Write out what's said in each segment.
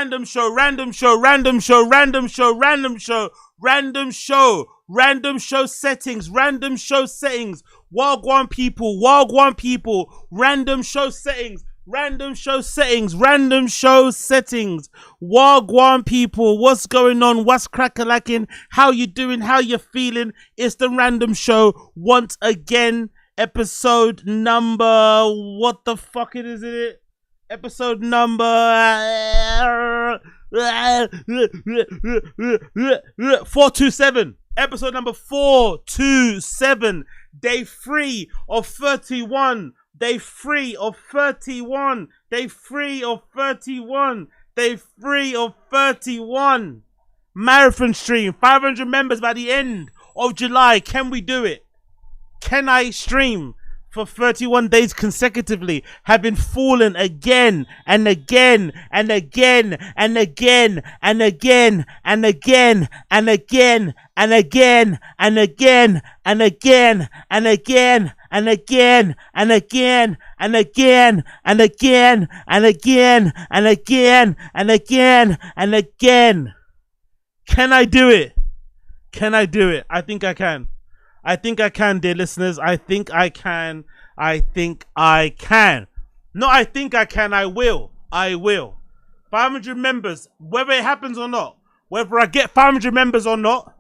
random show, random show, random show, random show, random show, random show, random show settings, random show settings. Wagwan people, random show settings, random show settings, random show settings. Wagwan people, what's going on? What's crack-a-lacking? How you doing? How you feeling? It's the random show once again. Episode number, what the fuck is it? Episode number 427. Episode number 427. Day 3 of 31. Day 3 of 31. Day 3 of 31. Day 3 of 31. Marathon stream. 500 members by the end of July. Can we do it? Can I stream for 31 days consecutively, having fallen again and again and again and again and again and again and again and again and again and again and again and again and again and again and again and again and again and again and again? Can I do it? Can I do it? I think I can. I think I can, dear listeners. I think I can. I think I can. No, I think I can. I will. I will. 500 members, whether it happens or not, whether I get 500 members or not,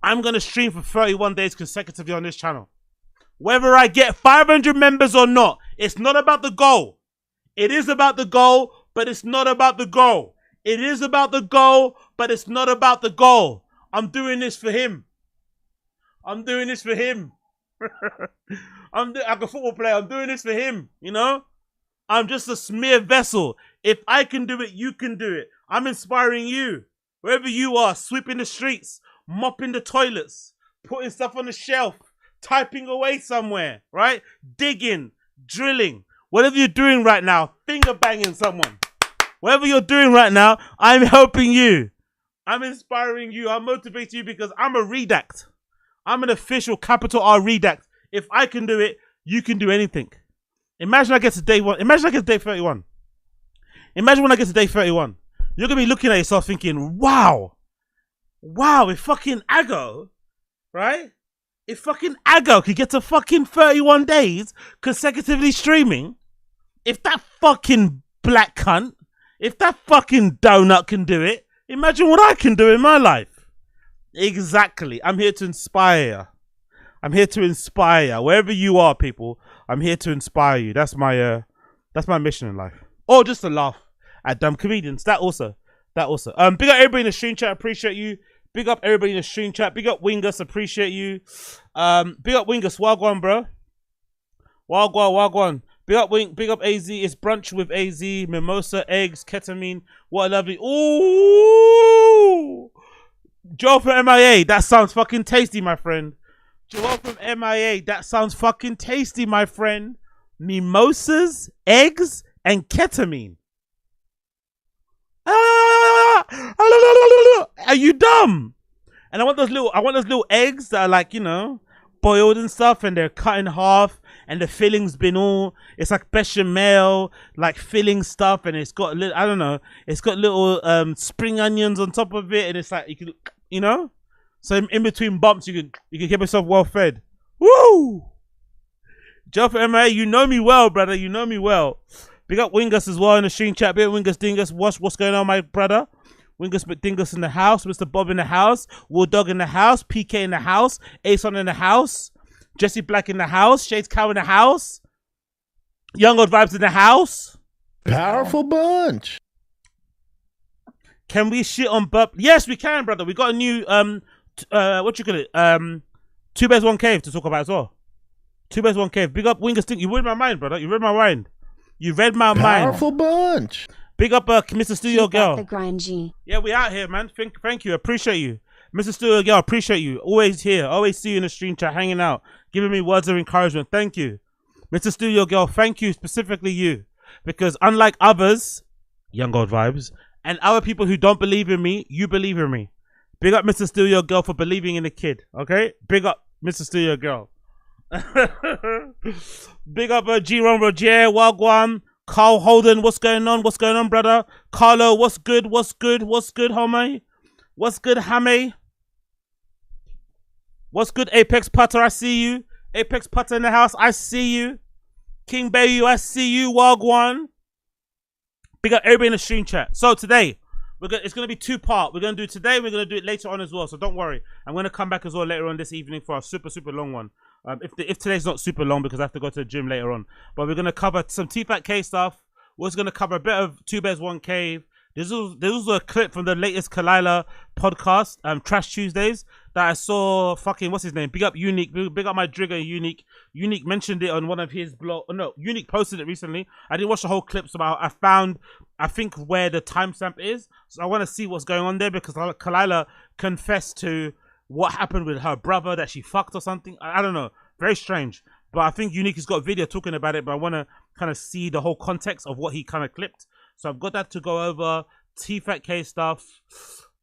I'm going to stream for 31 days consecutively on this channel. Whether I get 500 members or not, it's not about the goal. It is about the goal, but it's not about the goal. It is about the goal, but it's not about the goal. I'm doing this for him. I'm doing this for him. I'm like a football player. I'm doing this for him, you know? I'm just a smear vessel. If I can do it, you can do it. I'm inspiring you. Wherever you are, sweeping the streets, mopping the toilets, putting stuff on the shelf, typing away somewhere, right? Digging, drilling. Whatever you're doing right now, finger banging someone. Whatever you're doing right now, I'm helping you. I'm inspiring you. I'm motivating you because I'm a redact. I'm an official capital R redact. If I can do it, you can do anything. Imagine I get to day 1. Imagine I get to day 31. Imagine when I get to day 31. You're going to be looking at yourself thinking, wow. Wow, if fucking Aggo, right? If fucking Aggo could get to fucking 31 days consecutively streaming, if that fucking black cunt, if that fucking donut can do it, imagine what I can do in my life. Exactly. I'm here to inspire. I'm here to inspire. Wherever you are, people, I'm here to inspire you. That's my mission in life. Or just to laugh at dumb comedians. That also. Big up everybody in the stream chat. Appreciate you. Big up everybody in the stream chat. Big up Wingus. Appreciate you. Big up Wingus. Wagwan, bro. Wagwan. Big up AZ. It's brunch with AZ. Mimosa, eggs, ketamine. What a lovely. Ooh. Joe from MIA, that sounds fucking tasty, my friend. Joe from MIA, that sounds fucking tasty, my friend. Mimosas, eggs, and ketamine. Are you dumb? And I want those little eggs that are like, you know, boiled and stuff, and they're cut in half, and the filling's been all, it's like bechamel, like filling stuff, and it's got little, I don't know, it's got little spring onions on top of it, and it's like, you can, you know, so in between bumps, you can keep yourself well fed. Woo! Joe for MA, you know me well, brother, you know me well. Big up Wingus as well in the stream chat, bit Wingus Dingus, what's going on, my brother? Wingus McDingus in the house, Mr. Bob in the house, Wool Dog in the house, PK in the house, Ason in the house, Jesse Black in the house, Shades Cow in the house, Young Old Vibes in the house. Powerful bunch. Can we shit on Burp? Yes, we can, brother. We got a new what you call it? 2 Bears 1 Cave to talk about as well. 2 Bears 1 Cave. Big up Wingus Dink. You read my mind, brother. You read my mind. You read my mind. Powerful bunch. Big up Mr. Studio Girl. The grind G. Yeah, we out here, man. Thank you. Appreciate you. Mr. Studio Girl, appreciate you. Always here. Always see you in the stream chat, hanging out, giving me words of encouragement. Thank you. Mr. Studio Girl, thank you, specifically you. Because unlike others, Young Old Vibes, and other people who don't believe in me, you believe in me. Big up Mr. Studio Girl for believing in the kid, okay? Big up Mr. Studio Girl. Big up G-Ron Roger, Wagwan. Carl Holden, what's going on? What's going on, brother? Carlo, what's good? What's good? What's good, homie? What's good, Hammy? What's good, Apex Putter? I see you. Apex Putter in the house. I see you. King Bayu, I see you. Wagwan. Big up everybody in the stream chat. So today, it's going to be two-part. We're going to do it today. We're going to do it later on as well. So don't worry. I'm going to come back as well later on this evening for a super, super long one. If today's not super long because I have to go to the gym later on. But we're going to cover some TFATK stuff. We're also going to cover a bit of Two Bears, One Cave. There's also a clip from the latest Kalila podcast, Trash Tuesdays, that I saw fucking, what's his name? Big up Unique. Big up my Drigger, Unique. Unique mentioned it on one of his blog. Oh, no, Unique posted it recently. I didn't watch the whole clip, so I found, I think, where the timestamp is. So I want to see what's going on there because Kalila confessed to what happened with her brother, that she fucked or something. I don't know. Very strange. But I think Unique has got a video talking about it, but I want to kind of see the whole context of what he kind of clipped. So I've got that to go over. TFATK stuff.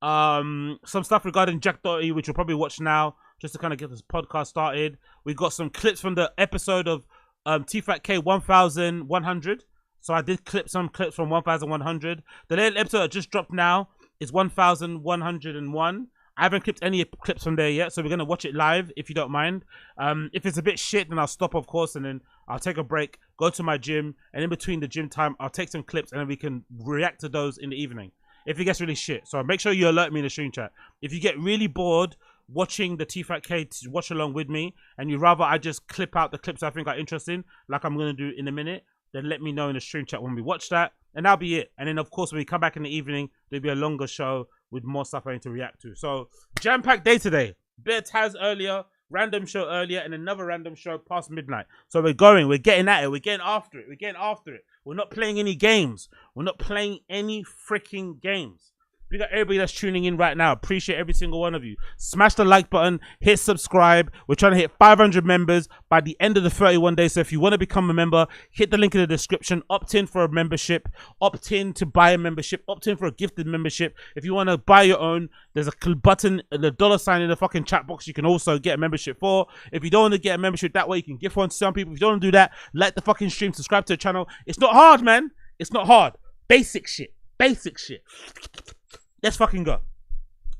Some stuff regarding Jack Doherty, which we'll probably watch now, just to kind of get this podcast started. We got some clips from the episode of TFATK 1100. So I did clip some clips from 1100. The latest episode that just dropped now is 1101. I haven't clipped any clips from there yet, so we're going to watch it live, if you don't mind. If it's a bit shit, then I'll stop, of course, and then I'll take a break, go to my gym, and in between the gym time, I'll take some clips, and then we can react to those in the evening, if it gets really shit. So make sure you alert me in the stream chat. If you get really bored watching the TFATK to watch along with me, and you'd rather I just clip out the clips I think are interesting, like I'm going to do in a minute, then let me know in the stream chat when we watch that, and that'll be it. And then, of course, when we come back in the evening, there'll be a longer show with more stuff I need to react to. So, jam-packed day today. Bit of Taz earlier, random show earlier, and another random show past midnight. So we're getting at it, we're getting after it. We're not playing any games. We're not playing any freaking games. We got everybody that's tuning in right now. Appreciate every single one of you. Smash the like button, hit subscribe. We're trying to hit 500 members by the end of the 31 days. So if you want to become a member, hit the link in the description. Opt in for a membership. Opt in to buy a membership. Opt in for a gifted membership. If you want to buy your own, there's a button, the $sign in the fucking chat box. You can also get a membership for. If you don't want to get a membership that way, you can gift one to some people. If you don't want to do that, like the fucking stream, subscribe to the channel. It's not hard, man. It's not hard. Basic shit. Basic shit. Let's fucking go.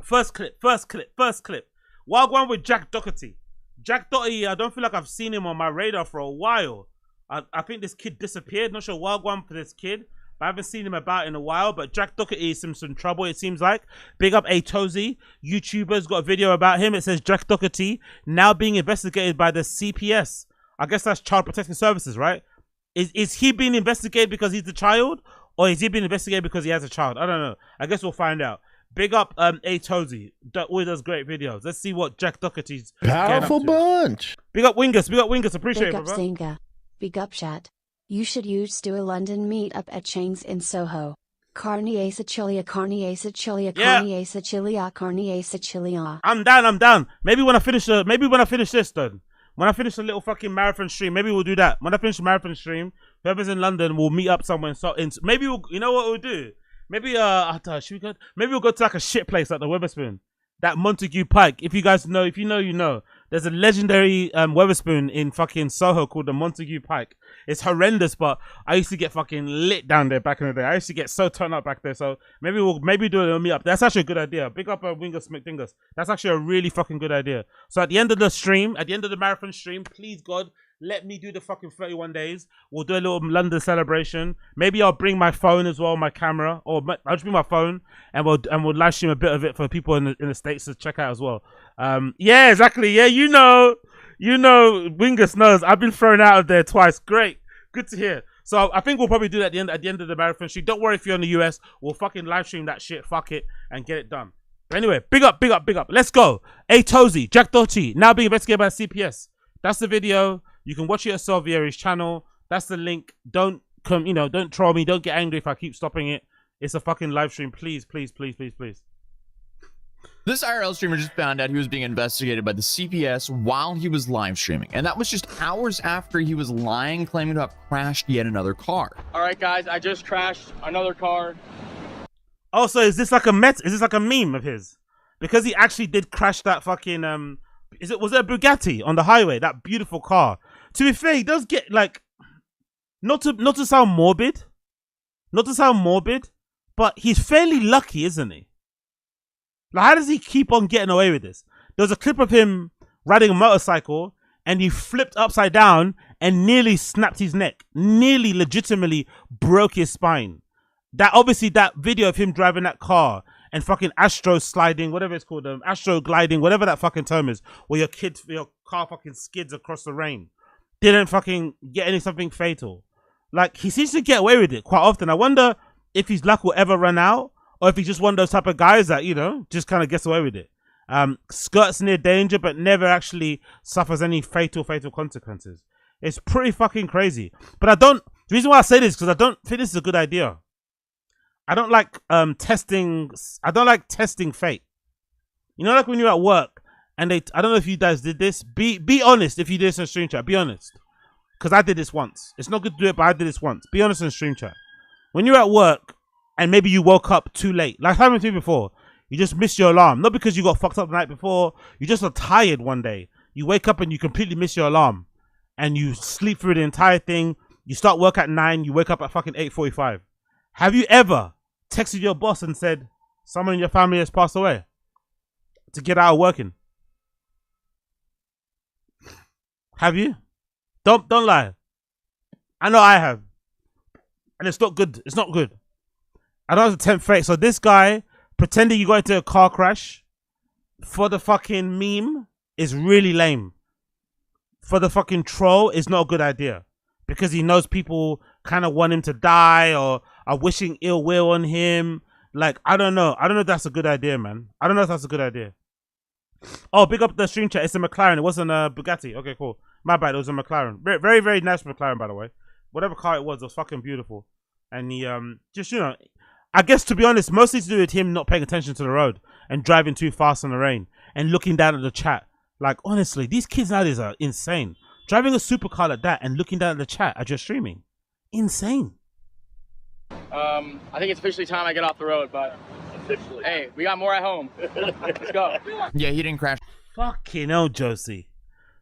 First clip. Wagwan with Jack Doherty. Jack Doherty, I don't feel like I've seen him on my radar for a while. I think this kid disappeared. Not sure Wagwan for this kid, but I haven't seen him about in a while. But Jack Doherty is in some trouble, it seems like. Big up ATOZY. YouTuber's got a video about him. It says Jack Doherty now being investigated by the CPS. I guess that's Child Protection Services, right? Is he being investigated because he's the child? Or is he being investigated because he has a child? I don't know. I guess we'll find out. Big up ATOZY. Always does great videos. Let's see what Jack Doherty's Powerful bunch. Big up Wingus. Big up Wingus. Appreciate Big it, up bro. Zinga. Big up chat. You should use do a London meetup at Chang's in Soho. Carne Sicilia, Carne Sicilia, Carne Sicilia, Carne Sicilia. I'm down. Maybe when I finish this, then. When I finish the little fucking marathon stream, maybe we'll do that. When I finish the marathon stream, whoever's in London, we'll meet up somewhere. Maybe we'll, you know what we'll do? Maybe maybe we'll go to like a shit place like the Weatherspoon, that Montague Pike. If you guys know, if you know, you know. There's a legendary Weatherspoon in fucking Soho called the Montague Pike. It's horrendous, but I used to get fucking lit down there back in the day. I used to get so turned up back there. So maybe we'll do a little meet up. That's actually a good idea. Big up Wingus McDingus. That's actually a really fucking good idea. So at the end of the stream, at the end of the marathon stream, please God, let me do the fucking 31 days. We'll do a little London celebration. Maybe I'll bring my phone as well, my camera, or I'll just bring my phone and we'll live stream a bit of it for people in the States to check out as well. Yeah, exactly. Yeah, you know, Wingus knows. I've been thrown out of there twice. Great, good to hear. So I think we'll probably do that at the end of the marathon stream. Don't worry if you're in the US. We'll fucking live stream that shit. Fuck it and get it done. But anyway, big up. Let's go. ATOZY, Jack Doherty, now being investigated by CPS. That's the video. You can watch it yourself via his channel. That's the link. Don't troll me. Don't get angry if I keep stopping it. It's a fucking live stream. Please. This IRL streamer just found out he was being investigated by the CPS while he was live streaming. And that was just hours after he was lying, claiming to have crashed yet another car. All right, guys, I just crashed another car. Also, is this like a meme of his? Because he actually did crash that fucking was it a Bugatti on the highway? That beautiful car. To be fair, he does get like not to sound morbid, but he's fairly lucky, isn't he? Like, how does he keep on getting away with this? There's a clip of him riding a motorcycle and he flipped upside down and nearly snapped his neck, nearly legitimately broke his spine. That obviously that video of him driving that car and fucking astro sliding, whatever it's called, astro gliding, whatever that fucking term is, where your car fucking skids across the rain, didn't fucking get any something fatal. Like, he seems to get away with it quite often. I wonder if his luck will ever run out, or if he's just one of those type of guys that, you know, just kind of gets away with it. Skirts near danger, but never actually suffers any fatal consequences. It's pretty fucking crazy. But the reason why I say this is because I don't think this is a good idea. I don't like testing fate. You know, like when you're at work and I don't know if you guys did this. Be honest if you did this in stream chat. Be honest. Because I did this once. It's not good to do it, but I did this once. Be honest in stream chat. When you're at work and maybe you woke up too late, like happened to me before, you just missed your alarm. Not because you got fucked up the night before. You just are tired one day. You wake up and you completely miss your alarm. And you sleep through the entire thing. You start work at 9. You wake up at fucking 8:45. Have you ever texted your boss and said, someone in your family has passed away, to get out of working? Have you? Don't lie. I know I have. And it's not good. It's not good. I know it's a 10th fate. So this guy pretending you got into a car crash for the fucking meme is really lame. For the fucking troll is not a good idea. Because he knows people kind of want him to die or are wishing ill will on him. Like, I don't know. I don't know if that's a good idea, man. I don't know if that's a good idea. Oh, big up the stream chat. It's a McLaren. It wasn't a Bugatti. Okay, cool. My bad. It was a McLaren. Very, very, very nice McLaren, by the way. Whatever car it was fucking beautiful. And he, just, you know, I guess to be honest, mostly to do with him not paying attention to the road and driving too fast in the rain and looking down at the chat. Like, honestly, these kids nowadays are insane. Driving a supercar like that and looking down at the chat as you're streaming. Insane. I think it's officially time I get off the road, but hey, we got more at home. Let's go. Yeah, he didn't crash. Fucking hell, Josie.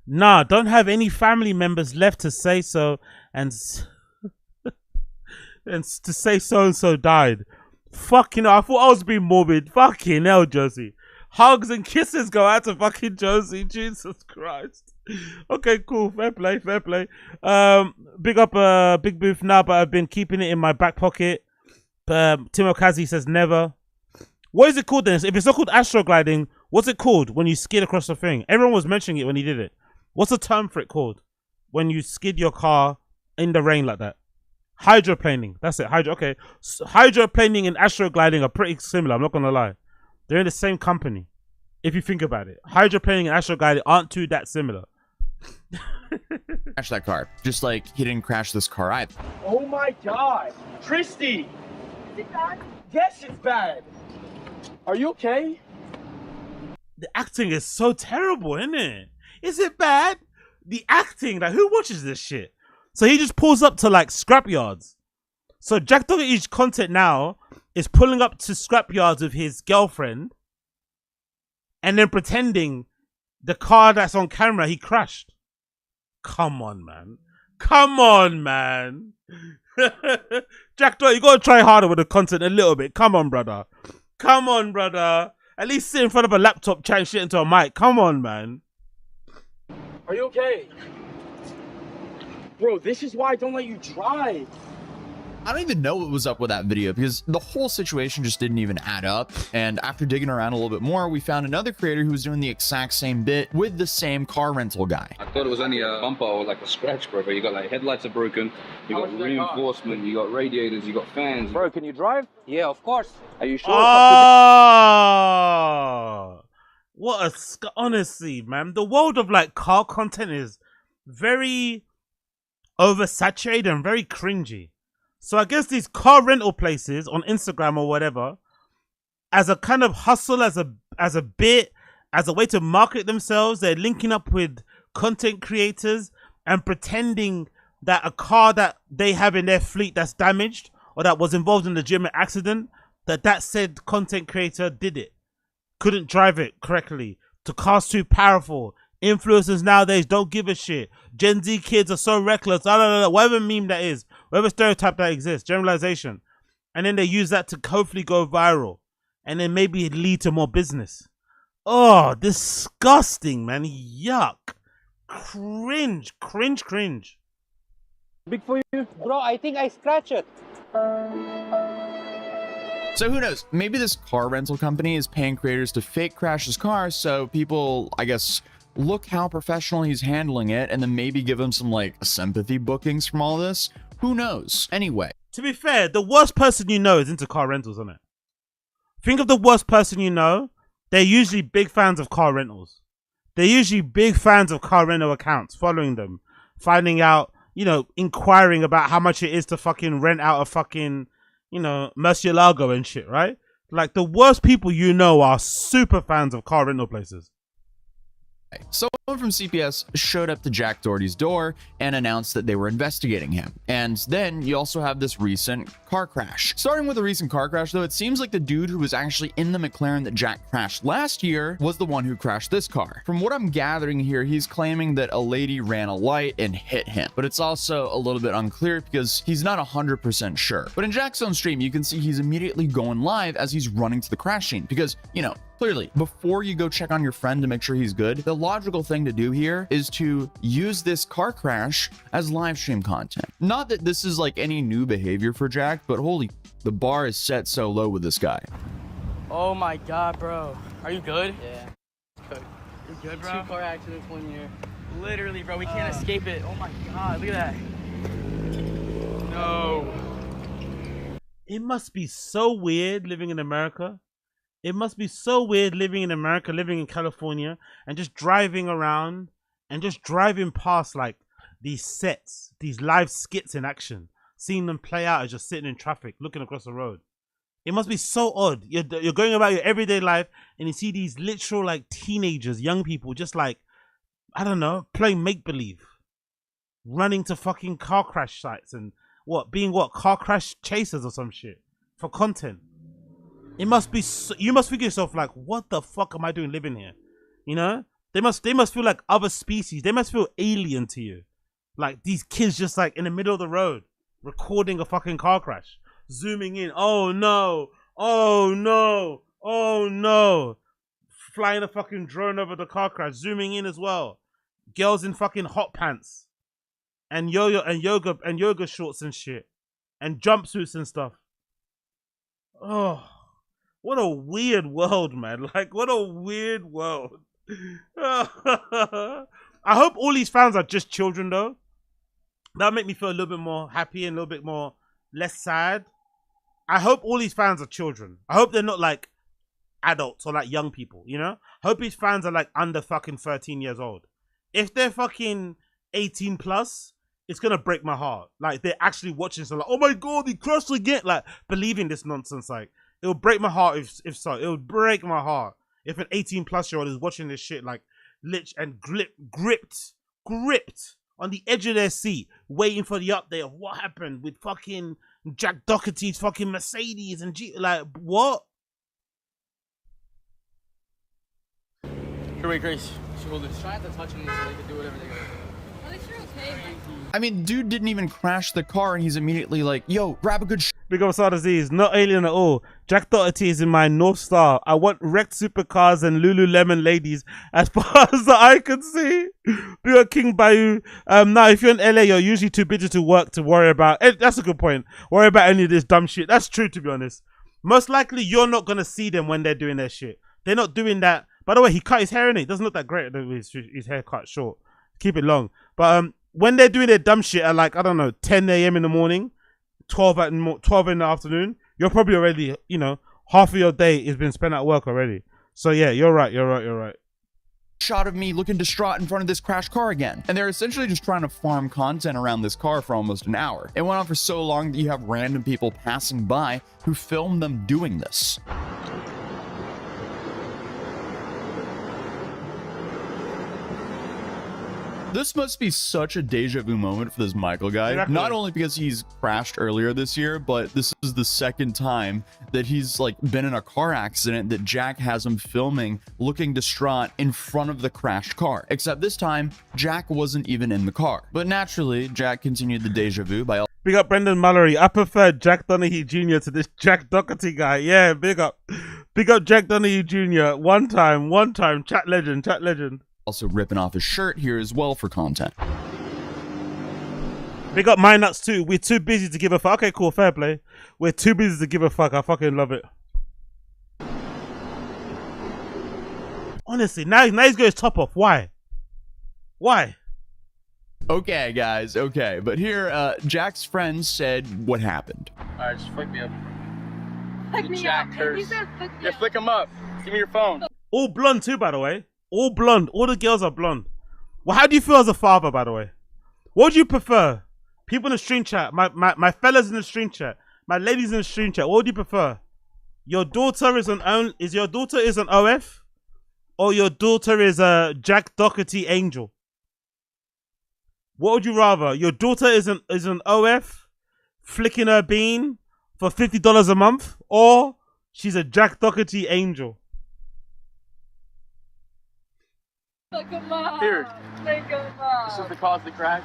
Nah, don't have any family members left to say so and and to say so-and-so died. Fucking hell, I thought I was being morbid. Fucking hell, Josie. Hugs and kisses go out to fucking Josie. Jesus Christ. Okay, cool. Fair play, fair play. Big up Big Booth now, but I've been keeping it in my back pocket. Timo Kazi says never. What is it called then? If it's not called astrogliding, what's it called when you skid across the thing? Everyone was mentioning it when he did it. What's the term for it called? When you skid your car in the rain like that? Hydroplaning. That's it. Okay. So hydroplaning and astrogliding are pretty similar. I'm not going to lie. They're in the same company. If you think about it. Hydroplaning and astrogliding aren't too that similar. Crash that car. Just like he didn't crash this car either. Oh my God. Christy. Is it bad? Yes, it's bad. Are you okay? The acting is so terrible, isn't it? Is it bad? The acting, like, who watches this shit? So he just pulls up to like scrap yards. So Jack Doherty's content now is pulling up to scrap yards with his girlfriend and then pretending the car that's on camera he crashed. Come on, man. Come on, man. Jack Doherty, you gotta try harder with the content a little bit. Come on, brother. Come on, brother. At least sit in front of a laptop chatting shit into a mic. Come on, man. Are you okay? Bro, this is why I don't let you drive. I don't even know what was up with that video because the whole situation just didn't even add up. And after digging around a little bit more, we found another creator who was doing the exact same bit with the same car rental guy. I thought it was only a bumper or like a scratch, bro, but you got like headlights are broken, you got reinforcement, you got radiators, you got fans. Bro, can you drive? Yeah, of course. Are you sure? Oh, what a honestly, man. The world of like car content is very oversaturated and very cringy. So I guess these car rental places on Instagram or whatever, as a kind of hustle, as a bit, as a way to market themselves, they're linking up with content creators and pretending that a car that they have in their fleet that's damaged or that was involved in a legitimate accident, that said content creator did it, couldn't drive it correctly, the car's too powerful. Influencers nowadays don't give a shit. Gen Z kids are so reckless. Whatever meme that is. whatever stereotype that exists, generalization, and then they use that to hopefully go viral, and then maybe it lead to more business. Oh, disgusting, man. Yuck. Cringe. Big for you? Bro, I think I scratched it. So who knows? Maybe this car rental company is paying creators to fake crash his car so people, I guess, look how professional he's handling it, and then maybe give him some like sympathy bookings from all this. Who knows? Anyway. To be fair, the worst person you know is into car rentals, isn't it? Think of the worst person you know. They're usually big fans of car rentals. They're usually big fans of car rental accounts, following them, finding out, you know, inquiring about how much it is to fucking rent out a fucking, you know, Murcielago and shit, right? Like, the worst people you know are super fans of car rental places. Someone from CPS showed up to Jack Doherty's door and announced that they were investigating him. And then you also have this recent car crash. Starting with the recent car crash, though, it seems like the dude who was actually in the McLaren that Jack crashed last year was the one who crashed this car. From what I'm gathering here, he's claiming that a lady ran a light and hit him, but it's also a little bit unclear because he's not 100% sure. But in Jack's own stream, you can see he's immediately going live as he's running to the crash scene because, you know, clearly, before you go check on your friend to make sure he's good, the logical thing to do here is to use this car crash as live stream content. Not that this is like any new behavior for Jack, but holy, the bar is set so low with this guy. Oh my god, bro. Are you good? Yeah. Good. You good, bro? 2 car accidents 1 year. Literally, bro. We can't escape it. Oh my god, look at that. No. It must be so weird living in America. It must be so weird living in America, living in California, and just driving around and just driving past like these sets, these live skits in action, seeing them play out as you're sitting in traffic, looking across the road. It must be so odd. You're going about your everyday life and you see these literal like teenagers, young people, just like, I don't know, playing make-believe, running to fucking car crash sites and being car crash chasers or some shit for content. It must be so, you must figure yourself like, what the fuck am I doing living here? You know, they must feel like other species. They must feel alien to you, like these kids just like in the middle of the road recording a fucking car crash, zooming in. Oh no, flying a fucking drone over the car crash, zooming in as well. Girls in fucking hot pants and yoga shorts and shit and jumpsuits and stuff. Oh. What a weird world, man. Like, what a weird world. I hope all these fans are just children, though. That'll make me feel a little bit more happy and a little bit more less sad. I hope all these fans are children. I hope they're not, like, adults or, like, young people, you know? I hope these fans are, like, under fucking 13 years old. If they're fucking 18 plus, it's gonna break my heart. Like, they're actually watching, so like, oh my god, he crashed again. Like, believing this nonsense, like, it would break my heart if so. It would break my heart if an 18-plus-year-old is watching this shit like lich and gripped on the edge of their seat, waiting for the update of what happened with fucking Jack Doherty's fucking Mercedes and like what? Here, wait, Grace. Shoulders. Try not to touch them so they can do whatever they gotta do. At least you're okay. I mean, dude didn't even crash the car and he's immediately like, yo, grab a good Big up Sadaziz, not alien at all. Jack Doherty is in my North Star. I want wrecked supercars and Lululemon ladies as far as the eye can see. Big up King Bayou. Now, if you're in LA, you're usually too busy to work to worry about. That's a good point. Worry about any of this dumb shit. That's true, to be honest. Most likely, you're not going to see them when they're doing their shit. They're not doing that. By the way, he cut his hair in it. Doesn't look that great. His hair cut short. Keep it long. But when they're doing their dumb shit at like, I don't know, 10 a.m. in the morning, 12 in the afternoon, you're probably already, you know, half of your day has been spent at work already. So yeah, you're right. shot of me looking distraught in front of this crashed car again. And they're essentially just trying to farm content around this car for almost an hour. It went on for so long that you have random people passing by who film them doing this. This must be such a deja vu moment for this Michael guy. Exactly. Not only because he's crashed earlier this year, but this is the second time that he's like been in a car accident that Jack has him filming looking distraught in front of the crashed car. Except this time, Jack wasn't even in the car. But naturally, Jack continued the deja vu by Big up Brendan Mallory. I prefer Jack Donaghy Jr. to this Jack Doherty guy. Yeah, big up. Big up Jack Donaghy Jr. One time. Chat legend. Also ripping off his shirt here as well for content. Big up My Nuts too. We're too busy to give a fuck. Okay, cool. Fair play. We're too busy to give a fuck. I fucking love it. Honestly, now he's got his top off. Why? Okay, guys, okay. But here, Jack's friends said what happened. Alright, just flick me up. Flick me Jack up. curse. He said flick me Yeah, up. flick him up. Give me your phone. All blonde too, by the way. All blonde. All the girls are blonde. Well, how do you feel as a father, by the way? What would you prefer? People in the stream chat, my fellas in the stream chat, my ladies in the stream chat, what would you prefer? Your daughter is an OF? Or your daughter is a Jack Doherty angel? What would you rather? Your daughter is an OF flicking her bean for $50 a month, or she's a Jack Doherty angel? Flick him up. Here. Flick him up. This is the cause of the crash.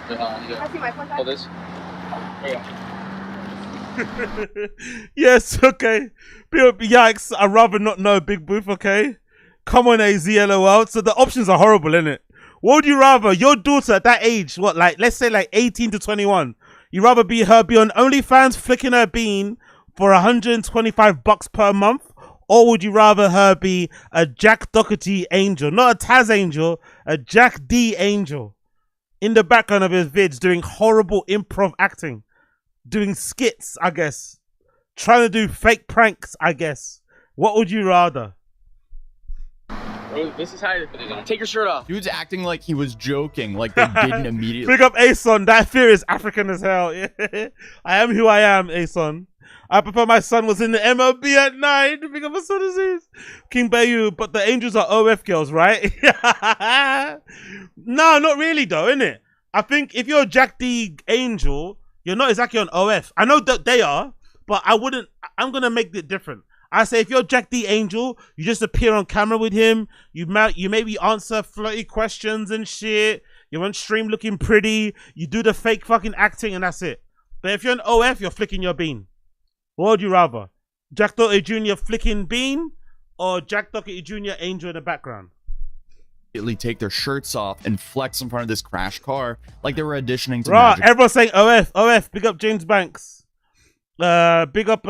I see my phone. Hold this. There you go. Yes, okay. Yikes, I'd rather not know, Big Booth, okay? Come on, AZ, LOL. So the options are horrible, innit? What would you rather? Your daughter at that age, what, like, let's say like 18 to 21. You rather be on OnlyFans flicking her bean for $125 per month? Or would you rather her be a Jack Doherty angel? Not a Taz angel, a Jack D angel. In the background of his vids doing horrible improv acting. Doing skits, I guess. Trying to do fake pranks, I guess. What would you rather? Bro, this is how you take your shirt off. Dude's acting like he was joking, like they didn't immediately. Big up Ason. That fear is African as hell. Yeah. I am who I am, Ason. I prefer my son was in the MLB at 9. Big up my son disease. King Bayu, but the angels are OF girls, right? No, not really though, innit? I think if you're a Jack D angel, you're not exactly on OF. I know that they are, but I'm gonna make it different. I say if you're Jack D angel, you just appear on camera with him. You maybe answer flirty questions and shit. You're on stream looking pretty. You do the fake fucking acting and that's it. But if you're an OF, you're flicking your bean. What would you rather? Jack Doherty Jr. flicking bean or Jack Doherty Jr. angel in the background? Take their shirts off and flex in front of this crash car like they were auditioning to Right, Magic. everyone's saying OF. Big up James Banks. Big up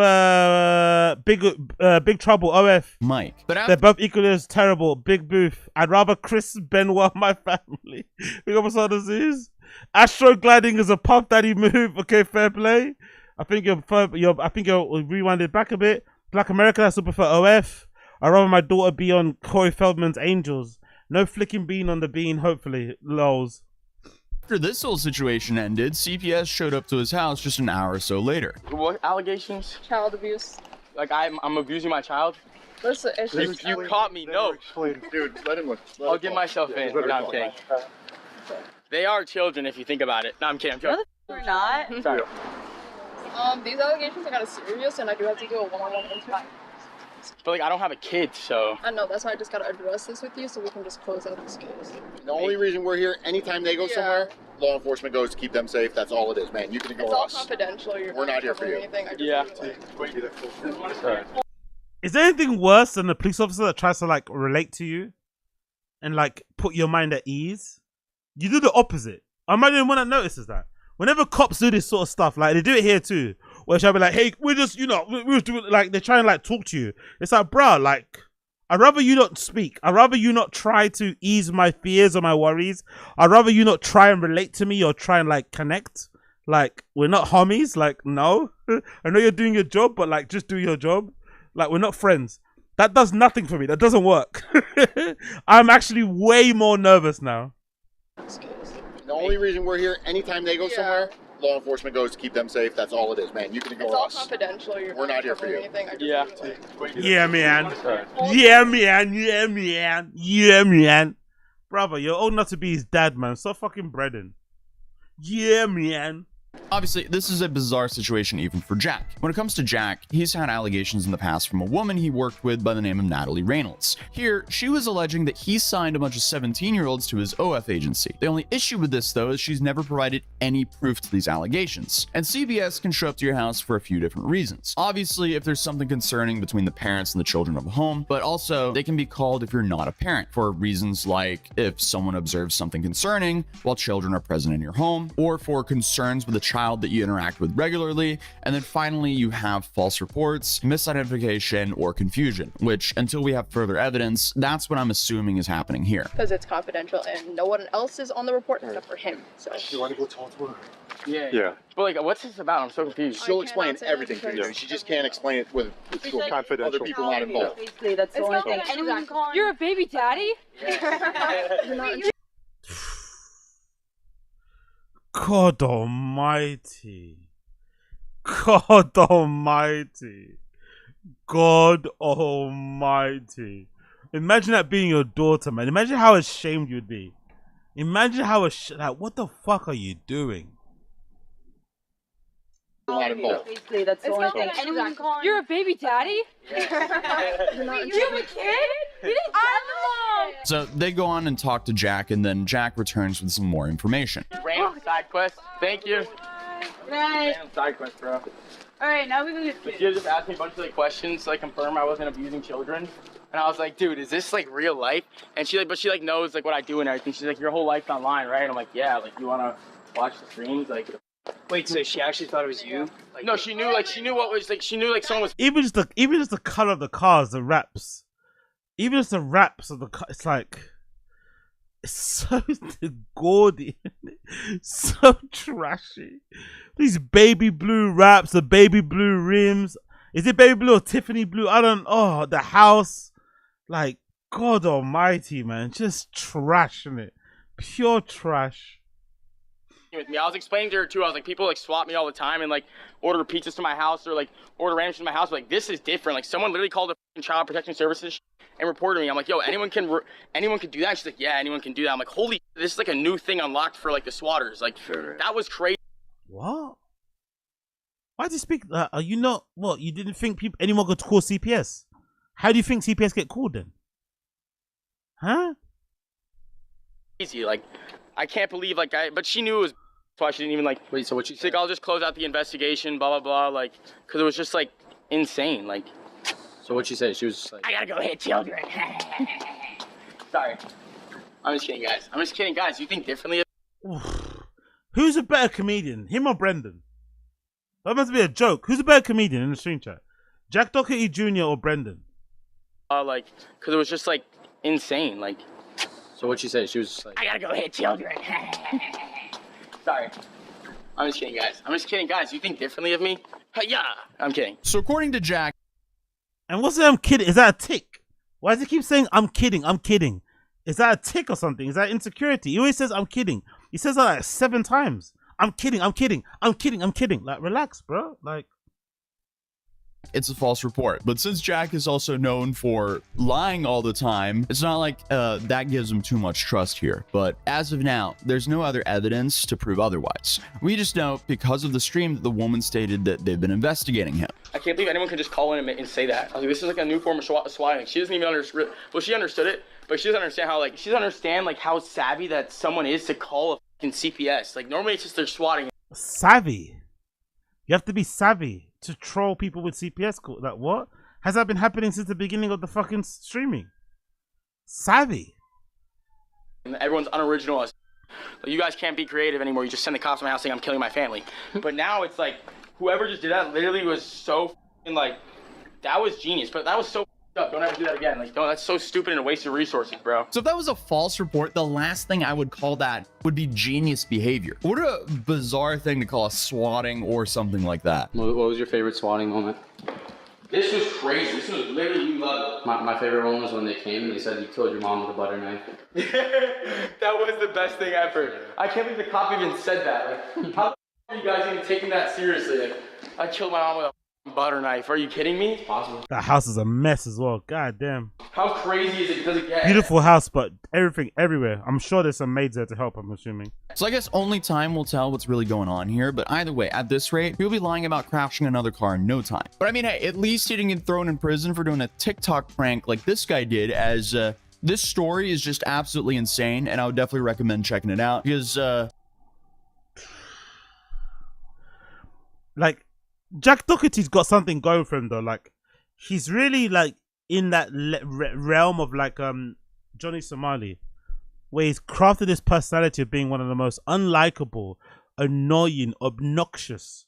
Big Trouble OF. Mike. But They're both equally as terrible. Big Booth. I'd rather Chris Benoit my family. Big up Asada Disease. Astro gliding is a Puff Daddy move. Okay, fair play. I think you're rewind it back a bit. Black America, I still prefer OF. I'd rather my daughter be on Corey Feldman's Angels. No flicking bean on the bean, hopefully. Lols. After this whole situation ended, CPS showed up to his house just an hour or so later. What allegations? Child abuse. Like I'm abusing my child? Listen, it's just You caught me, no. Dude, let him look. I'll get myself in. No, I'm kidding. They are children if you think about it. No, I'm kidding. No, we're not. Sorry. These allegations are kind of serious, and I do have to do a one-on-one interview. But like I don't have a kid, so. I know, that's why I just gotta address this with you so we can just close out this case. The only reason we're here, anytime they go somewhere, law enforcement goes to keep them safe. That's all it is, man. You can ignore It's all us. confidential. We're not here for you. Anything. I just Yeah. Sorry. Is there anything worse than a police officer that tries to like relate to you and like put your mind at ease? You do the opposite. I'm not the only one that notices that. Whenever cops do this sort of stuff, like they do it here too, where she'll be like, "Hey, we're just, we're doing," like they try and like talk to you. It's like, bruh, like I'd rather you not speak. I'd rather you not try to ease my fears or my worries. I'd rather you not try and relate to me or try and like connect. Like we're not homies. Like no, I know you're doing your job, but like just do your job. Like we're not friends. That does nothing for me. That doesn't work. I'm actually way more nervous now. The only reason we're here, anytime they go somewhere, law enforcement goes to keep them safe. That's all it is, man. You can It's ignore all us. confidential. We're not here for you. Anything. I just Yeah. Yeah, man. Yeah, man. Yeah, man. Yeah, man. Brother, you're old enough to be his dad, man. Stop fucking breading. Yeah, man. Obviously, this is a bizarre situation even for Jack. When it comes to Jack, he's had allegations in the past from a woman he worked with by the name of Natalie Reynolds. Here, she was alleging that he signed a bunch of 17-year-olds to his OF agency. The only issue with this, though, is she's never provided any proof to these allegations. And CPS can show up to your house for a few different reasons. Obviously, if there's something concerning between the parents and the children of a home, but also they can be called if you're not a parent for reasons like if someone observes something concerning while children are present in your home, or for concerns with a child that you interact with regularly. And then finally, you have false reports, misidentification, or confusion, which until we have further evidence, that's what I'm assuming is happening here. Because it's confidential and no one else is on the report except for him. So. You want to go talk to her? Yeah. But like, what's this about? I'm so confused. She'll explain everything to you. She just can't explain it with confidential. other people not involved. Basically, that's the only thing. Anyone can call. You're a baby daddy? God almighty. God almighty. God almighty. Imagine that being your daughter, man. Imagine how ashamed you'd be. Imagine how like, what the fuck are you doing? Basically, that's the only thing. Anyone can call. You're a baby daddy? You have a kid? You didn't tell them. So they go on and talk to Jack, and then Jack returns with some more information. Random side quest. Thank you. Random side quest, bro. Alright, now we can get. But she just asked me a bunch of like questions to like confirm I wasn't abusing children. And I was like, dude, is this like real life? And she like, but she like knows like what I do and everything. She's like, your whole life's online, right? I'm like, yeah. Like, you wanna watch the streams? Like, Wait, so she actually thought it was you? Like, no, she knew what was like. She knew like someone was. Even just the color of the cars, the wraps, even just the wraps of the car, it's like, it's so gaudy, so trashy. These baby blue wraps, the baby blue rims. Is it baby blue or Tiffany blue? I don't. Oh, the house, like, God Almighty, man, just trash, isn't it? Pure trash. With me, I was explaining to her too. I was like, people like swap me all the time and like order pizzas to my house or like order randoms to my house. But like, this is different. Like, someone literally called the child protection services and reported me. I'm like, yo, anyone can do that. And she's like, yeah, anyone can do that. I'm like, holy, this is like a new thing unlocked for like the swatters. Like, that was crazy. What? Why did you speak? Are you not? What? You didn't think anyone could call CPS? How do you think CPS get called then? Huh? Easy. Like, I can't believe like but she knew it was. That's why she didn't even like. Wait, so what she said? Like, I'll just close out the investigation, blah blah blah. Like, because it was just like insane. Like, so what'd she say? She was just like, I gotta go hit children. Sorry, I'm just kidding, guys. I'm just kidding, guys. You think differently? Who's a better comedian, him or Brendan? That must be a joke. Who's a better comedian in the stream chat? Jack Doherty Jr. or Brendan? Like, because it was just like insane. Like, so what'd she say? She was just like, I gotta go hit children. Sorry. I'm just kidding, guys. I'm just kidding, guys. You think differently of me? Yeah, I'm kidding. So according to Jack, and what's that? I'm kidding. Is that a tick? Why does he keep saying I'm kidding? I'm kidding. Is that a tick or something? Is that insecurity? He always says I'm kidding. He says that like 7 times. I'm kidding. I'm kidding. I'm kidding. I'm kidding. Like, relax, bro. Like, it's a false report. But since Jack is also known for lying all the time, it's not like that gives him too much trust here. But as of now, there's no other evidence to prove otherwise. We just know because of the stream that the woman stated that they've been investigating him. I can't believe anyone can just call in and say that. I was like, this is like a new form of swatting. She doesn't even understand. Well, she understood it, but she doesn't understand how, like, she doesn't understand like how savvy that someone is to call a fucking CPS. Like, normally it's just they're swatting. Savvy. You have to be savvy to troll people with CPS call. Like, what? Has that been happening since the beginning of the fucking streaming? Savvy. And everyone's unoriginal. Like, you guys can't be creative anymore. You just send the cops to my house saying I'm killing my family. But now it's like, whoever just did that literally was so like, that was genius. But that was so up. Don't ever do that again. Like, no, that's so stupid and a waste of resources, bro. So if that was a false report, the last thing I would call that would be genius behavior. What a bizarre thing to call a swatting or something like that. What was your favorite swatting moment? This was crazy. This was literally, you love it. My favorite one was when they came and they said you killed your mom with a butter knife. That was the best thing ever. I can't believe the cop even said that. Like, how are you guys even taking that seriously? Like, I killed my mom with a butter knife. Are you kidding me? It's possible. That house is a mess as well. God damn. How crazy is it? Does it get? Beautiful house, but everything everywhere. I'm sure there's some maids there to help, I'm assuming. So I guess only time will tell what's really going on here, but either way, at this rate, he'll be lying about crashing another car in no time. But I mean, hey, at least he didn't get thrown in prison for doing a TikTok prank like this guy did, as this story is just absolutely insane, and I would definitely recommend checking it out, because like, Jack Doherty's got something going for him though. Like, he's really like in that realm of like Johnny Somali, where he's crafted this personality of being one of the most unlikable, annoying, obnoxious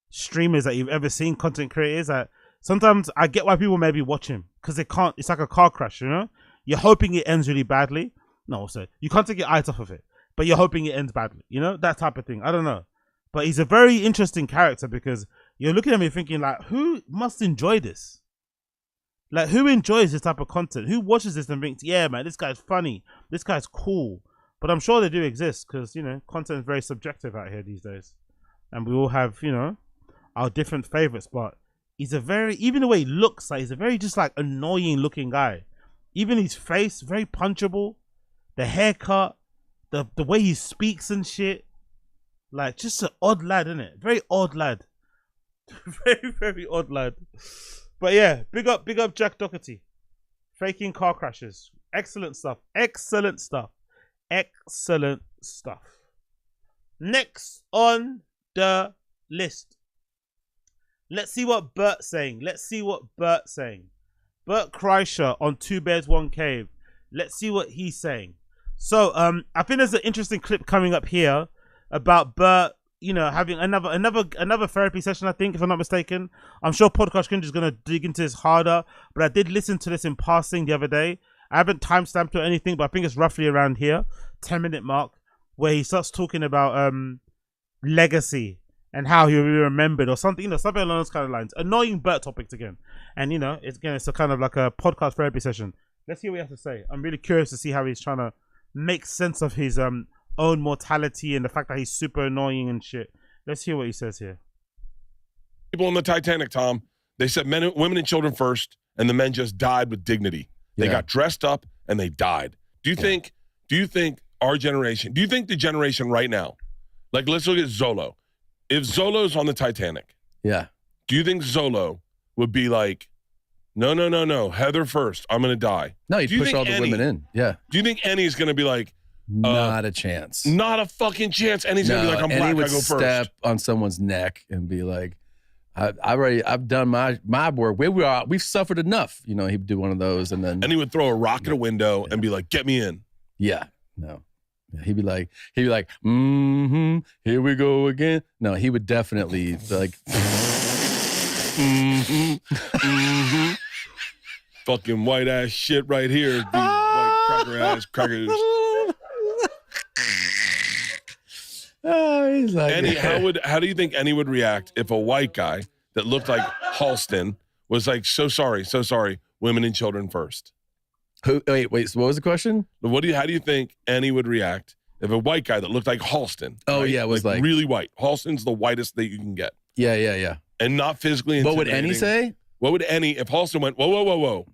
streamers that you've ever seen, content creators. That sometimes I get why people maybe watch him, because they can't. It's like a car crash, you know. You're hoping it ends really badly. No, so you can't take your eyes off of it, but you're hoping it ends badly. You know, that type of thing. I don't know, but he's a very interesting character, because you're looking at me thinking like, who must enjoy this? Like, who enjoys this type of content? Who watches this and thinks, yeah, man, this guy's funny, this guy's cool? But I'm sure they do exist, because, you know, content is very subjective out here these days, and we all have, you know, our different favorites. But he's a very, even the way he looks, like, he's a very just like annoying looking guy. Even his face, very punchable. The haircut, the way he speaks and shit, like, just an odd lad, isn't it? Very odd lad. Very, very odd lad. But yeah, big up Jack Doherty. Faking car crashes. Excellent stuff. Excellent stuff. Excellent stuff. Next on the list. Let's see what Bert's saying. Let's see what Bert's saying. Bert Kreischer on Two Bears, One Cave. Let's see what he's saying. So I think there's an interesting clip coming up here about Bert, you know, having another therapy session, I think, if I'm not mistaken. I'm sure Podcast Cringe is going to dig into this harder, but I did listen to this in passing the other day. I haven't timestamped or anything, but I think it's roughly around here, 10-minute mark, where he starts talking about legacy and how he'll be remembered, or something, you know, something along those kind of lines. Annoying Bert topics again. And, you know, it's a kind of like a podcast therapy session. Let's hear what he has to say. I'm really curious to see how he's trying to make sense of his own mortality and the fact that he's super annoying and shit. Let's hear what he says here. People on the Titanic, Tom, they said men, women and children first, and the men just died with dignity. They got dressed up and they died. Do you think our generation, do you think the generation right now, like, let's look at Zolo. If Zolo's on the Titanic, do you think Zolo would be like, no, Heather first, I'm going to die? No, he'd push all the women in. Yeah. Do you think Annie's going to be like, not a chance. Not a fucking chance. And he's going to be like, I'm black, I go first. Step on someone's neck and be like, I've done my work. We've suffered enough. You know, he'd do one of those, and then he would throw a rock at a window and be like, get me in. Yeah. No. He'd be like, here we go again. No, he would definitely like fucking white ass shit right here. White cracker ass crackers. He's like, Annie, how do you think Annie would react if a white guy that looked like Halston was like, so sorry, women and children first? Wait. So what was the question? How do you think Annie would react if a white guy that looked like Halston? Oh, right? Yeah, was like really white. Halston's the whitest that you can get. Yeah. And not physically. What would Annie say? What would Annie, if Halston went, whoa?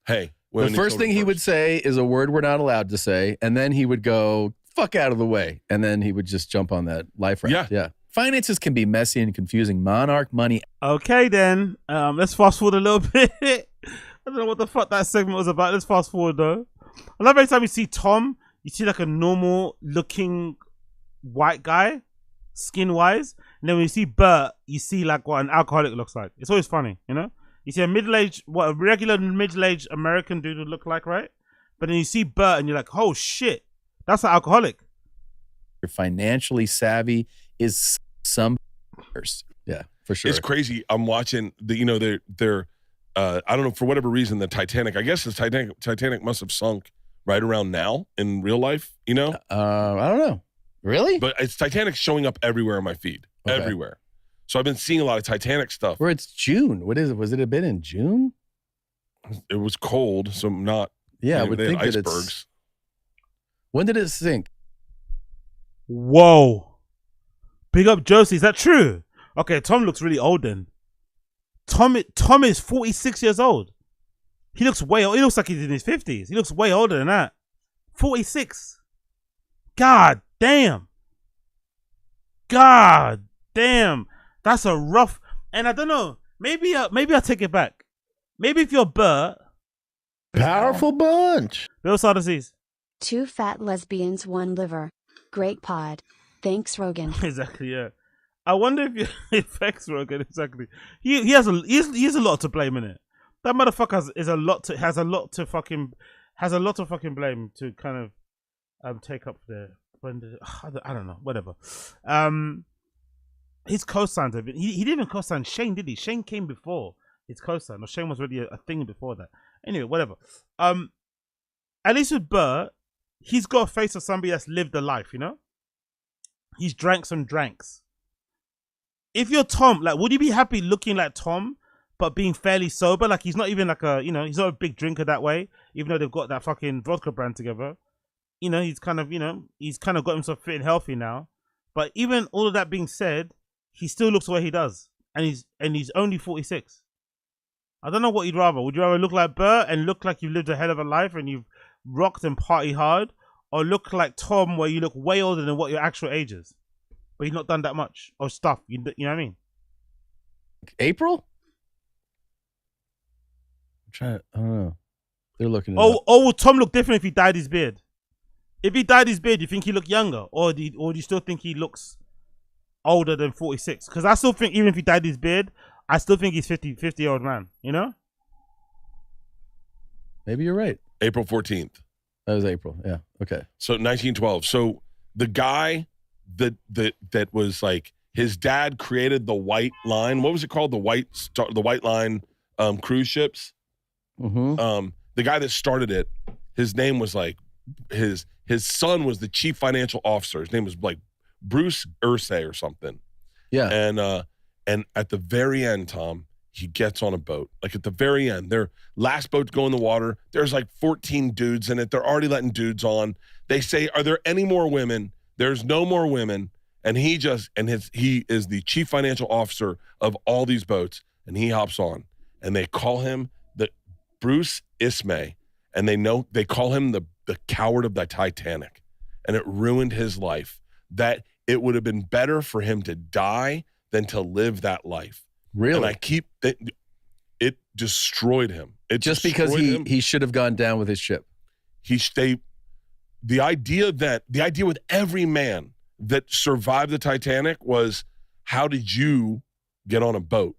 Hey, the first thing he would say is a word we're not allowed to say, and then he would go, fuck out of the way, and then he would just jump on that life raft. Yeah. Finances can be messy and confusing. Monarch money. Okay, then. Let's fast forward a little bit. I don't know what the fuck that segment was about. Let's fast forward, though. I love every time you see Tom, you see like a normal looking white guy, skin-wise. And then when you see Bert, you see like what an alcoholic looks like. It's always funny, you know? You see what a regular middle-aged American dude would look like, right? But then you see Bert and you're like, oh, shit. That's an alcoholic. You're financially savvy is some. Yeah, for sure. It's crazy. I'm watching they're I don't know, for whatever reason, the Titanic, I guess the Titanic must have sunk right around now in real life, you know? I don't know. Really? But it's Titanic showing up everywhere on my feed. Okay. Everywhere. So I've been seeing a lot of Titanic stuff. Where it's June. What is it? Was it a bit in June? It was cold, so not. Yeah, I would think that icebergs. it's. When did it sink? Whoa. Big up Josie. Is that true? Okay, Tom looks really old then. Tom is 46 years old. He looks way old. He looks like he's in his 50s. He looks way older than that. 46. God damn. God damn. That's a rough. And I don't know. Maybe I'll take it back. Maybe if you're Bert. Powerful bunch. Bill Sardises. 2 fat lesbians, 1 liver. Great pod. Thanks, Rogan. Exactly, yeah. I wonder if you thanks, Rogan, exactly. He has a lot to blame in it. That motherfucker has a lot to fucking blame to kind of take up the I don't know, whatever. His co-signs have been, he didn't even co-sign Shane, did he? Shane came before his co-sign, or Shane was already a thing before that. Anyway, whatever. At least with Bert, he's got a face of somebody that's lived a life, you know? He's drank some dranks. If you're Tom, like, would you be happy looking like Tom, but being fairly sober? Like, he's not even like a, you know, he's not a big drinker that way, even though they've got that fucking vodka brand together. You know, he's kind of got himself fit and healthy now. But even all of that being said, he still looks the way he does. And he's only 46. I don't know what you'd rather. Would you rather look like Bert and look like you've lived a hell of a life and you've rocked and party hard? Or look like Tom where you look way older than what your actual age is? But you've not done that much or stuff. You know what I mean? April? I don't know. They're looking. Or will Tom look different if he dyed his beard? If he dyed his beard, do you think he look younger, or do you still think he looks older than 46? Because I still think even if he dyed his beard, I still think he's 50-year-old man. You know? Maybe you're right. April 14th. That was April. Yeah. Okay. So 1912. So the guy that was like, his dad created the White Line. What was it called? The White Line cruise ships. Mm-hmm. The guy that started it, his name was like his son was the chief financial officer. His name was like Bruce Ursay or something. Yeah. And at the very end, Tom, he gets on a boat. Like at the very end, their last boat to go in the water. There's like 14 dudes in it. They're already letting dudes on. They say, "Are there any more women?" There's no more women. And he is the chief financial officer of all these boats. And he hops on, and they call him the Bruce Ismay, and they call him the coward of the Titanic. And it ruined his life. That it would have been better for him to die than to live that life. Really? And it destroyed him. Just because he should have gone down with his ship. The idea with every man that survived the Titanic was, how did you get on a boat?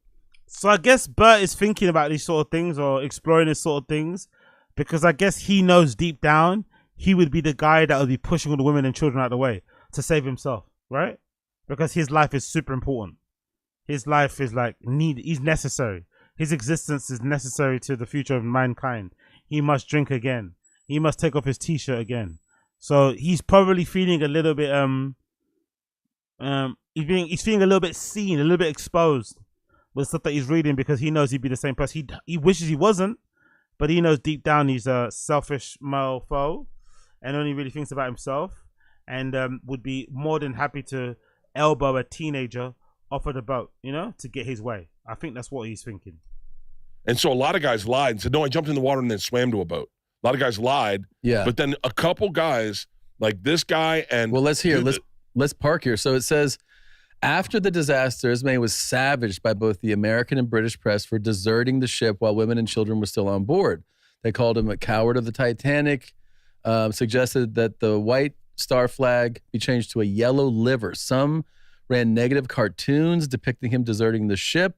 So I guess Bert is thinking about these sort of things or exploring these sort of things because I guess he knows deep down he would be the guy that would be pushing all the women and children out of the way to save himself, right? Because his life is super important. His life is like he's necessary. His existence is necessary to the future of mankind. He must drink again. He must take off his t-shirt again. So he's probably feeling a little bit he's feeling a little bit seen, a little bit exposed with stuff that he's reading because he knows he'd be the same person. He wishes he wasn't, but he knows deep down he's a selfish mofo and only really thinks about himself and would be more than happy to elbow a teenager off of the boat, you know, to get his way. I think that's what he's thinking. And so a lot of guys lied and said, "No, I jumped in the water and then swam to a boat." A lot of guys lied. Yeah. But then a couple guys, like this guy and... Well, let's park here. So it says, after the disaster, Ismay was savaged by both the American and British press for deserting the ship while women and children were still on board. They called him a coward of the Titanic, suggested that the White Star flag be changed to a yellow liver. Some ran negative cartoons depicting him deserting the ship.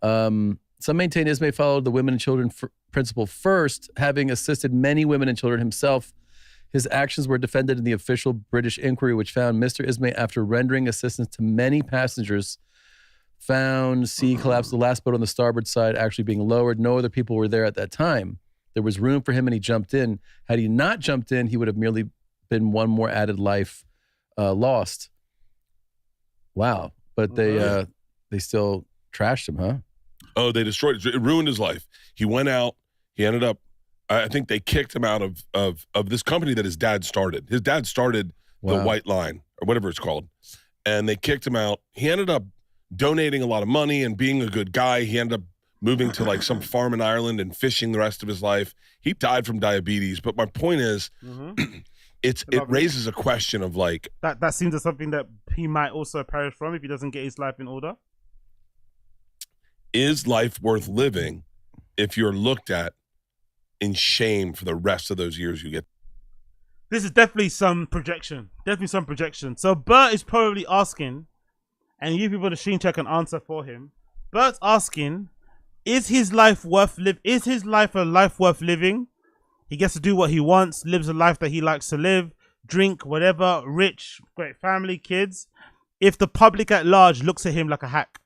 Some maintain Ismay followed the women and children principle first, having assisted many women and children himself. His actions were defended in the official British inquiry, which found Mr. Ismay, after rendering assistance to many passengers, found sea collapsed, the last boat on the starboard side actually being lowered. No other people were there at that time. There was room for him and he jumped in. Had he not jumped in, he would have merely been one more added life lost. Wow. But they still trashed him, huh? Oh, they destroyed it. It ruined his life. He went out. He ended up, I think they kicked him out of this company that his dad started. His dad started the White Line or whatever it's called. And they kicked him out. He ended up donating a lot of money and being a good guy. He ended up moving to like some farm in Ireland and fishing the rest of his life. He died from diabetes. But my point is, it raises a question of like that seems like something that he might also perish from if he doesn't get his life in order. Is life worth living if you're looked at in shame for the rest of those years you get? This is definitely some projection. Definitely some projection. So Bert is probably asking, and you people the screen check an answer for him. Bert's asking, is his life worth Is his life a life worth living? He gets to do what he wants, lives a life that he likes to live, drink, whatever, rich, great family, kids. If the public at large looks at him like a hack,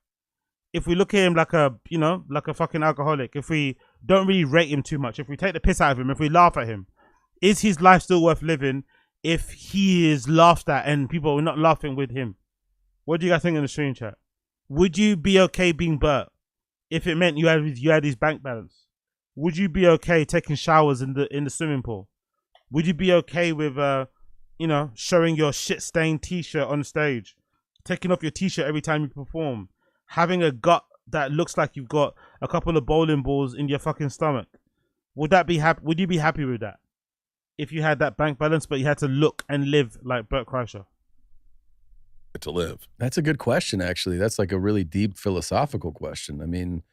if we look at him like a, you know, like a fucking alcoholic, if we don't really rate him too much, if we take the piss out of him, if we laugh at him, is his life still worth living if he is laughed at and people are not laughing with him? What do you guys think in the stream chat? Would you be okay being Bert if it meant you had his bank balance? Would you be okay taking showers in the swimming pool? Would you be okay with you know, showing your shit stained t-shirt on stage, taking off your t-shirt every time you perform, having a gut that looks like you've got a couple of bowling balls in your fucking stomach? Would you be happy with that if you had that bank balance but you had to look and live like Bert Kreischer? To live. That's a good question, actually. That's like a really deep philosophical question. I mean,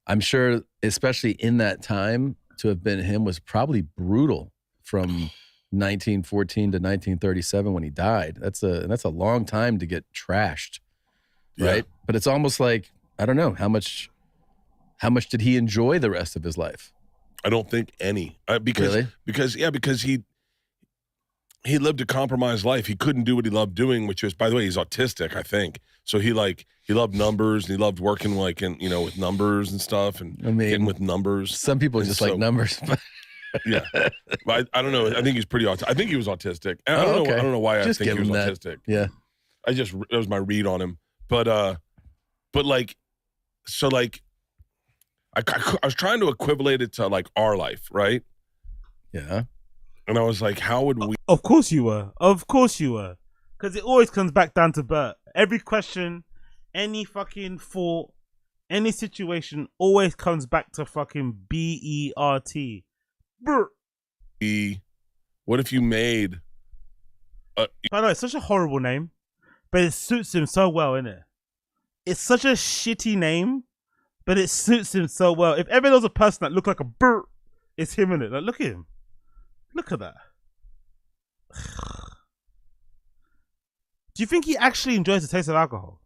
I'm sure, especially in that time, to have been him was probably brutal from 1914 to 1937 when he died. That's a long time to get trashed, right? Yeah. But it's almost like, I don't know, how much did he enjoy the rest of his life? I don't think any. Because he lived a compromised life. He couldn't do what he loved doing, which was, by the way, he's autistic, I think. So he loved numbers and he loved working with numbers and stuff and getting with numbers. Some people just like numbers. Yeah. But I don't know. I think he's pretty autistic. I think he was autistic. I don't know why I think he was autistic. Yeah. That was my read on him. But I was trying to equivalate it to like our life, right? Yeah. And I was like, how would we? Of course you were. Of course you were. Because it always comes back down to Bert. Every question, any fucking thought, any situation always comes back to fucking BERT. Bert. What if you made... By the way, it's such a horrible name, but it suits him so well, innit? It's such a shitty name, but it suits him so well. If ever there was a person that looked like a Bert, it's him, innit? Like, look at him. Look at that. Do you think he actually enjoys the taste of alcohol?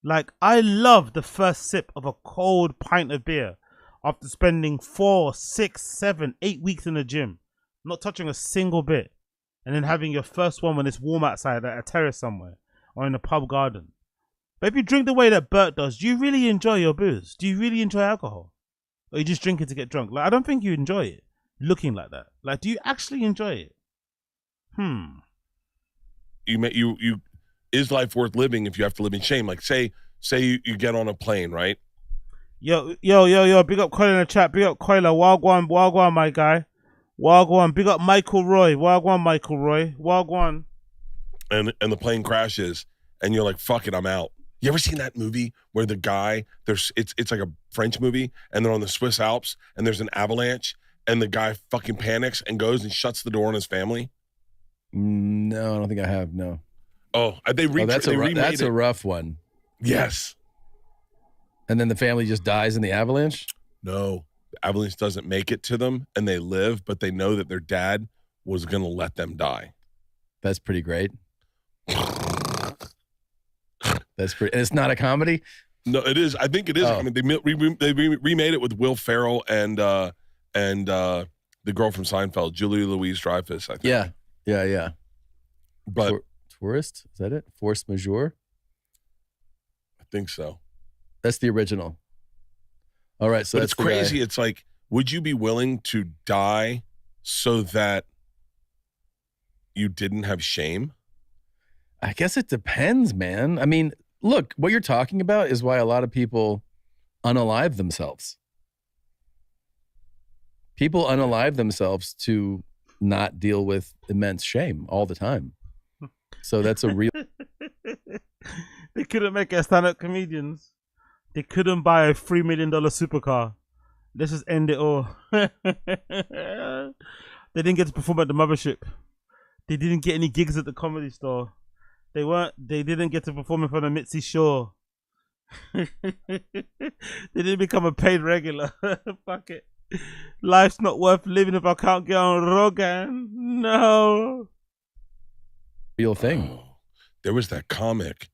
Like, I love the first sip of a cold pint of beer after spending 4, 6, 7, 8 weeks in the gym, not touching a single bit, and then having your first one when it's warm outside at a terrace somewhere or in a pub garden. But if you drink the way that Bert does, do you really enjoy your booze? Do you really enjoy alcohol? Or you just drink it to get drunk? Like, I don't think you enjoy it looking like that. Like, do you actually enjoy it? Is life worth living if you have to live in shame? Like, say you get on a plane, right? Yo, big up Coyle in the chat. Big up Coyle. Wagwan, my guy. Wagwan. Big up Michael Roy. Wagwan. And the plane crashes and you're like, fuck it, I'm out. You ever seen that movie where the guy, it's like a French movie and they're on the Swiss Alps and there's an avalanche and the guy fucking panics and goes and shuts the door on his family? No, I don't think I have, no. Oh, that's a rough one. Yes. And then the family just dies in the avalanche? No, the avalanche doesn't make it to them and they live, but they know that their dad was going to let them die. That's pretty great. That's pretty. And it's not a comedy? No, it is. I think it is. Oh. I mean, they remade it with Will Ferrell and the girl from Seinfeld, Julia Louis-Dreyfus, I think. Yeah. But Tourist? Is that it? Force Majeure? I think so. That's the original. All right, so but it's crazy. It's like, would you be willing to die so that you didn't have shame? I guess it depends, man. I mean, look, what you're talking about is why a lot of people unalive themselves. People unalive themselves to not deal with immense shame all the time. So that's a real... They couldn't make it stand-up comedians. They couldn't buy a $3 million supercar. Let's just end it all. They didn't get to perform at the mothership. They didn't get any gigs at the Comedy Store. They didn't get to perform in front of Mitzi Shaw. They didn't become a paid regular. Fuck it. Life's not worth living if I can't get on Rogan. No. Real thing. Oh, there was that comic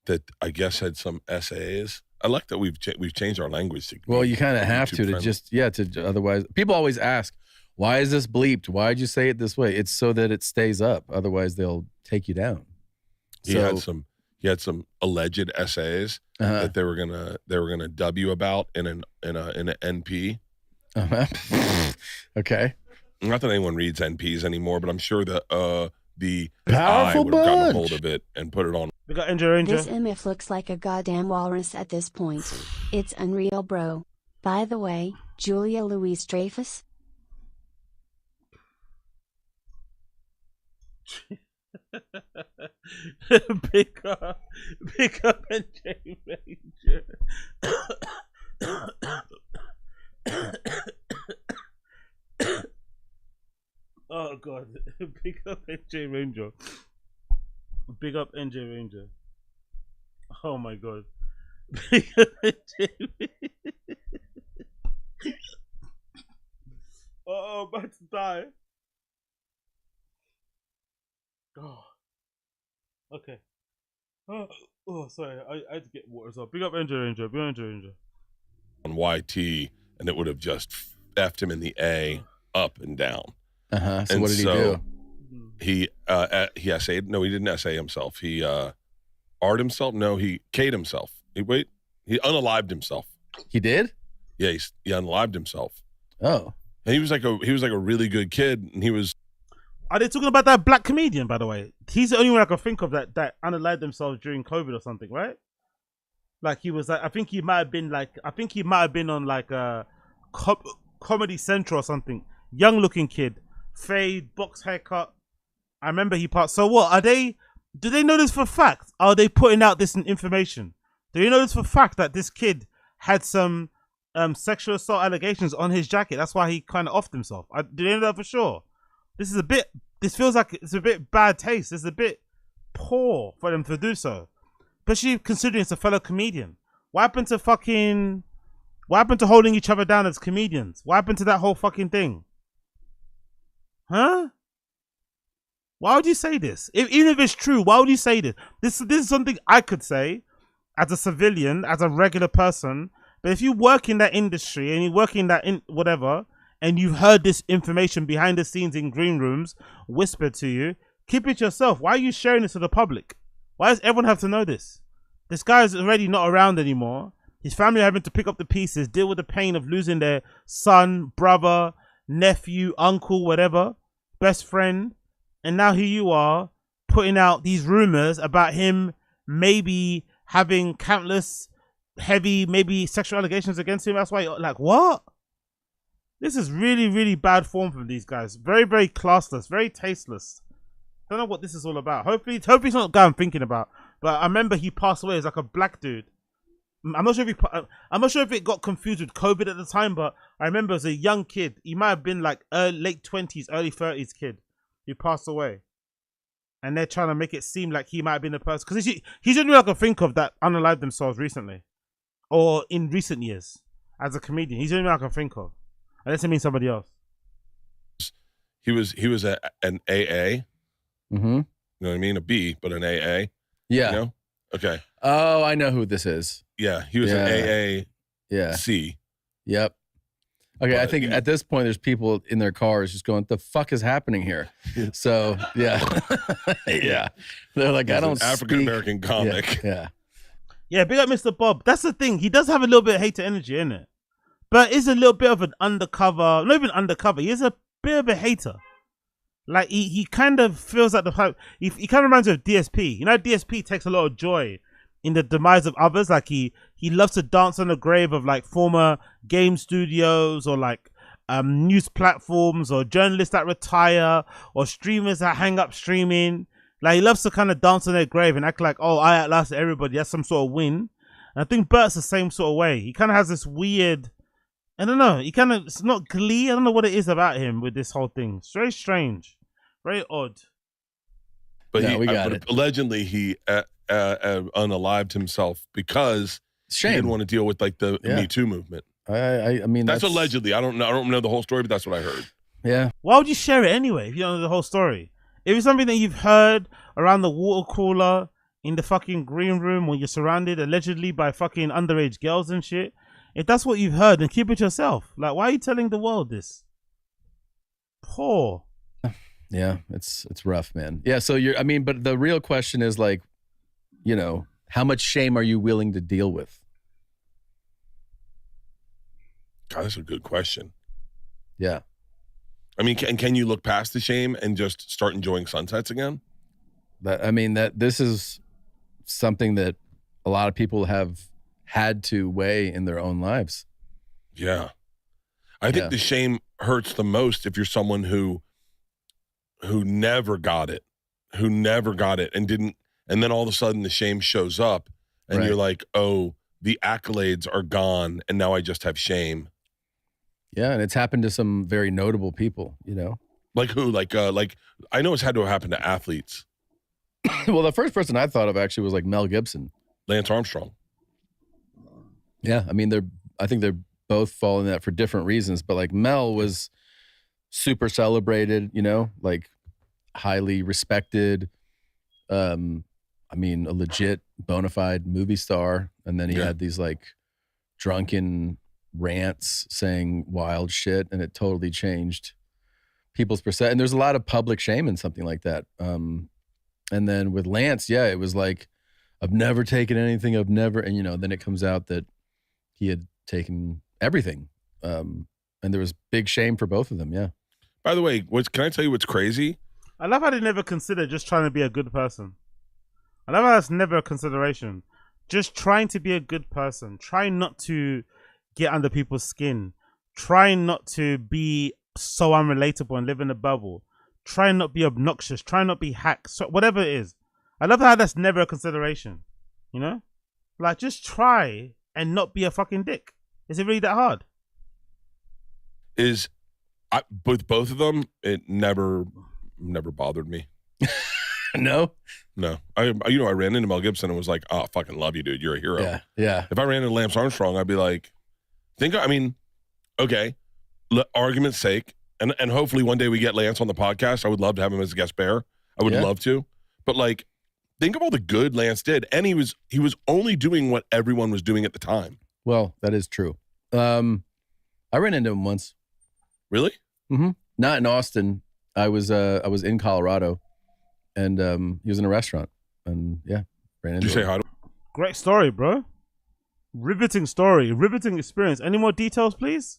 that I guess had some essays. I like that we've changed our language. To well, you kind of have to just to otherwise people always ask, why is this bleeped? Why'd you say it this way? It's so that it stays up. Otherwise, they'll take you down. He had some alleged essays that they were gonna dub you about in an NP. Okay. Not that anyone reads NPs anymore, but I'm sure that the Powerful I would have gotten a bunch. hold of it and put it on. We got Ranger. This MF looks like a goddamn walrus at this point. It's unreal, bro. By the way, Julia Louise Dreyfus? Big up NJ Ranger. Oh god, big up NJ Ranger. Big up NJ Ranger. Oh my god. Big up NJ Ranger. Oh, I'm about to die. Oh. Okay. Oh, sorry. I had to get water as well. Big up NJ Ranger. Big up NJ Ranger. On YT, and it would have just effed him in the A up and down. So and what did he do? He essayed. No, he didn't essay himself. He art himself. No, he K'd himself. He unalived himself. He did? Yeah, he unalived himself. Oh. And he was like a really good kid, and he was. Are they talking about that black comedian, by the way? He's the only one I can think of that unalived themselves during COVID or something, right? Like he was like, I think he might have been on like a Comedy Central or something. Young looking kid, fade, box haircut. I remember he passed. So what do they know this for fact? Are they putting out this information? Do you know this for fact that this kid had some sexual assault allegations on his jacket? That's why he kind of offed himself. Do they know that for sure? This feels like it's a bit bad taste. It's a bit poor for them to do so. Especially considering it's a fellow comedian. What happened to holding each other down as comedians? What happened to that whole fucking thing? Huh? Why would you say this? Even if it's true, why would you say this? This is something I could say as a civilian, as a regular person. But if you work in that industry and you work in that whatever, and you've heard this information behind the scenes in green rooms whispered to you, keep it yourself. Why are you sharing this to the public? Why does everyone have to know this? This guy is already not around anymore. His family are having to pick up the pieces, deal with the pain of losing their son, brother, nephew, uncle, whatever, best friend. And now here you are putting out these rumors about him maybe having countless heavy, maybe sexual allegations against him. That's why you're like, what? This is really, really bad form from these guys. Very, very classless, very tasteless. Don't know what this is all about. Hopefully it's not the guy I'm thinking about. But I remember he passed away as like a black dude. I'm not sure if it got confused with COVID at the time, but I remember as a young kid, he might have been like late 20s, early 30s kid. He passed away. And they're trying to make it seem like he might have been the person. Because he's the only one I can think of that unalived themselves recently. Or in recent years. As a comedian. He's the only one I can think of. Unless it means somebody else. He was an AA. Mm-hmm. You know what I mean? A B, but an AA. Yeah. You know? Okay. Oh, I know who this is. Yeah, he was an AA. Yeah. C. Yep. Okay, I think at this point there's people in their cars just going, "The fuck is happening here?" So yeah, yeah. They're like, He's I don't African American comic. Yeah, big up Mr. Bob. That's the thing. He does have a little bit of hater energy in it, but is a little bit of an undercover. Not even undercover. He is a bit of a hater. Like he kind of feels like he kind of reminds me of DSP. You know, DSP takes a lot of joy in the demise of others. Like he loves to dance on the grave of like former game studios or like news platforms or journalists that retire or streamers that hang up streaming. Like he loves to kind of dance on their grave and act like, oh, I outlasted everybody. That's some sort of win. And I think Bert's the same sort of way. He kind of has this weird, I don't know, it's not glee. I don't know what it is about him with this whole thing. It's very strange, very odd. But yeah, allegedly he unalived himself because he didn't want to deal with like the Me Too movement. I mean, that's allegedly. I don't know the whole story, but that's what I heard. Yeah. Why would you share it anyway if you don't know the whole story? If it's something that you've heard around the water cooler, in the fucking green room, when you're surrounded allegedly by fucking underage girls and shit, if that's what you've heard, then keep it yourself. Like, why are you telling the world this? Poor. Yeah, it's rough, man. Yeah, so but the real question is like, you know, how much shame are you willing to deal with? God, that's a good question. Yeah. I mean, can you look past the shame and just start enjoying sunsets again? This is something that a lot of people have had to weigh in their own lives. Yeah. I think the shame hurts the most if you're someone who never got it, and didn't, and then all of a sudden the shame shows up and you're like, oh, the accolades are gone and now I just have shame. Yeah, and it's happened to some very notable people, you know. Like who? Like I know it's had to happen to athletes. Well, the first person I thought of actually was like Mel Gibson. Lance Armstrong. Yeah, I mean I think they're both falling that for different reasons, but like Mel was super celebrated, you know, like highly respected. I mean, a legit bona fide movie star, and then he had these like drunken rants saying wild shit, and it totally changed people's perception. And there's a lot of public shame in something like that. And then with Lance, it was like, I've never taken anything, and you know, then it comes out that he had taken everything. And there was big shame for both of them. Yeah. By the way, can I tell you what's crazy? I love how they never consider just trying to be a good person. I love how that's never a consideration. Just trying to be a good person. Trying not to get under people's skin. Trying not to be so unrelatable and live in a bubble. Trying not to be obnoxious. Trying not to be hacked. So whatever it is. I love how that's never a consideration. You know? Like, just try and not be a fucking dick. Is it really that hard? With both of them, it never bothered me. No? No. I ran into Mel Gibson and was like, oh, I fucking love you, dude. You're a hero. Yeah. Yeah. If I ran into Lance Armstrong, I'd be like, okay, argument's sake, and hopefully one day we get Lance on the podcast. I would love to have him as a guest bear. I would love to. But like, think of all the good Lance did. And he was only doing what everyone was doing at the time. Well, that is true. I ran into him once. Really? Mm-hmm. Not in Austin. I was in Colorado, and he was in a restaurant, and ran into him. Did you say hi to him? Great story, bro. Riveting story. Riveting experience. Any more details, please?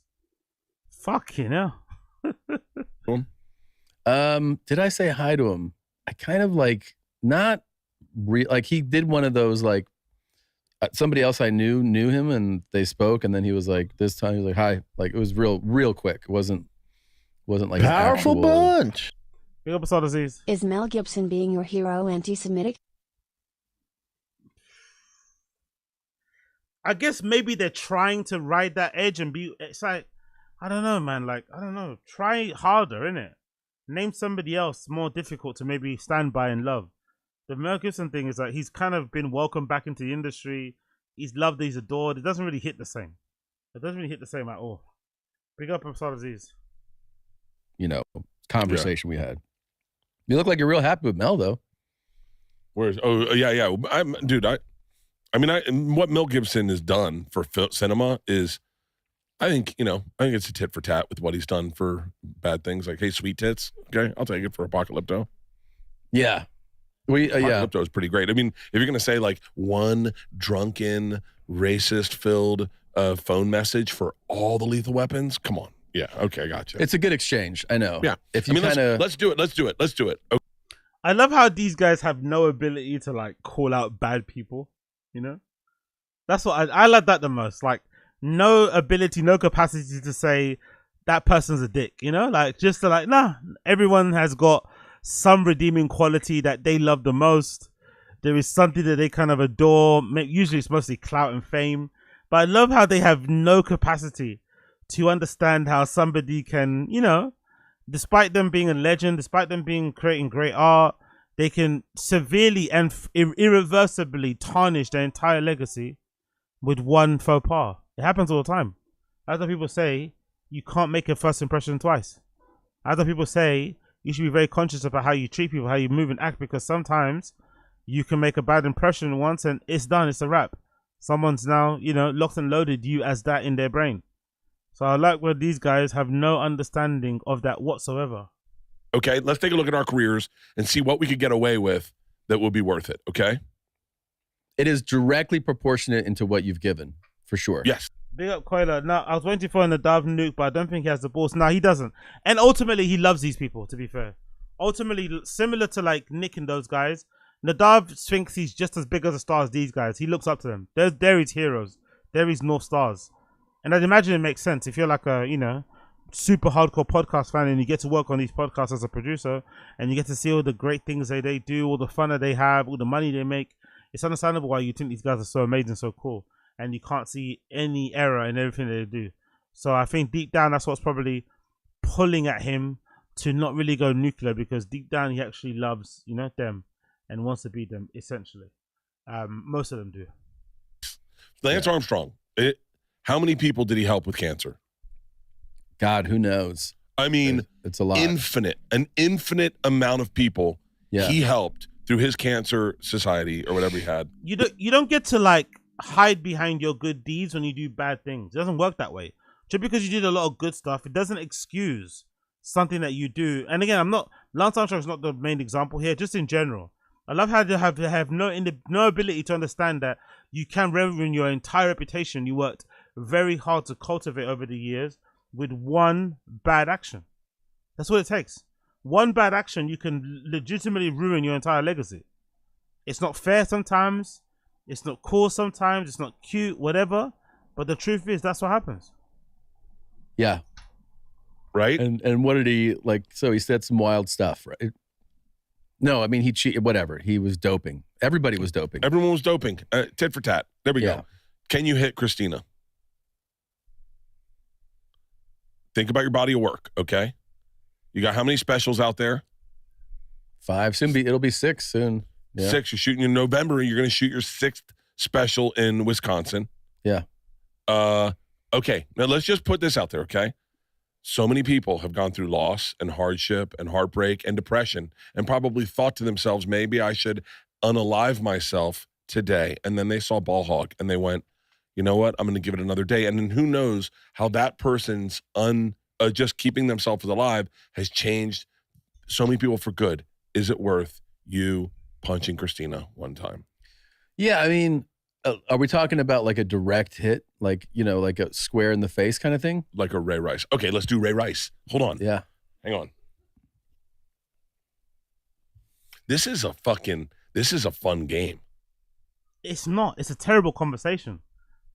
Fucking hell. Did I say hi to him? I kind of like like he did one of those like somebody else I knew him and they spoke, and then he was like, this time he was like, hi. Like it was real quick. It wasn't like powerful bunch. Big up ATOZY. Is Mel Gibson being your hero anti-Semitic? I guess maybe they're trying to ride that edge and be. It's like, I don't know, man. Like, I don't know. Try harder, innit? Name somebody else more difficult to maybe stand by and love. The Mel Gibson thing is like he's kind of been welcomed back into the industry. He's loved, he's adored. It doesn't really hit the same. It doesn't really hit the same at all. Big up ATOZY. You know, conversation we had. You look like you're real happy with Mel, though. Where's? Oh, yeah. What Mel Gibson has done for cinema is, I think it's a tit for tat with what he's done for bad things. Like, hey, sweet tits. Okay, I'll take it for Apocalypto. Yeah. Apocalypto is pretty great. I mean, if you're going to say like one drunken, racist-filled phone message for all the Lethal Weapons, come on. Yeah, okay, gotcha. It's a good exchange. I know. Yeah. If you let's do it. Okay. I love how these guys have no ability to like call out bad people. You know, that's what I like that the most. Like, no ability, no capacity to say that person's a dick. You know, like just to like, nah. Everyone has got some redeeming quality that they love the most. There is something that they kind of adore. Usually it's mostly clout and fame. But I love how they have no capacity to understand how somebody can, you know, despite them being a legend, despite them creating great art, they can severely and irreversibly tarnish their entire legacy with one faux pas. It happens all the time. Other people say you can't make a first impression twice. Other people say you should be very conscious about how you treat people, how you move and act, because sometimes you can make a bad impression once and it's done. It's a wrap. Someone's now, you know, locked and loaded you as that in their brain. So I like where these guys have no understanding of that whatsoever. Okay, let's take a look at our careers and see what we could get away with that will be worth it, okay? It is directly proportionate into what you've given, for sure. Yes. Big up Koila. Now, I was waiting for Nadav nuke, but I don't think he has the balls. No, he doesn't. And ultimately, he loves these people, to be fair. Ultimately, similar to like Nick and those guys, Nadav thinks he's just as big as a star as these guys. He looks up to them. They're his heroes. They're his North Stars. And I'd imagine it makes sense if you're like a, you know, super hardcore podcast fan and you get to work on these podcasts as a producer and you get to see all the great things they do, all the fun that they have, all the money they make. It's understandable why you think these guys are so amazing, so cool. And you can't see any error in everything they do. So I think deep down, that's what's probably pulling at him to not really go nuclear, because deep down he actually loves, you know, them and wants to be them, essentially. Most of them do. Lance Armstrong, how many people did he help with cancer? God, who knows? I mean, it's a lot. An infinite amount of people he helped through his cancer society or whatever he had. You don't get to like hide behind your good deeds when you do bad things. It doesn't work that way. Just because you did a lot of good stuff, it doesn't excuse something that you do. And again, Lance Armstrong is not the main example here, just in general. I love how they have no ability to understand that you can ruin your entire reputation you worked very hard to cultivate over the years with one bad action. That's what it takes. One bad action, you can legitimately ruin your entire legacy. It's not fair sometimes. It's not cool sometimes. It's not cute, whatever. But the truth is, that's what happens. Yeah. Right? And what did he, like, so he said some wild stuff, right? No, I mean, he cheated, whatever. He was doping. Everybody was doping. Everyone was doping. Tit for tat. There we go. Can you hit Christina? Think about your body of work, okay? You got how many specials out there? 5. It'll be 6 soon. Yeah. 6. You're shooting in November. You're going to shoot your 6th special in Wisconsin. Yeah. Okay. Now let's just put this out there, okay? So many people have gone through loss and hardship and heartbreak and depression and probably thought to themselves, maybe I should unalive myself today. And then they saw Ball Hog and they went, you know what? I'm going to give it another day. And then who knows how that person's just keeping themselves alive has changed so many people for good. Is it worth you punching Christina one time? Yeah, I mean, are we talking about like a direct hit? Like, you know, like a square in the face kind of thing? Like a Ray Rice. Okay, let's do Ray Rice. Hold on. Yeah. Hang on. This is a fun game. It's not. It's a terrible conversation.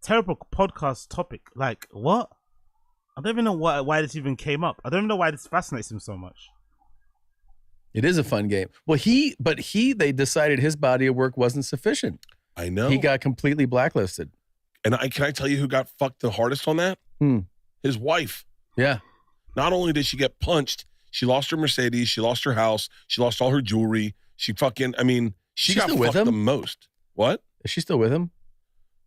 Terrible podcast topic. Like, what? I don't even know why this even came up. I don't even know why this fascinates him so much. It is a fun game. Well, they decided his body of work wasn't sufficient. I know. He got completely blacklisted. And can I tell you who got fucked the hardest on that? His wife. Yeah. Not only did she get punched, she lost her Mercedes, she lost her house, she lost all her jewelry. She got fucked the most. What? Is she still with him?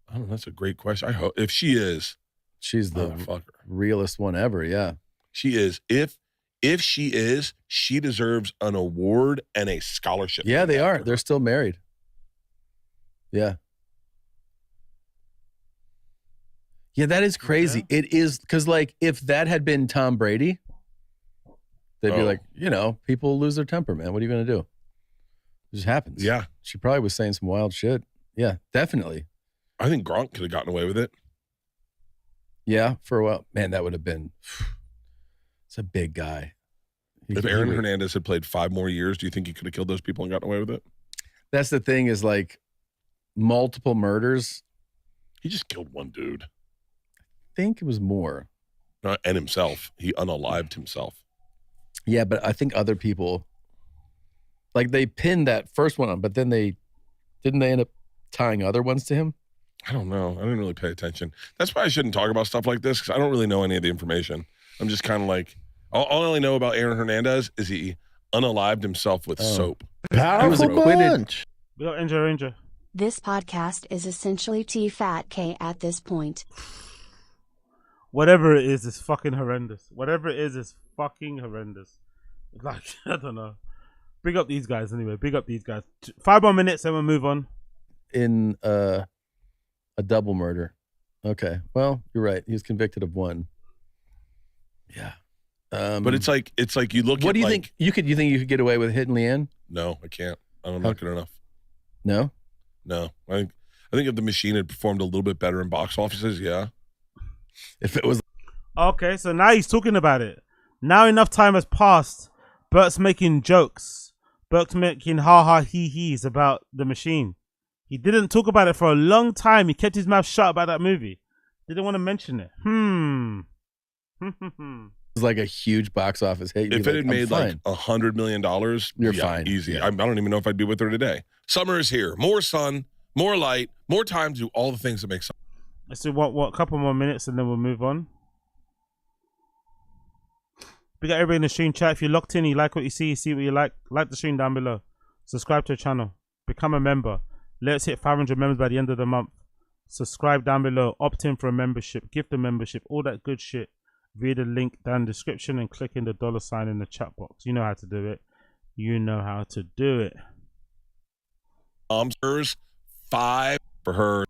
I don't know. That's a great question. I hope. If she is. She's the realest one ever, yeah. She is. If she is, she deserves an award and a scholarship. Yeah, they are. They're still married. Yeah. Yeah, that is crazy. Yeah. It is, because like if that had been Tom Brady, they'd be like, you know, people lose their temper, man. What are you going to do? It just happens. Yeah. She probably was saying some wild shit. Yeah, definitely. I think Gronk could have gotten away with it. Yeah, for a while. Man, that would have been, it's a big guy. If Aaron Hernandez had played 5 more years, do you think he could have killed those people and gotten away with it? That's the thing, is like multiple murders. He just killed one dude. I think it was more. And himself. He unalived himself. Yeah, but I think other people, like they pinned that first one on, but then they Didn't they end up tying other ones to him? I don't know. I didn't really pay attention. That's why I shouldn't talk about stuff like this because I don't really know any of the information. I'm just kind of like, all I only know about Aaron Hernandez is he unalived himself with soap. Powerful bunch. We got Ranger. This podcast is essentially TFATK at this point. Whatever it is fucking horrendous. Whatever it is fucking horrendous. Like, I don't know. Big up these guys anyway. Big up these guys. 5 more minutes and we'll move on. In a double murder. Okay. Well, you're right. He was convicted of 1. Yeah. But it's like you look. What at do you like, think? You could get away with hitting Leanne? No, I can't. I'm not good enough. No. No. I think if the machine had performed a little bit better in box offices, yeah. If it was. Okay, so now he's talking about it. Now enough time has passed. Bert's making jokes. Bert's making ha-ha he-he's about the machine. He didn't talk about it for a long time. He kept his mouth shut about that movie. Didn't want to mention it. It was like a huge box office hit. If it had made like $100 million, you're fine. Easy. Yeah. I don't even know if I'd be with her today. Summer is here. More sun, more light, more time to do all the things that make summer. Let's do a couple more minutes and then we'll move on. We got everybody in the stream chat. If you're locked in, you like what you see what you like the stream down below. Subscribe to the channel. Become a member. Let's hit 500 members by the end of the month. Subscribe down below. Opt in for a membership. Gift a membership. All that good shit. Read the link down in the description and click in the $sign in the chat box. You know how to do it. You know how to do it. Hers 5 for her.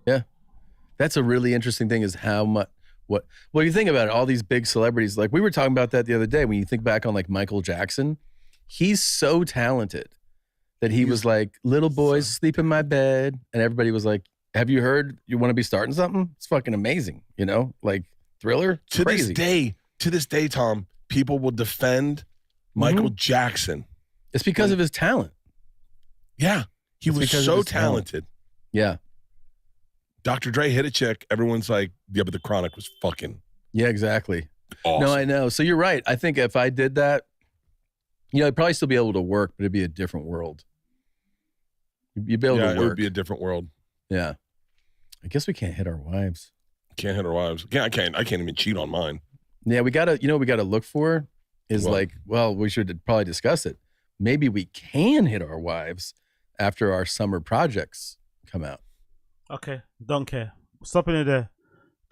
Yeah. That's a really interesting thing is how much, well, you think about it, all these big celebrities, like we were talking about that the other day, when you think back on like Michael Jackson, he's so talented that he was like, little boys sleep in my bed. And everybody was like, have you heard you want to be starting something? It's fucking amazing. You know, like Thriller. To crazy. this day, Tom, people will defend Michael Jackson. It's because of his talent. Yeah. He was so talented. Yeah. Dr. Dre hit a chick. Everyone's like, yeah, but the Chronic was fucking. Yeah, exactly. Awesome. No, I know. So you're right. I think if I did that, you know, I'd probably still be able to work, but it'd be a different world. You'd be able to work. It would be a different world. Yeah. I guess we can't hit our wives. Can't hit our wives. I can't even cheat on mine. Yeah, we gotta, you know what we gotta look for is What? like, well, we should probably discuss it. Maybe we can hit our wives after our summer projects come out. Okay, don't care. Stopping it there.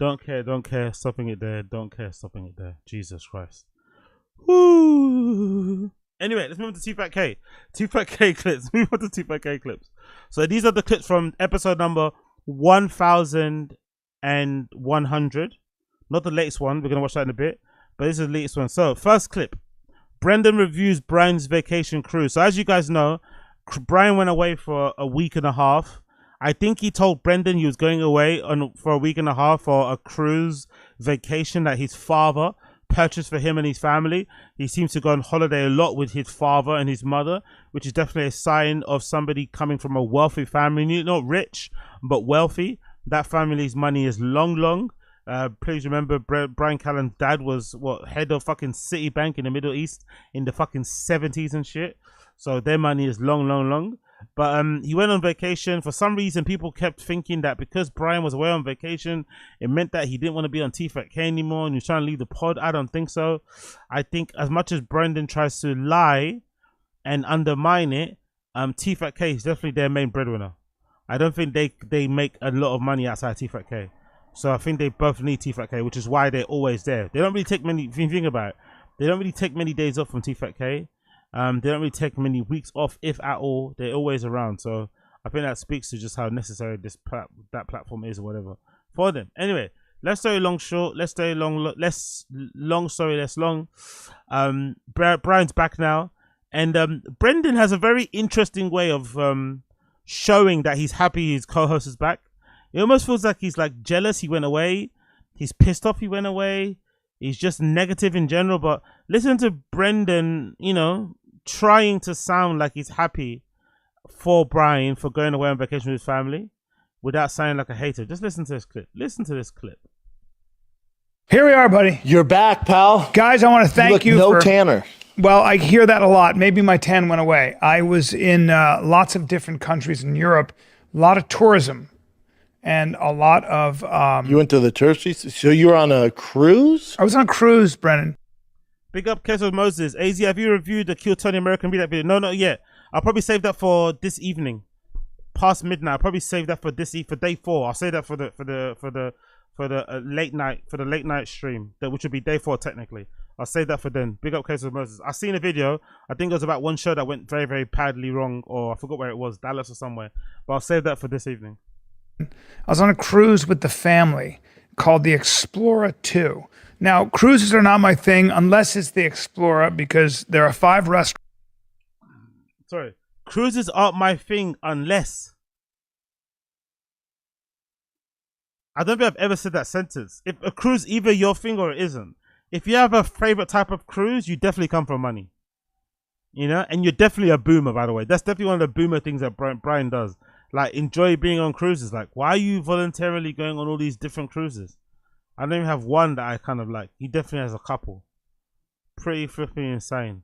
Don't care. Stopping it there. Don't care. Stopping it there. Jesus Christ. Woo. Anyway, let's move on to TFATK. TFATK clips. Move on to TFATK clips. So these are the clips from episode number 1100. Not the latest one. We're going to watch that in a bit. But this is the latest one. So, first clip. Brendan reviews Brian's vacation cruise. So, as you guys know, Brian went away for a week and a half. I think he told Brendan he was going away for a week and a half for a cruise vacation that his father purchased for him and his family. He seems to go on holiday a lot with his father and his mother, which is definitely a sign of somebody coming from a wealthy family. Not rich, but wealthy. That family's money is long. Please remember, bryancallen's dad was head of fucking Citibank in the Middle East in the fucking 70s and shit. So their money is long. But he went on vacation. For some reason, people kept thinking that because Brian was away on vacation, it meant that he didn't want to be on TFATK anymore and he was trying to leave the pod. I don't think so. I think as much as Brendan tries to lie and undermine it, TFATK is definitely their main breadwinner. I don't think they make a lot of money outside TFATK. So I think they both need TFATK, which is why they're always there. They don't really take many, if you think about it, they don't really take many days off from TFATK. They don't really take many weeks off, if at all. They're always around. So I think that speaks to just how necessary that platform is or whatever for them. Anyway, let's story long short. Let's story long, less long story less long. Brian's back now. And Brendan has a very interesting way of showing that he's happy his co-host is back. It almost feels like he's like jealous he went away. He's pissed off he went away. He's just negative in general. But listen to Brendan, you know, trying to sound like he's happy for Brian for going away on vacation with his family without sounding like a hater. Just listen to this clip. Listen to this clip. Here we are, buddy. You're back, pal. Guys, I want to thank you no for... tanner. Well, I hear that a lot. Maybe my tan went away. I was in lots of different countries in Europe, a lot of tourism, and a lot of... you went to the touristy... So you were on a cruise? I was on a cruise, Brennan. Big up Case of Moses. AZ, have you reviewed the Kill Tony American Read That video? No, not yet. I'll probably save that for this evening. Past midnight. I'll probably save that for for day 4. I'll save that for the late night stream, which would be day 4 technically. I'll save that for then. Big up Case of Moses. I seen a video. I think it was about one show that went very, very badly wrong, or I forgot where it was, Dallas or somewhere. But I'll save that for this evening. I was on a cruise with the family called the Explorer 2. Now, cruises are not my thing unless it's the Explorer, because there are 5 restaurants. Sorry. Cruises aren't my thing unless... I don't think I've ever said that sentence. If a cruise either your thing or it isn't. If you have a favorite type of cruise, you definitely come from money. You know? And you're definitely a boomer, by the way. That's definitely one of the boomer things that Brian does. Like, enjoy being on cruises. Like, why are you voluntarily going on all these different cruises? I don't even have one that I kind of like. He definitely has a couple. Pretty flipping insane.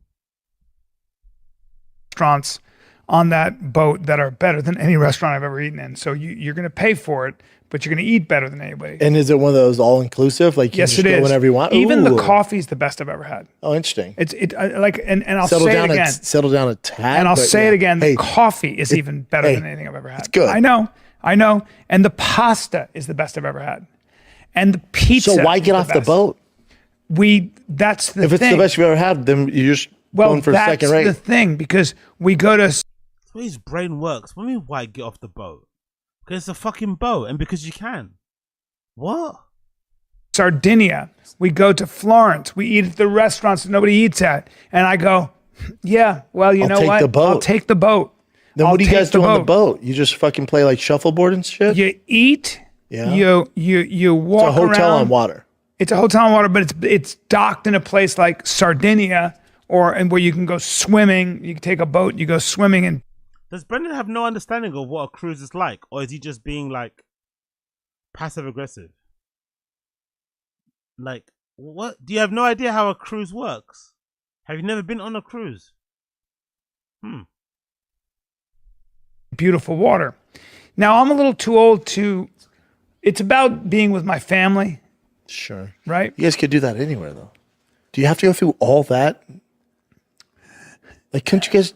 Restaurants on that boat that are better than any restaurant I've ever eaten in. So you're going to pay for it, but you're going to eat better than anybody. And is it one of those all-inclusive? Like, you yes, just it go is. whenever you want? Even Ooh. the coffee is the best I've ever had. Oh, interesting. And I'll settle say down it again. Settle down a tad. And I'll say yeah. it again. Hey, the coffee is even better than anything I've ever had. It's good. I know. And the pasta is the best I've ever had. And the pizza. So why get off the boat? That's the thing. If it's the best you've ever had, then you're just going for second rate. That's the thing, because we go to... That's the way his brain works. What do you mean, why get off the boat? Because it's a fucking boat and because you can. What? Sardinia. We go to Florence. We eat at the restaurants that nobody eats at. And I go, yeah, well, you know what? I'll take the boat. Then what do you guys do on the boat? You just fucking play like shuffleboard and shit? You eat. Yeah. You walk around. It's a hotel on water. It's a hotel on water, but it's docked in a place like Sardinia, and where you can go swimming. You can take a boat, you go swimming. And does Brendan have no understanding of what a cruise is like, or is he just being like passive aggressive? Like, what? Do you have no idea how a cruise works? Have you never been on a cruise? Beautiful water. Now, I'm a little too old to... It's about being with my family. Sure. Right? You guys could do that anywhere, though. Do you have to go through all that? Like, couldn't you guys...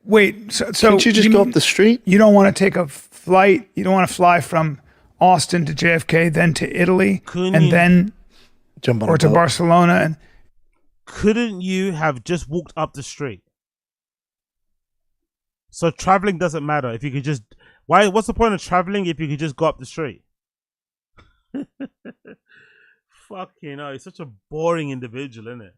Wait, so couldn't you just go up the street? You don't want to take a flight? You don't want to fly from Austin to JFK, then to Italy, then... Jump on or a to boat. Barcelona? And couldn't you have just walked up the street? So traveling doesn't matter if you could just... What's the point of traveling if you could just go up the street? Fucking hell, he's such a boring individual, isn't it?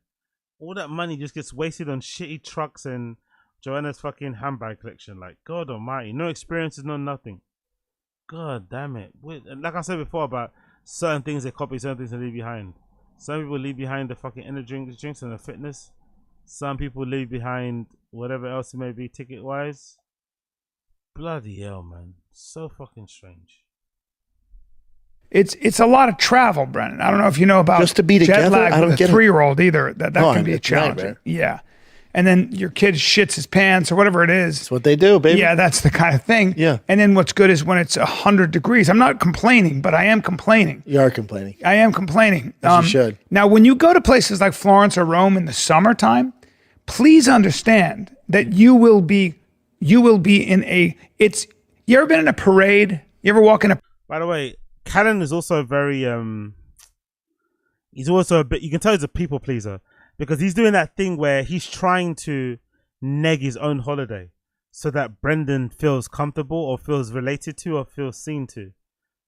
All that money just gets wasted on shitty trucks and Joanna's fucking handbag collection. Like, God almighty, no experiences, no nothing. God damn it. Like I said before about certain things they copy, certain things they leave behind. Some people leave behind the fucking energy drinks and the fitness. Some people leave behind whatever else it may be ticket-wise. Bloody hell, man. So fucking strange. it's a lot of travel, Brennan. I don't know if you know about just to be jet together. lag I don't with get a 3-year-old either. That can be a challenge. Right. Yeah. And then your kid shits his pants or whatever it is. That's what they do, baby. Yeah, that's the kind of thing. Yeah. And then what's good is when it's 100 degrees. I'm not complaining, but I am complaining. You are complaining. I am complaining. As you should. Now, when you go to places like Florence or Rome in the summertime, please understand that you will be in a... You ever been in a parade? You ever walk in a... By the way, Callen is also very... he's also a bit... You can tell he's a people pleaser. Because he's doing that thing where he's trying to neg his own holiday so that Brendan feels comfortable or feels related to or feels seen to.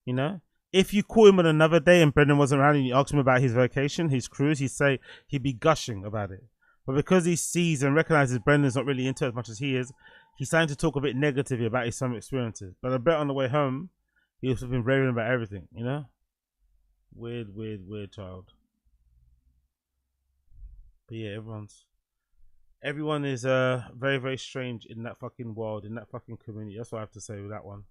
You know? If you call him on another day and Brendan wasn't around and you asked him about his vacation, his cruise, he'd be gushing about it. But because he sees and recognizes Brendan's not really into it as much as he is, he's starting to talk a bit negatively about his summer experiences. But I bet on the way home, he's been raving about everything, you know? Weird child. But yeah, everyone is very, very strange in that fucking world, in that fucking community. That's what I have to say with that one.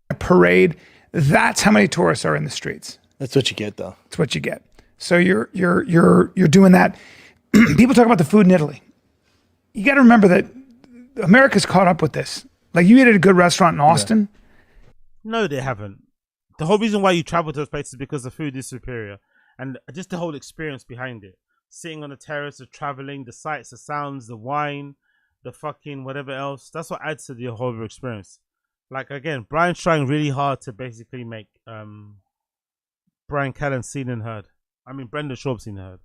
A parade, that's how many tourists are in the streets. That's what you get, though. That's what you get. So you're doing that. People talk about the food in Italy. you got to remember that America's caught up with this. Like, you eat at a good restaurant in Austin. No, they haven't. The whole reason why you travel to those places is because the food is superior. And just the whole experience behind it. Sitting on the terrace, the traveling, the sights, the sounds, the wine, the fucking whatever else. That's what adds to the whole experience. Like, again, Brian's trying really hard to basically make bryancallen seen and heard. I mean, brendanschaub seen and heard.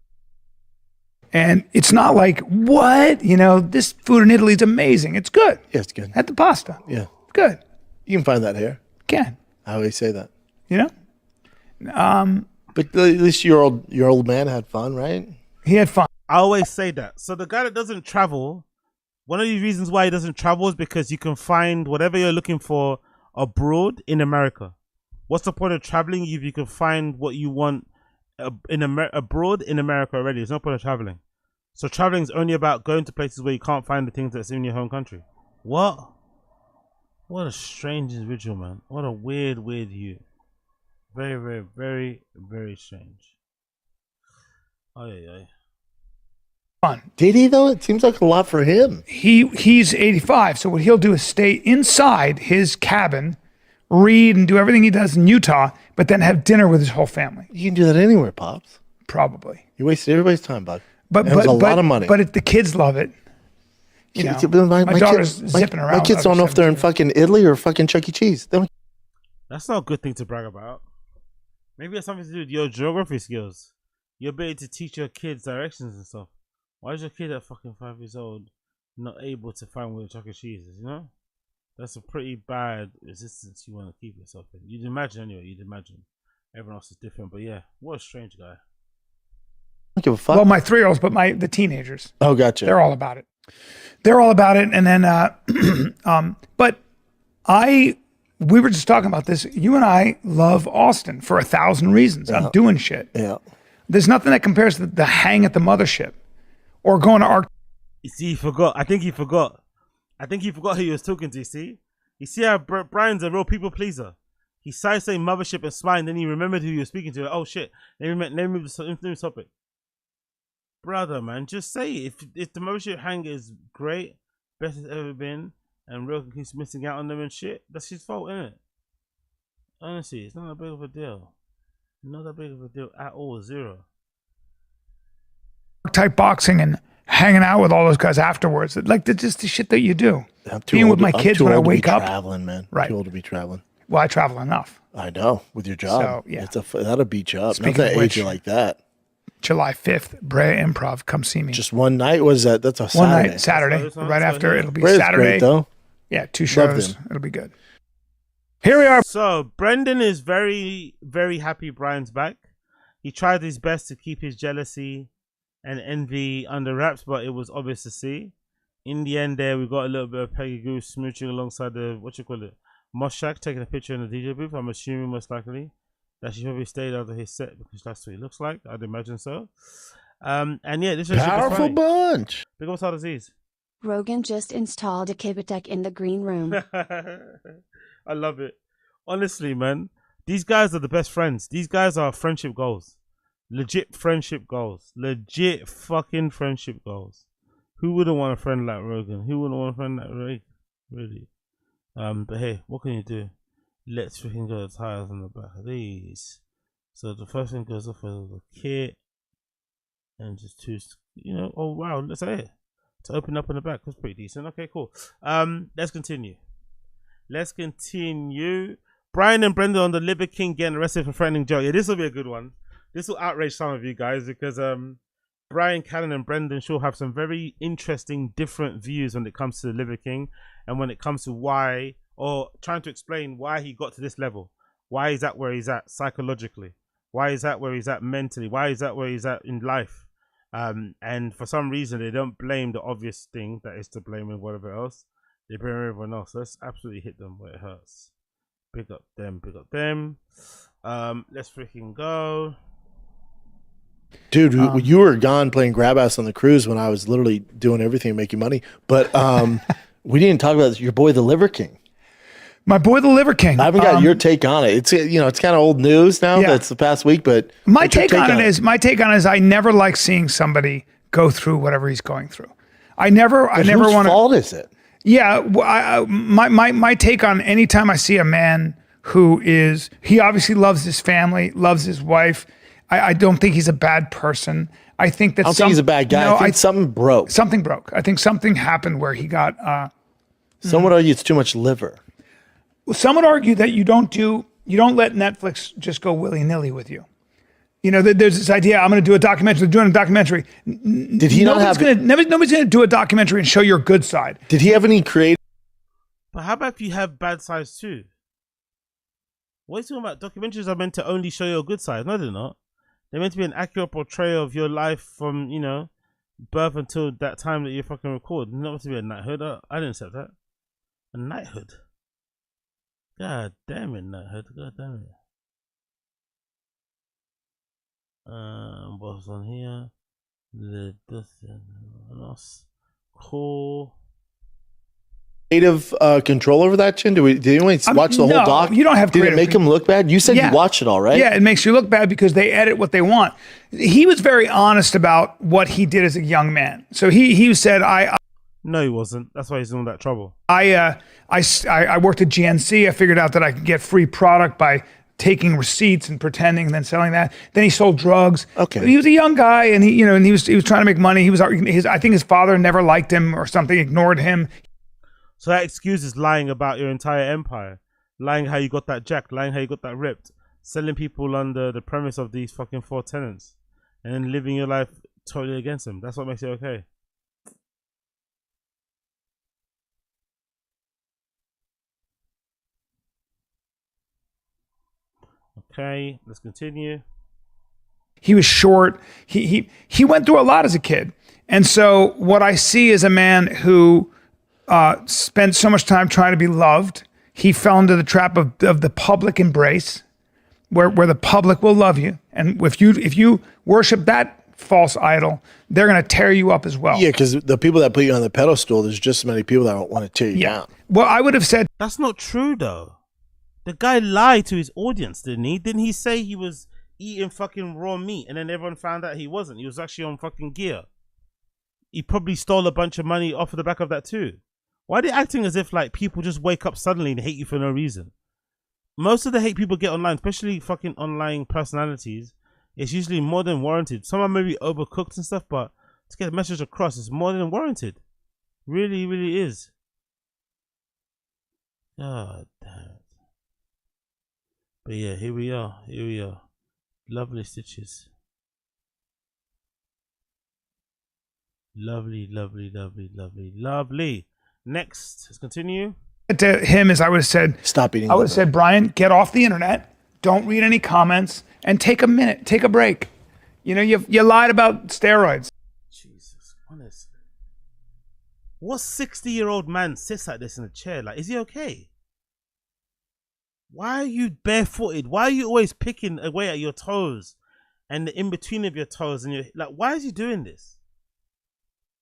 And it's not like, what? You know, this food in Italy is amazing. It's good. Yeah, it's good. At the pasta. Yeah. Good. You can find that here. Can. I always say that. You know? But at least your old man had fun, right? He had fun. I always say that. So the guy that doesn't travel, one of the reasons why he doesn't travel is because you can find whatever you're looking for abroad in America. What's the point of traveling if you can find what you want abroad in America already? There's no point of traveling. So traveling is only about going to places where you can't find the things that's in your home country. What? What a strange individual, man. What a weird you. Very, very, very, very strange. Oh, yeah. Fun. Did he though? It seems like a lot for him. He's 85, so what he'll do is stay inside his cabin, read and do everything he does in Utah, but then have dinner with his whole family. You can do that anywhere, Pops. Probably. You wasted everybody's time, bud. But it was a lot of money. But the kids love it. You know, my daughter's zipping around. My kids don't know if they're in fucking Italy or fucking Chuck E. Cheese. That's not a good thing to brag about. Maybe it's something to do with your geography skills. Your ability to teach your kids directions and stuff. Why is your kid at fucking 5 years old not able to find where the Chuck E. Cheese is, you know? That's a pretty bad resistance you want to keep yourself in. You'd imagine anyway, Everyone else is different, but yeah, what a strange guy. I don't give a fuck. Well, my 3-year-olds, but the teenagers. Oh, gotcha. They're all about it. And then, but we were just talking about this. You and I love Austin for 1,000 reasons. I'm doing shit. Yeah. There's nothing that compares to the hang at the mothership or going to our. You see, he forgot. I think he forgot who he was talking to, see? You see how Brian's a real people pleaser. He started saying mothership and smiling, then he remembered who he was speaking to. Like, oh shit, let me move the topic. Brother, man, just say it. If the mothership hang is great, best it's ever been, and Rogan keeps missing out on them and shit, that's his fault, isn't it? Honestly, it's not that big of a deal. Not that big of a deal at all. Zero. Type boxing and hanging out with all those guys afterwards. Like, that's just the shit that you do. Being with my kids when I wake up. Traveling, man. Right. Too old to be traveling. Well, I travel enough. I know, with your job. So, yeah. That'll beat you up. Speaking Not that of age which, like that. July 5th, Brea Improv. Come see me. Just one night? What is that? That's a one Saturday. Night, Saturday. Right after, it'll be Brea's Saturday. Great, though. Yeah, 2 shows. It'll be good. Here we are. So, Brendan is very, very happy Brian's back. He tried his best to keep his jealousy and envy under wraps, but it was obvious to see. In the end there, we got a little bit of Peggy Goose smooching alongside the, Moshak, taking a picture in the DJ booth. I'm assuming most likely that she probably stayed out of his set because that's what he looks like. I'd imagine so. And yeah, this is powerful bunch. Big old disease. Rogan just installed a KBTech in the green room. I love it. Honestly, man, these guys are the best friends. These guys are friendship goals. Legit friendship goals. Legit fucking friendship goals. Who wouldn't want a friend like Rogan? Who wouldn't want a friend like Ray? Really? But hey, what can you do? Let's freaking go the tires on the back of these. So the first thing goes off of the kit. And just two, oh wow, let's say it. To open up on the back, that's pretty decent. Okay, cool. Let's continue. Brian and Brendan on the Liver King getting arrested for threatening Joe. Yeah, this will be a good one. This will outrage some of you guys because bryancallen and Brendan Shaw have some very interesting different views when it comes to the Liver King and when it comes to why, or trying to explain why he got to this level. Why is that where he's at psychologically? Why is that where he's at mentally? Why is that where he's at in life? And for some reason, they don't blame the obvious thing that is to blame and whatever else. They blame everyone else. Let's absolutely hit them where it hurts. Big up them, big up them. Let's freaking go. Dude, you were gone playing grab ass on the cruise when I was literally doing everything and making money. But we didn't talk about your boy, the Liver King. My boy, the Liver King. I haven't got your take on it. It's it's kind of old news now. Yeah. That's the past week, but my take on it is I never like seeing somebody go through whatever he's going through. I never want to. Whose fault is it? Yeah, my take on anytime I see a man who he obviously loves his family, loves his wife. I don't think he's a bad person. I think that I don't think he's a bad guy. I think something broke. Something broke. I think something happened where he got. Some would argue it's too much liver. Some would argue that you don't let Netflix just go willy-nilly with you. You know, there's this idea, I'm going to do a documentary. They're doing a documentary. Did he not have... Nobody's going to do a documentary and show your good side. Did he have any creative... But how about if you have bad sides too? What are you talking about? Documentaries are meant to only show your good side. No, they're not. They're meant to be an accurate portrayal of your life from, you know, birth until that time that you fucking record. Not meant to be a knighthood. I didn't accept that. A knighthood. God damn it, knighthood. God damn it. What's on here? Cool. Creative control over that, Chin? Did anyone watch the whole doc? You don't have. Did it make him look bad? You said you watched it all, right? Yeah, it makes you look bad because they edit what they want. He was very honest about what he did as a young man. So he said, No, he wasn't. That's why he's in all that trouble. I worked at GNC. I figured out that I could get free product by taking receipts and pretending and then selling that. Then he sold drugs. Okay. But he was a young guy and he was trying to make money. I think his father never liked him or something, ignored him. So that excuses lying about your entire empire. Lying how you got that jacked, lying how you got that ripped, selling people under the premise of these fucking 4 tenants, and then living your life totally against them. That's what makes it okay. Okay, let's continue. He was short. He went through a lot as a kid. And so what I see is a man who spent so much time trying to be loved. He fell into the trap of the public embrace, where the public will love you. And if you worship that false idol, they're going to tear you up as well. Yeah, because the people that put you on the pedestal, there's just as many people that don't want to tear you down. Well, I would have said... That's not true, though. The guy lied to his audience, didn't he? Didn't he say he was eating fucking raw meat and then everyone found out he wasn't? He was actually on fucking gear. He probably stole a bunch of money off of the back of that too. Why are they acting as if like people just wake up suddenly and hate you for no reason? Most of the hate people get online, especially fucking online personalities, is usually more than warranted. Some are maybe overcooked and stuff, but to get a message across is more than warranted. Really, really is. God damn it. But yeah, here we are. Here we are. Lovely stitches. Lovely, lovely, lovely, lovely, lovely. Next, let's continue. To him, as I would have said, stop eating. I would have said, Brian, get off the internet. Don't read any comments and take a minute, take a break. You know, you lied about steroids. Jesus, honestly. What 60-year-old man sits like this in a chair? Like, is he okay? Why are you barefooted? Why are you always picking away at your toes and the in between of your toes? And like, why is he doing this?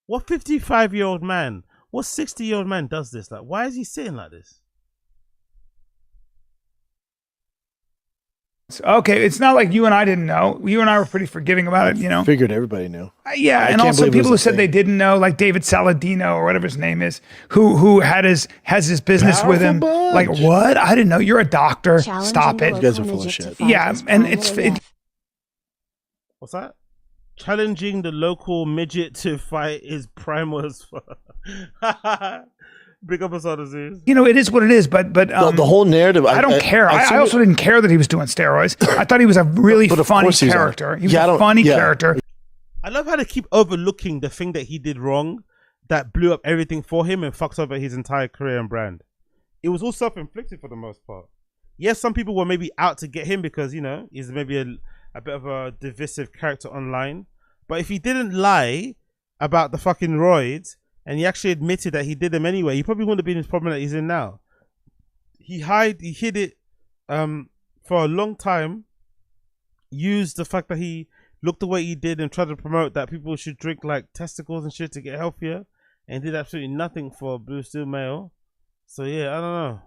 What 55-year-old man, what 60-year-old man does this? Like, why is he sitting like this? Okay, it's not like you and I didn't know. You and I were pretty forgiving about it, you know. Figured everybody knew. Yeah, and also people who said they didn't know, like David Saladino or whatever his name is, who has his business with him. Like, what? I didn't know. You're a doctor. Stop it. You guys are full of shit. Yeah, and what's that? Challenging the local midget to fight his primals. Big up ATOZY. You know, it is what it is, but the whole narrative. I don't care. I also didn't care that he was doing steroids. I thought he was a really funny character. He was a funny character. I love how they keep overlooking the thing that he did wrong that blew up everything for him and fucked over his entire career and brand. It was all self-inflicted for the most part. Yes, some people were maybe out to get him because, you know, he's maybe a bit of a divisive character online. But if he didn't lie about the fucking roids and he actually admitted that he did them anyway, he probably wouldn't have been in the problem that he's in now. He hid it for a long time, used the fact that he looked the way he did and tried to promote that people should drink like testicles and shit to get healthier, and did absolutely nothing for Blue Steel Male. So yeah, I don't know.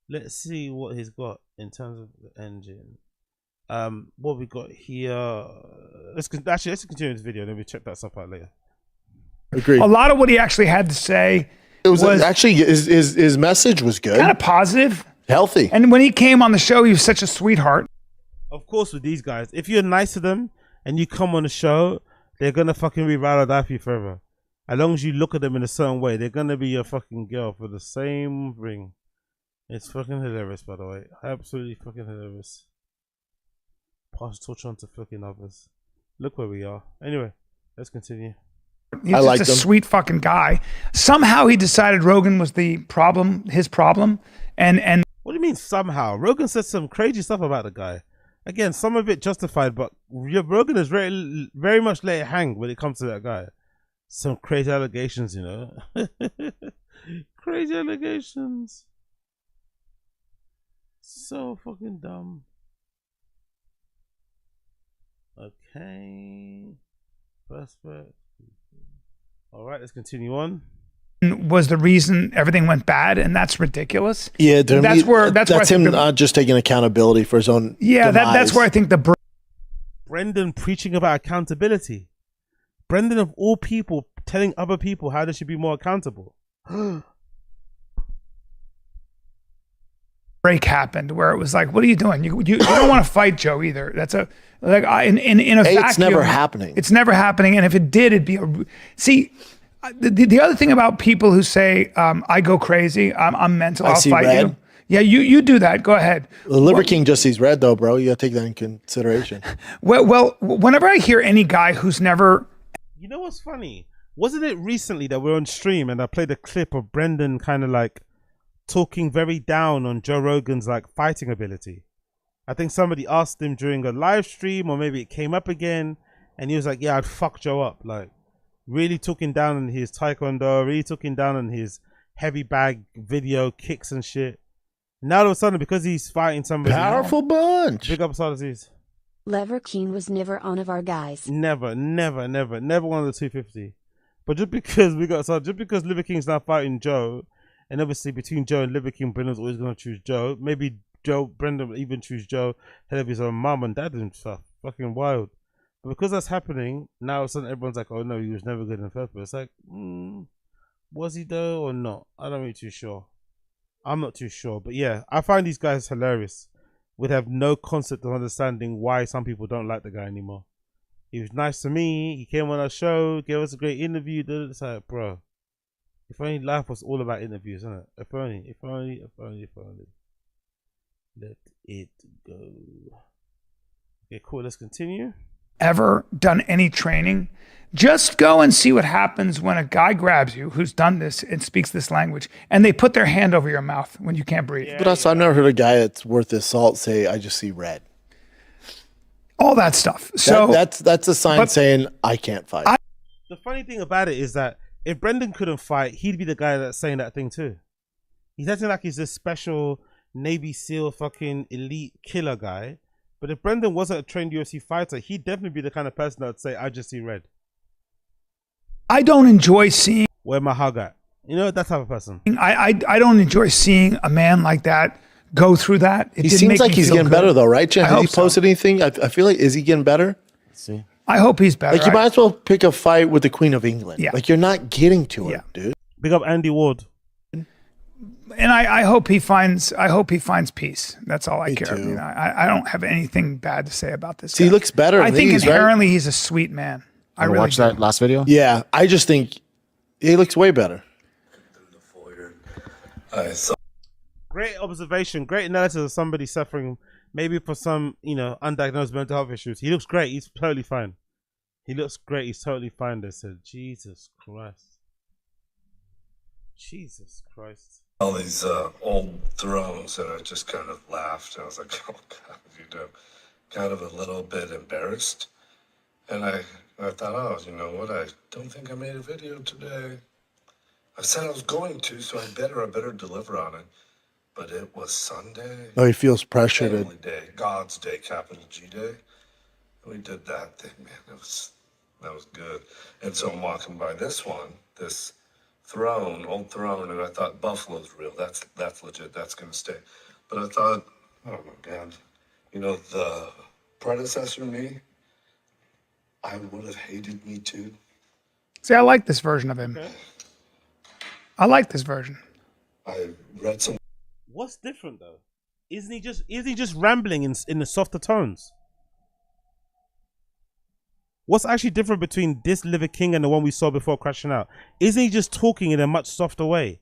Let's see what he's got in terms of the engine. What we got here. Let's continue this video and then we check that stuff out later. Agreed. A lot of what he actually had to say was actually his message was good, kind of positive, healthy. And when he came on the show, he was such a sweetheart. Of course, with these guys, if you're nice to them and you come on the show, they're gonna fucking be ride or die for you forever. As long as you look at them in a certain way, they're gonna be your fucking girl for the same ring. It's fucking hilarious, by the way. Absolutely fucking hilarious. Pass the torch on to fucking others. Look where we are. Anyway, let's continue. He's just a sweet fucking guy. Somehow he decided Rogan was the problem, his problem, and what do you mean somehow? Rogan said some crazy stuff about the guy. Again, some of it justified, but Rogan has very, very much let it hang when it comes to that guy. Some crazy allegations, you know. Crazy allegations. So fucking dumb. Okay. First bet. All right, let's continue on. Was the reason everything went bad, and that's ridiculous. Yeah, that's where him not just taking accountability for his own. Yeah, that's where I think the Brendan preaching about accountability. Brendan of all people telling other people how they should be more accountable. Break happened where it was like, what are you doing? You don't want to fight Joe either. That's a like in a vacuum. It's never happening. It's never happening, and if it did, it'd be a see. The other thing about people who say I go crazy, I'm mental, I'll fight red. You. Yeah, you do that. Go ahead. The Liver King just sees red, though, bro. You gotta take that in consideration. Well, whenever I hear any guy who's never, you know what's funny? Wasn't it recently that we're on stream and I played a clip of Brendan kind of like talking very down on Joe Rogan's like fighting ability? I think somebody asked him during a live stream, or maybe it came up again, and he was like, "Yeah, I'd fuck Joe up." Like, really talking down on his taekwondo, really talking down on his heavy bag video kicks and shit. Now all of a sudden, because he's fighting somebody, powerful bunch. Big up Sardis. Lever Keen was never one of our guys. Never one of the 250. But just because Liver King's now fighting Joe, and obviously between Joe and Liver King, Brendan's always gonna choose Joe. Maybe Brendan will even choose Joe ahead of his own mom and dad and stuff. Fucking wild. But because that's happening, now all of a sudden everyone's like, "Oh no, he was never good in the first place." It's like, was he though or not? I don't really too sure. I'm not too sure, but yeah, I find these guys hilarious. Would have no concept of understanding why some people don't like the guy anymore. He was nice to me. He came on our show, gave us a great interview. It's like, bro, if only life was all about interviews, isn't it? If only. Let it go. Okay, cool. Let's continue. Ever done any training? Just go and see what happens when a guy grabs you who's done this and speaks this language, and they put their hand over your mouth when you can't breathe. But also, I've never heard a guy that's worth his salt say, "I just see red." All that stuff. So that's a sign saying I can't fight. The funny thing about it is that if Brendan couldn't fight, he'd be the guy that's saying that thing too. He's acting like he's this special Navy SEAL fucking elite killer guy. But if Brendan wasn't a trained UFC fighter, he'd definitely be the kind of person that would say, "I just see red." I don't enjoy seeing. Where my hug at? You know, that type of person. I don't enjoy seeing a man like that go through that. He seems like he's getting better though, right, Jen? Has he posted anything? I feel like, is he getting better? Let's see. I hope he's better. Like, you might as well pick a fight with the Queen of England. Yeah. Like, you're not getting to it, dude. Big up Andy Ward. And I hope he finds peace. That's all I care. Too. You know, I don't have anything bad to say about this See, guy. he looks better. I think right? inherently he's a sweet man. I really watch that last video. Yeah, I just think he looks way better. Great observation, great analysis of somebody suffering maybe for some, undiagnosed mental health issues. He looks great. He's totally fine. He looks great. He's totally fine. They said, Jesus Christ. Jesus Christ. All these old thrones, and I just kind of laughed. I was like, oh God, I'm kind of a little bit embarrassed. And I thought, oh, you know what? I don't think I made a video today. I said I was going to, so I better deliver on it. But it was Sunday. Oh, he feels pressured. Family Day, God's Day, capital G Day. We did that thing, man. That was good. And so I'm walking by this throne, old throne, and I thought Buffalo's real. That's legit. That's gonna stay. But I thought, oh my God, the predecessor me, I would have hated me too. See, I like this version of him. Okay. I like this version. I read some. What's different though? Isn't he just rambling in the softer tones? What's actually different between this Liver King and the one we saw before crashing out? Isn't he just talking in a much softer way?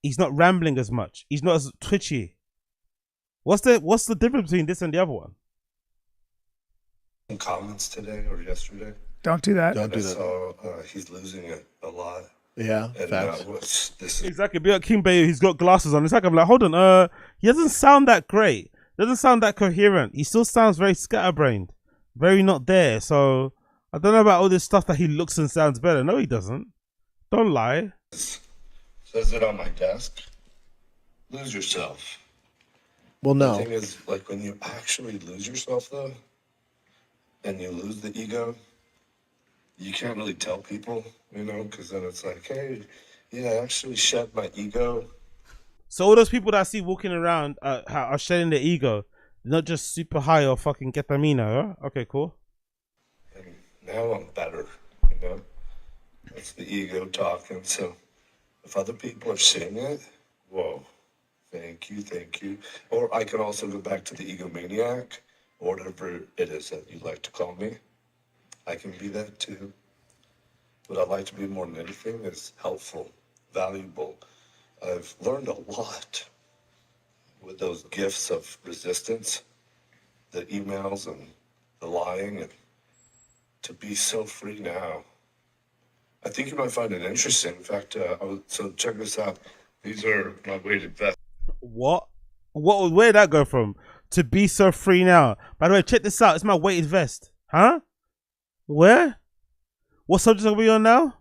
He's not rambling as much. He's not as twitchy. What's the difference between this and the other one? Some comments today or yesterday. Don't do that. Don't do that. So he's losing it a lot. Yeah, And facts. this is Exactly. Be like King Bay, he's got glasses on. It's like I'm like, hold on, he doesn't sound that great. Doesn't sound that coherent. He still sounds very scatterbrained, very not there. So I don't know about all this stuff that he looks and sounds better. No, he doesn't. Don't lie. says it on my desk. Lose yourself. Well, no. The thing is, like, when you actually lose yourself, though, and you lose the ego, you can't really tell people, you know, because then it's like, hey, yeah, I actually shed my ego. So all those people that I see walking around are shedding their ego, not just super high or fucking ketamina, huh? Okay, cool. And now I'm better, you know? That's the ego talking. So if other people are seeing it, whoa, thank you, thank you. Or I can also go back to the egomaniac, or whatever it is that you like to call me. I can be that too. What I like to be more than anything is helpful, valuable. I've learned a lot with those gifts of resistance, the emails and the lying, and to be so free now. I think you might find it interesting. In fact, so check this out. These are my weighted vests. What? Where'd that go from? To be so free now. By the way, check this out. It's my weighted vest. Huh? Where? What subject are we on now?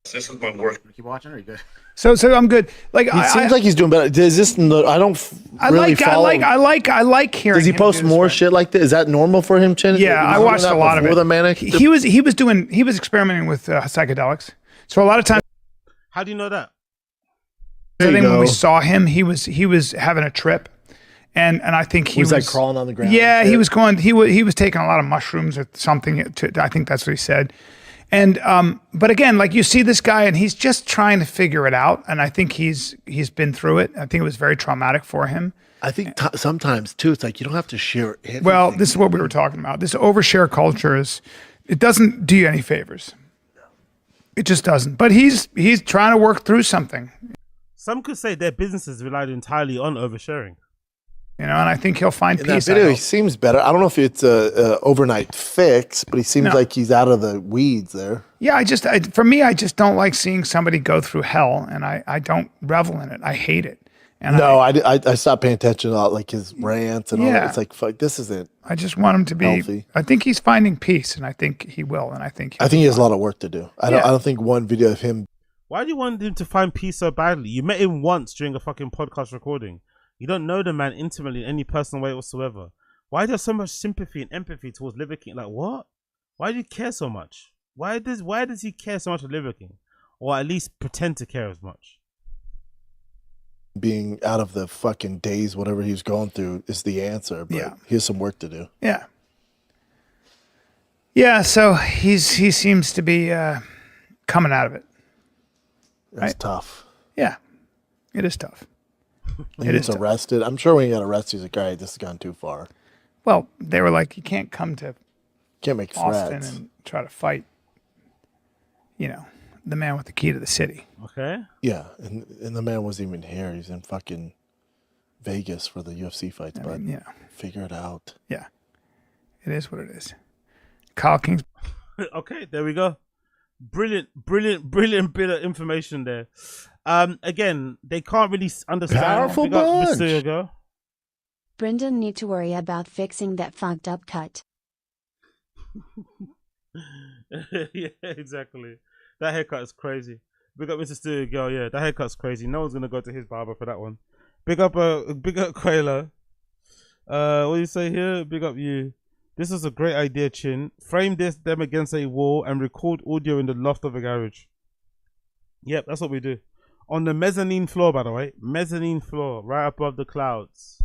This is my work. Keep watching, or you good? So I'm good. Like He seems like he's doing better. Does this? I don't really follow. I like hearing. Does he him post do this more way. shit like this? Is that normal for him, Chin? Yeah, I watched a lot of it. Before the manic. He was experimenting with psychedelics. So a lot of times. How do you know that? I think when we saw him, he was having a trip, and I think he was like crawling on the ground. Yeah, he was going. He was taking a lot of mushrooms or something. I think that's what he said. And but again, like you see this guy, and he's just trying to figure it out. And I think he's been through it. I think it was very traumatic for him. I think sometimes too, it's like you don't have to share everything. Well, this is what we were talking about. This overshare culture it doesn't do you any favors. It just doesn't. But he's trying to work through something. Some could say their businesses relied entirely on oversharing. You know, and I think he'll find In peace. that video, he seems better. I don't know if it's a overnight fix, but he seems like he's out of the weeds there. Yeah, for me, I just don't like seeing somebody go through hell, and I don't revel in it. I hate it. And I stopped paying attention to all, like his rants and all that. It's like, fuck, this isn't. I just want him to be healthy. I think he's finding peace, and I think he will, and I think he has a lot of work to do. I don't think one video of him. Why do you want him to find peace so badly? You met him once during a fucking podcast recording. You don't know the man intimately in any personal way whatsoever. Why do you have so much sympathy and empathy towards Liver King? Like, what? Why do you care so much? Why does he care so much for Liver King? Or at least pretend to care as much? Being out of the fucking days, whatever he's going through, is the answer. But he has some work to do. Yeah. Yeah, so he seems to be coming out of it. It's tough. Yeah, it is tough. He gets arrested. I'm sure when he got arrested, he's like, all right, this has gone too far. Well, they were like, you can't come to make Austin threats and try to fight, you know, the man with the key to the city. Okay. Yeah, and the man wasn't even here. He's in fucking Vegas for the UFC fights, but figure it out. Yeah, it is what it is. Kyle King's. Okay, there we go. Brilliant bit of information there. Again, they can't really understand. Powerful bunch. Brendan need to worry about fixing that fucked up cut. Yeah, exactly. That haircut is crazy. Big up Mr. Studio Girl. Yeah, that haircut's crazy. No one's gonna go to his barber for that one. Big up Quayla. What do you say here? Big up you. This is a great idea, Chin. Frame them against a wall and record audio in the loft of a garage. Yep, that's what we do. On the mezzanine floor, by the way. Mezzanine floor, right above the clouds.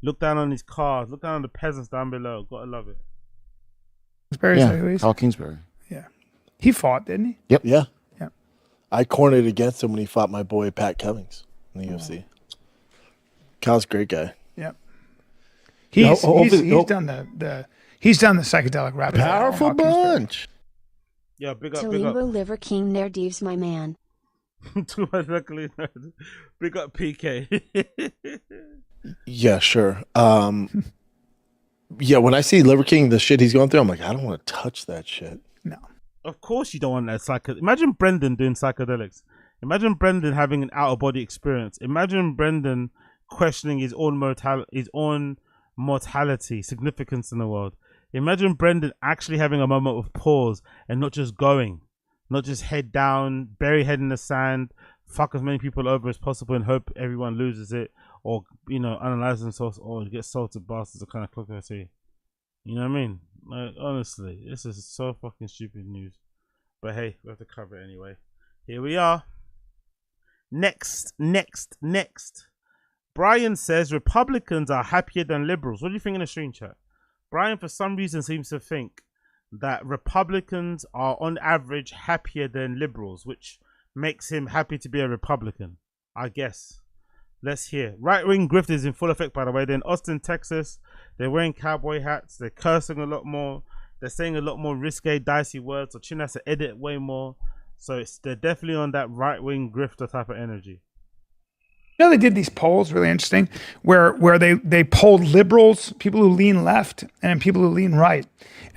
Look down on these cars. Look down on the peasants down below. Gotta love it. Kingsbury, say who he is? Kyle Kingsbury. Yeah. He fought, didn't he? Yep. Yeah. Yeah. I cornered against him when he fought my boy Pat Cummings in the UFC. Kyle's a great guy. Yeah. He's done the psychedelic rabbit hole. Powerful bunch. Yeah, big up, To big up. Limbo Liver King Nerdeves, my man. Too much luckily. Big up PK. Yeah, sure. Yeah, when I see Liver King, the shit he's going through, I'm like, I don't want to touch that shit. No. Of course you don't want that psychedelic. Imagine Brendan doing psychedelics. Imagine Brendan having an out-of-body experience. Imagine Brendan questioning his own mortality, significance in the world. Imagine Brendan actually having a moment of pause and not just going, not just head down, bury head in the sand, fuck as many people over as possible and hope everyone loses it, or analyze themselves, or get sold to bastards or kind of clock I see. You know what I mean? Like, honestly, this is so fucking stupid news. But hey, we have to cover it anyway. Here we are. Next. Brian says Republicans are happier than liberals. What do you think in the stream chat? Brian, for some reason, seems to think that Republicans are on average happier than liberals, which makes him happy to be a Republican, I guess. Let's hear. Right-wing grift is in full effect, by the way. They're in Austin, Texas. They're wearing cowboy hats. They're cursing a lot more. They're saying a lot more risque, dicey words. So Chin has to edit way more. So they're definitely on that right-wing grifter type of energy. They did these polls, really interesting, where they polled liberals, people who lean left, and people who lean right.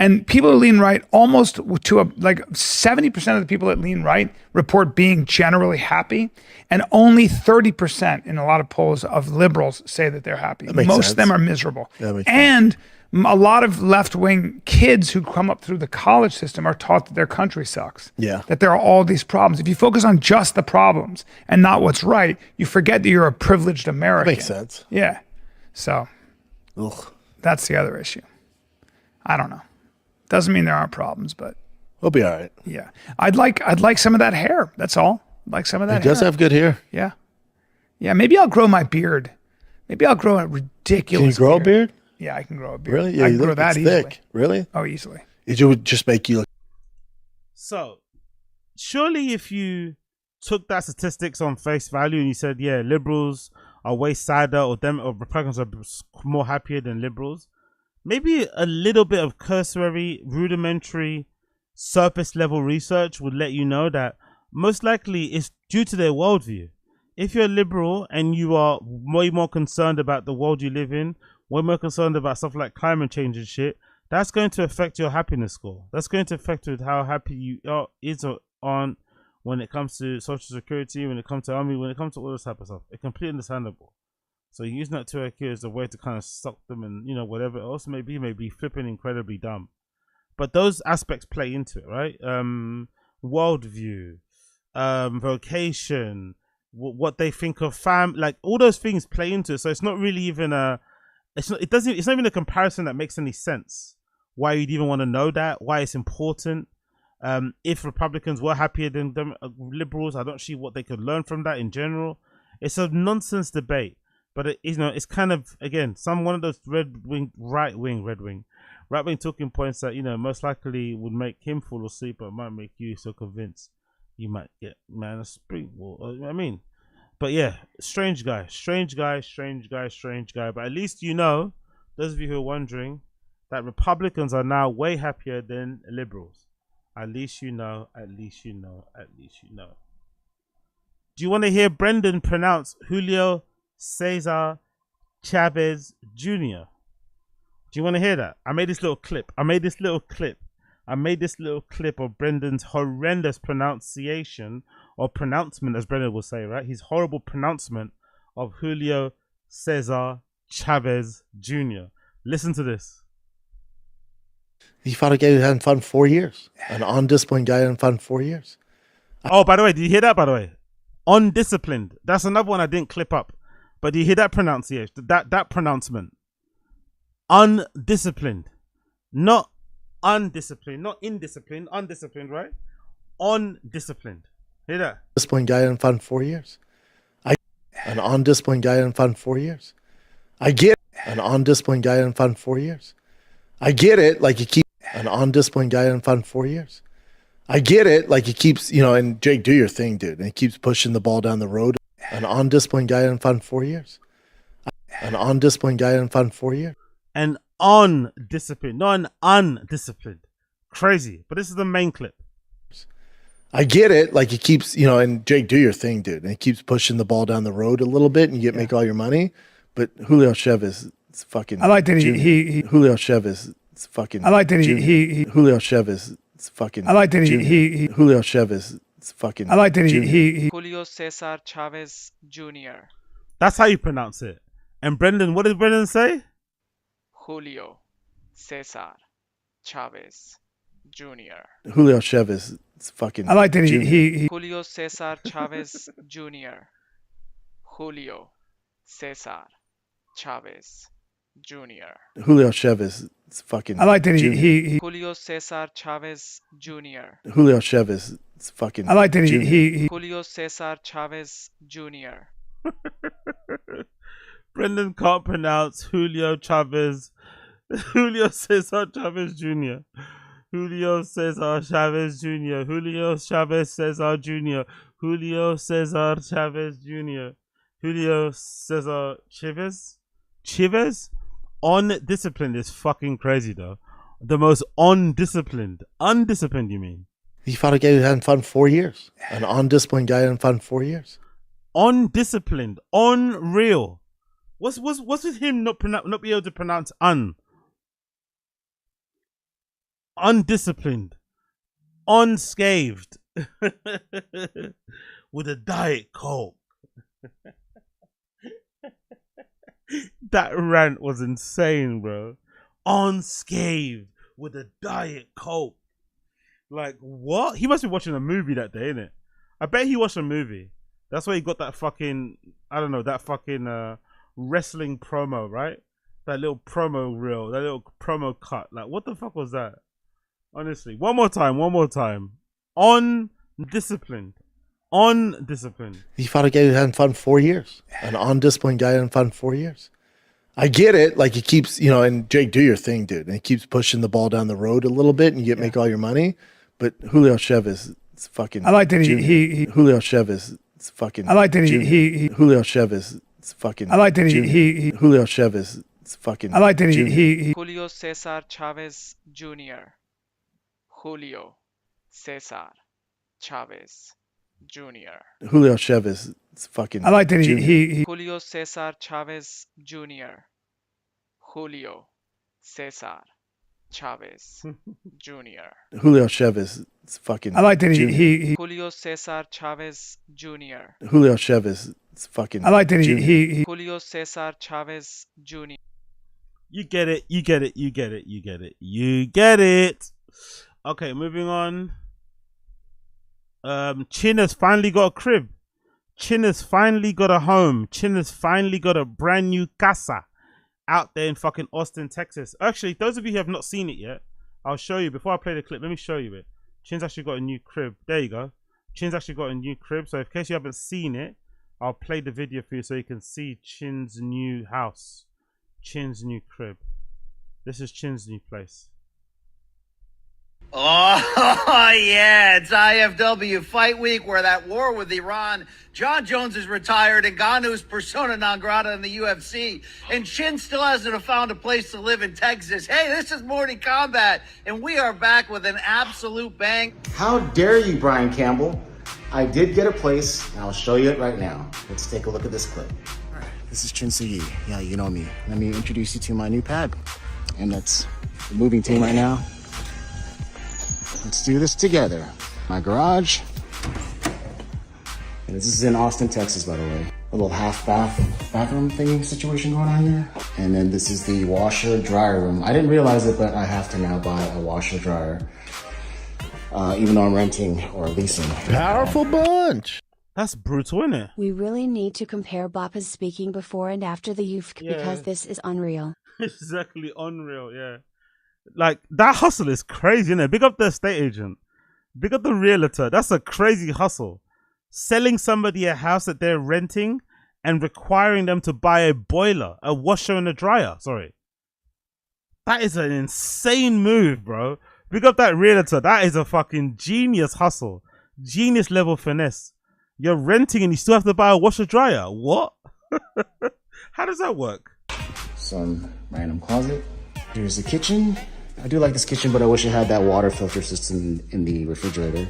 And people who lean right, almost to like 70% of the people that lean right report being generally happy, and only 30% in a lot of polls of liberals say that they're happy. Most of them are miserable. And a lot of left-wing kids who come up through the college system are taught that their country sucks. Yeah. That there are all these problems. If you focus on just the problems and not what's right, you forget that you're a privileged American. That makes sense. Yeah. So that's the other issue. I don't know. Doesn't mean there aren't problems, but we'll be all right. Yeah. I'd like some of that hair. That's all. I'd like some of that hair. He does have good hair. Yeah. Yeah. Maybe I'll grow my beard. Maybe I'll grow a ridiculous Can you grow a beard? Yeah, I can grow a beard. Really? Yeah, I can grow that easily. Thick. Really? Oh, easily. It would just make you look. So, surely if you took that statistics on face value and you said, yeah, liberals are way sadder, or Republicans are more happier than liberals, maybe a little bit of cursory, rudimentary, surface level research would let you know that most likely it's due to their worldview. If you're liberal and you are way more concerned about the world you live in, way more concerned about stuff like climate change and shit, that's going to affect your happiness score. That's going to affect with how happy you are on when it comes to social security, when it comes to army, when it comes to all this type of stuff. It's completely understandable. So using that 2IQ as a way to kind of suck them and, whatever else may be flipping incredibly dumb. But those aspects play into it, right? Worldview, vocation, what they think of like all those things play into it. So it's not really even it's not even a comparison that makes any sense. Why you'd even want to know that, why it's important. If Republicans were happier than liberals, I don't see what they could learn from that in general. It's a nonsense debate, but it's kind of, again, one of those right wing talking points that most likely would make him fall asleep, but might make you so convinced you might get a spring. I mean. But yeah, strange guy. But at least those of you who are wondering, that Republicans are now way happier than liberals. At least you know. Do you want to hear Brendan pronounce Julio Cesar Chavez Jr.? Do you want to hear that? I made this little clip of Brendan's horrendous pronunciation, or pronouncement, as Brendan will say, right? His horrible pronouncement of Julio Cesar Chavez Jr. Listen to this. He fought a guy who hadn't fought in 4 years. An undisciplined guy who hadn't fought in 4 years. Oh, by the way, did you hear that, by the way? Undisciplined. That's another one I didn't clip up. But do you hear that pronunciation? That pronouncement. Undisciplined. Not undisciplined. Not indisciplined. Undisciplined, right? Undisciplined. Hear that? Disciplined guy hadn't fought in 4 years. An undisciplined guy hadn't fought in 4 years. I get an undisciplined guy hadn't fought in 4 years. I get it. Like you keep an undisciplined guy hadn't fought in 4 years. I get it. Like he keeps, and Jake, do your thing, dude. And he keeps pushing the ball down the road. An undisciplined guy didn't find 4 years. An undisciplined guy didn't find 4 years. An undisciplined, not an undisciplined. Crazy. But this is the main clip. I get it. Like he keeps, and Jake, do your thing, dude. And he keeps pushing the ball down the road a little bit, and you make all your money. But Julio Chavez is fucking. I like that he Julio Chavez is fucking. I like that he Julio Chavez is fucking. I like that he Julio Chavez is fucking. I like that he Julio Cesar Chavez Jr. That's how you pronounce it. And Brendan, what did Brendan say? Julio Cesar Chavez Jr. Julio Chavez is fucking. I like that he Julio Cesar Chavez Jr. Julio Cesar Chavez Jr. Julio Chavez is fucking. I like that he Julio Cesar Chavez Jr. Julio Chavez is fucking. I like that he Julio Cesar Chavez Jr. Brendan can't pronounce Julio Chavez. Julio Cesar Chavez Jr. Julio Cesar Chavez Jr. Julio Chavez Cesar Jr. Julio Cesar Chavez Jr. Julio Cesar Chavez? Undisciplined is fucking crazy though. The most undisciplined. Undisciplined, you mean? He fought a guy who hadn't fought in 4 years. An undisciplined guy hadn't fought in 4 years. Undisciplined. Unreal. What's with him not be able to pronounce undisciplined, unscathed, with a Diet Coke. That rant was insane, bro. Unscathed with a Diet Coke. Like, what? He must be watching a movie that day, innit? I bet he watched a movie. That's why he got that fucking, I don't know, that fucking wrestling promo, right? That little promo reel, that little promo cut. Like, what the fuck was that? Honestly, one more time. Undisciplined. He fought a guy who hadn't fought in 4 years. An undisciplined guy hadn't fought in 4 years. I get it. Like he keeps, and Jake, do your thing, dude. And he keeps pushing the ball down the road a little bit, and you make all your money. But Julio Chavez is fucking. I like that he Julio Chavez is fucking. I like that he Julio Chavez is fucking. I like that he Julio Chavez is fucking. I like that he Julio Cesar Chavez Jr. Julio Cesar Chavez Jr. Julio Chavez is fucking. I like that he Julio Cesar Chavez Jr. Julio Cesar Chavez Jr. Julio Chavez is fucking. I like that he Julio Cesar Chavez Jr. Julio Chavez is fucking. I like that he Julio Cesar Chavez Jr. You get it. Okay, moving on. Chin has finally got a crib. Chin has finally got a home. Chin has finally got a brand new casa out there in fucking Austin, Texas. Actually, those of you who have not seen it yet, I'll show you. Before I play the clip, let me show you it. Chin's actually got a new crib. There you go. Chin's actually got a new crib. So in case you haven't seen it, I'll play the video for you so you can see Chin's new house. Chin's new crib. This is Chin's new place. Oh, yeah, it's IFW Fight Week. We're that war with Iran. John Jones is retired, and Ngannou's persona non grata in the UFC. And Chin still hasn't found a place to live in Texas. Hey, this is Morning Combat, and we are back with an absolute bang. How dare you, Brian Campbell? I did get a place, and I'll show you it right now. Let's take a look at this clip. All right, this is Chin Soo-Yi. Yeah, you know me. Let me introduce you to my new pad. And that's the moving team right now. Let's do this together. My garage. And this is in Austin, Texas, by the way. A little bathroom thingy situation going on here. And then this is the washer dryer room. I didn't realize it, but I have to now buy a washer dryer. Even though I'm renting or leasing. Powerful bunch. That's brutal, isn't it? We really need to compare Bappa's speaking before and after the UFK because this is unreal. Exactly, unreal, yeah. Like, that hustle is crazy, innit? Big up the estate agent. Big up the realtor. That's a crazy hustle. Selling somebody a house that they're renting and requiring them to buy a boiler, a washer and a dryer. Sorry. That is an insane move, bro. Big up that realtor. That is a fucking genius hustle. Genius level finesse. You're renting and you still have to buy a washer dryer. What? How does that work? Some random closet. Here's the kitchen. I do like this kitchen, but I wish it had that water filter system in the refrigerator.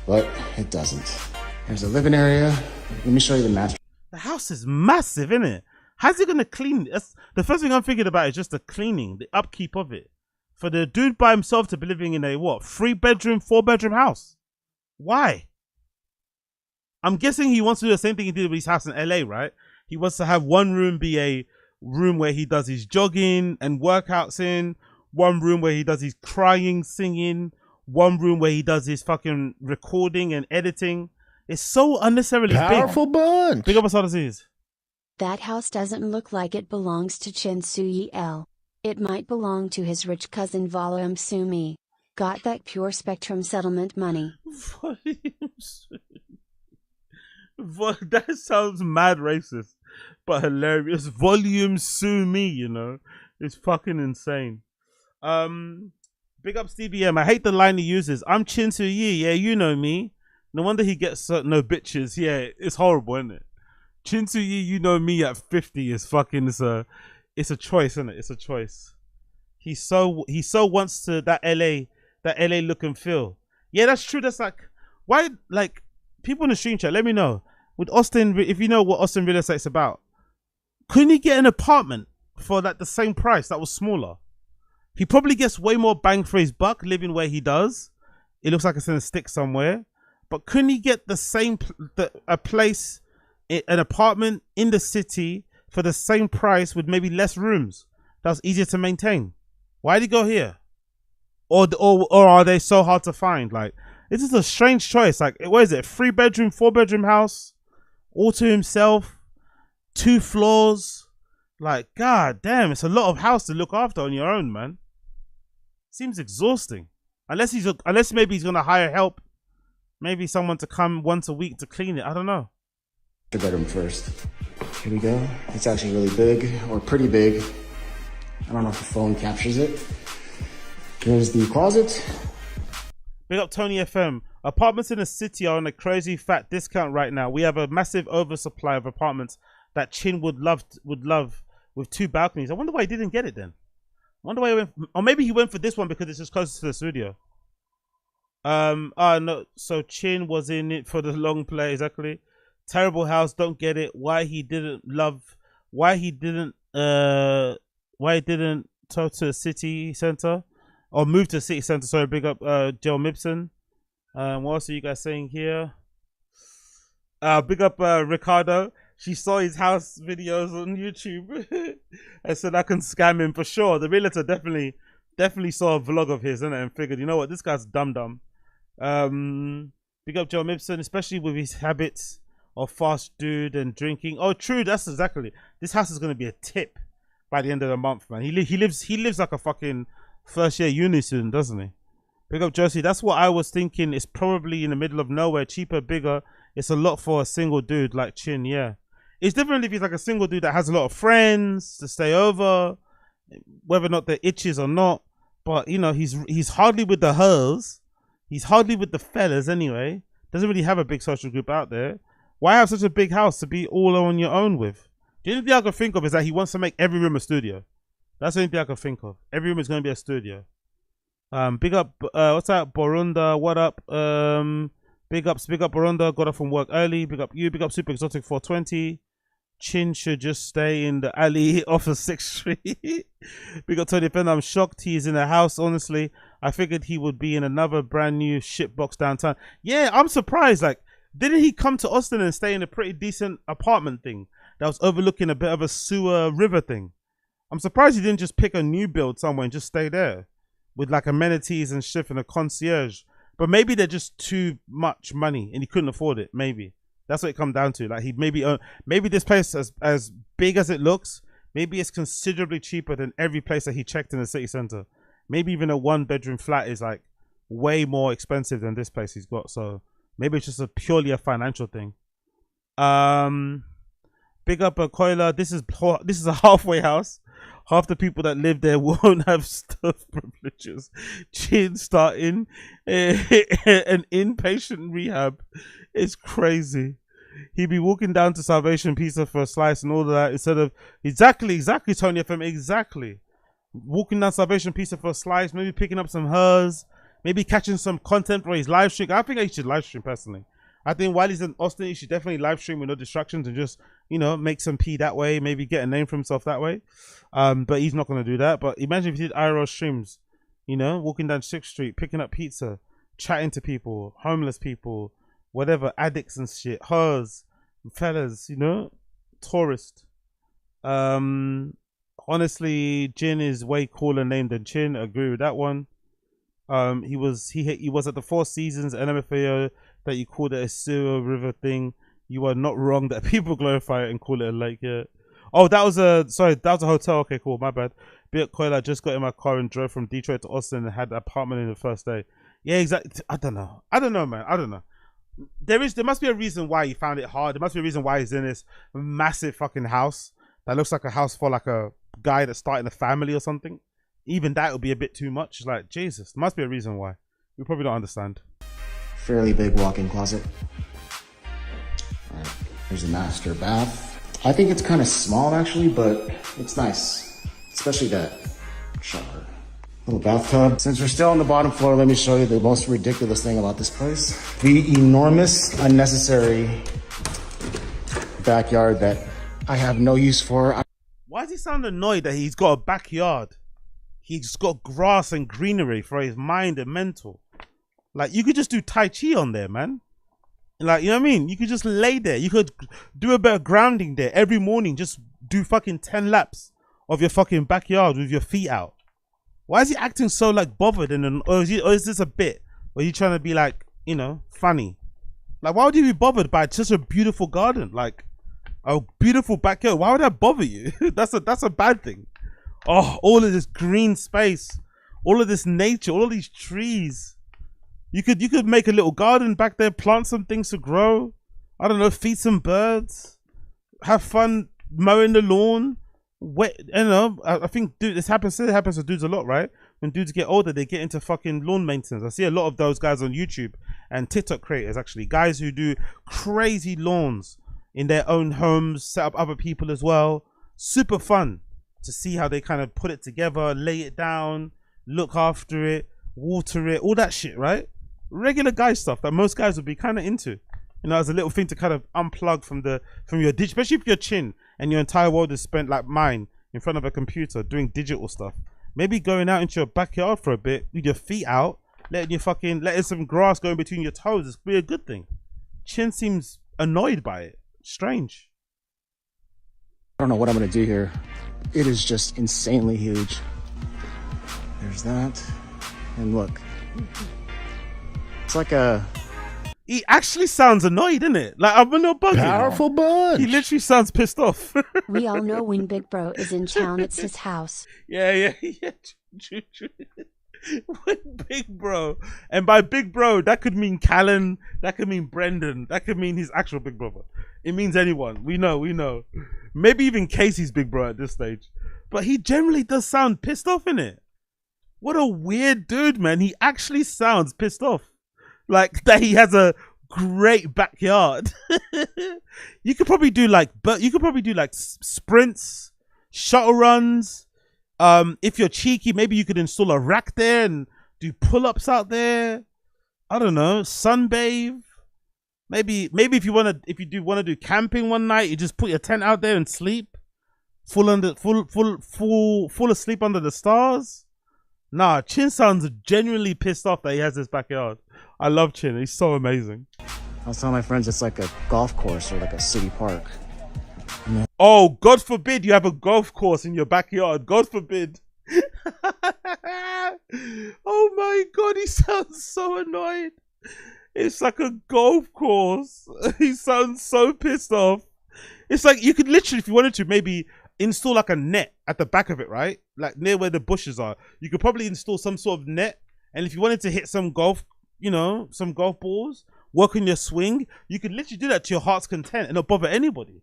But it doesn't. Here's the living area. Let me show you the master. The house is massive, isn't it? How's he gonna clean? That's the first thing I'm thinking about is just the cleaning, the upkeep of it. For the dude by himself to be living in a what? 3-bedroom, 4-bedroom house. Why? I'm guessing he wants to do the same thing he did with his house in LA, right? He wants to have one room be a room where he does his jogging and workouts in, one room where he does his crying, singing, one room where he does his fucking recording and editing. It's so unnecessarily Powerful big. bunch. Big up us ATOZY. That house doesn't look like it belongs to Chin Soo L. It might belong to his rich cousin Volume Sumi. Got that pure spectrum settlement money. That sounds mad racist, but hilarious. Volume Sue Me, you know. It's fucking insane. Big up Stevie M. I hate the line he uses. I'm Chin Soo Yi. Yeah, you know me. No wonder he gets no bitches. Yeah, it's horrible, isn't it? Chin Soo Yi, you know me at 50 is fucking. It's a choice, isn't it? It's a choice. He so wants to that LA look and feel. Yeah, that's true. That's like why like people in the stream chat. Let me know with Austin if you know what Austin real estate's about. Couldn't he get an apartment for like the same price that was smaller? He probably gets way more bang for his buck living where he does. It looks like it's in a stick somewhere. But couldn't he get the same a place, an apartment in the city for the same price with maybe less rooms? That's easier to maintain. Why did he go here? Or are they so hard to find? Like, this is a strange choice. Like, what is it? 3-bedroom, 4-bedroom house, all to himself, 2 floors. Like, god damn, it's a lot of house to look after on your own, man. Seems exhausting. Unless maybe he's gonna hire help. Maybe someone to come once a week to clean it. I don't know. The bedroom first. Here we go. It's actually really big, or pretty big. I don't know if the phone captures it. Here's the closet. Big up Tony FM. Apartments in the city are on a crazy fat discount right now. We have a massive oversupply of apartments that Chin would love with 2 balconies. I wonder why he didn't get it then. I wonder why he went, or maybe he went for this one because it's just closer to the studio. No, so Chin was in it for the long play, exactly. Terrible house, don't get it. Why he didn't go to city center or move to city center. Sorry, big up Joe Mibson. What else are you guys saying here? Big up Ricardo. She saw his house videos on YouTube and said I can scam him for sure. The realtor definitely saw a vlog of his, and figured, you know what, this guy's dumb. Big up Joe Mibson, especially with his habits of fast food and drinking. Oh, true, that's exactly. This house is gonna be a tip by the end of the month, man. He lives like a fucking first year uni student, doesn't he? Big up Josie. That's what I was thinking. It's probably in the middle of nowhere, cheaper, bigger. It's a lot for a single dude like Chin. Yeah, it's different if he's like a single dude that has a lot of friends to stay over, whether or not they're itches or not. But you know, he's hardly with the hoes. He's hardly with the fellas anyway. Doesn't really have a big social group out there. Why have such a big house to be all on your own with? The only thing I can think of is that he wants to make every room a studio. That's the only thing I can think of. Every room is going to be a studio. Big up, what's that? Borunda, what up? Big up Borunda, got up from work early. Big up you, big up Super Exotic 420. Chin should just stay in the alley off of 6th Street. Big up Tony Penn, I'm shocked he's in a house, honestly. I figured he would be in another brand new shitbox downtown. Yeah, I'm surprised. Like, didn't he come to Austin and stay in a pretty decent apartment thing that was overlooking a bit of a sewer river thing? I'm surprised he didn't just pick a new build somewhere and just stay there with like amenities and shit and a concierge. But maybe they're just too much money and he couldn't afford it. Maybe that's what it comes down to. Like he maybe this place as big as it looks, maybe it's considerably cheaper than every place that he checked in the city center. Maybe even a 1-bedroom flat is like way more expensive than this place he's got. So maybe it's just purely a financial thing. Big up a Coiler. This is a halfway house. half the people that live there won't have stuff privileges. Chin starting an inpatient rehab. It's crazy. He'd be walking down to Salvation Pizza for a slice and all of that instead of exactly Tony FM, exactly. Walking down Salvation Pizza for a slice, maybe picking up some hers, maybe catching some content for his live stream. I think he should live stream personally. I think while he's in Austin, he should definitely live stream with no distractions and just, you know, make some pee that way, maybe get a name for himself that way. But he's not going to do that. But imagine if he did IRL streams, you know, walking down 6th Street, picking up pizza, chatting to people, homeless people, whatever, addicts and shit, hers, fellas, you know, tourist. Honestly, Jin is way cooler name than Chin. I agree with that one. He was at the Four Seasons LMFAO that you called it a sewer river thing. You are not wrong that people glorify it and call it a lake. Yeah. Oh, that was a hotel. Okay, cool. My bad. Bitcoin. I just got in my car and drove from Detroit to Austin and had an apartment in the first day. Yeah, exactly. I don't know, man. I don't know. There must be a reason why he found it hard. There must be a reason why he's in this massive fucking house that looks like a house for like a guy that's starting a family or something. Even that would be a bit too much. Like, Jesus, there must be a reason why. We probably don't understand. Fairly big walk-in closet. All right, there's a master bath. I think it's kind of small actually, but it's nice, especially that shower. Little bathtub. Since we're still on the bottom floor, let me show you the most ridiculous thing about this place. The enormous, unnecessary backyard that I have no use for. Why does he sound annoyed that he's got a backyard? He's got grass and greenery for his mind and mental. Like, you could just do Tai Chi on there, man. Like, you know what I mean? You could just lay there. You could do a bit of grounding there every morning. Just do fucking 10 laps of your fucking backyard with your feet out. Why is he acting so like bothered? Or is this a bit? Or are you trying to be like, you know, funny? Like, why would you be bothered by just a beautiful garden? Like, a beautiful backyard. Why would that bother you? That's a bad thing. Oh, all of this green space, all of this nature, all of these trees. You could make a little garden back there, plant some things to grow. I don't know, feed some birds, have fun mowing the lawn. You know, I think this happens to dudes a lot, right? When dudes get older, they get into fucking lawn maintenance. I see a lot of those guys on YouTube and TikTok creators, actually, guys who do crazy lawns in their own homes, set up other people as well. Super fun to see how they kind of put it together, lay it down, look after it, water it, all that shit, right? Regular guy stuff that most guys would be kind of into, you know, as a little thing to kind of unplug from your especially if your chin and your entire world is spent like mine in front of a computer doing digital stuff. Maybe going out into your backyard for a bit with your feet out, letting some grass go in between your toes is be a good thing. Chin seems annoyed by it. Strange. I don't know what I'm gonna do here. It is just insanely huge. There's that, and look. It's like a... He actually sounds annoyed, isn't it? Like, I'm a little buggy. Powerful bunch. He literally sounds pissed off. We all know when Big Bro is in town, it's his house. Yeah. True. When Big Bro. And by Big Bro, that could mean Callen, that could mean Brendan, that could mean his actual big brother. It means anyone. We know. Maybe even Casey's big bro at this stage. But he generally does sound pissed off, innit? What a weird dude, man. He actually sounds pissed off. Like that he has a great backyard. You could probably do like sprints, shuttle runs. If you're cheeky, maybe you could install a rack there and do pull-ups out there. I don't know, sunbathe. Maybe if you want to do camping one night, you just put your tent out there and sleep, full asleep under the stars. Nah, Chin sounds genuinely pissed off that he has this backyard. I love Chin. He's so amazing. I was telling my friends it's like a golf course or like a city park. Oh, God forbid you have a golf course in your backyard. God forbid. Oh my God, he sounds so annoyed. It's like a golf course. He sounds so pissed off. It's like you could literally, if you wanted to, maybe install like a net at the back of it, right? Like near where the bushes are. You could probably install some sort of net. And if you wanted to hit some golf, you know, some golf balls, work on your swing, you could literally do that to your heart's content and not bother anybody.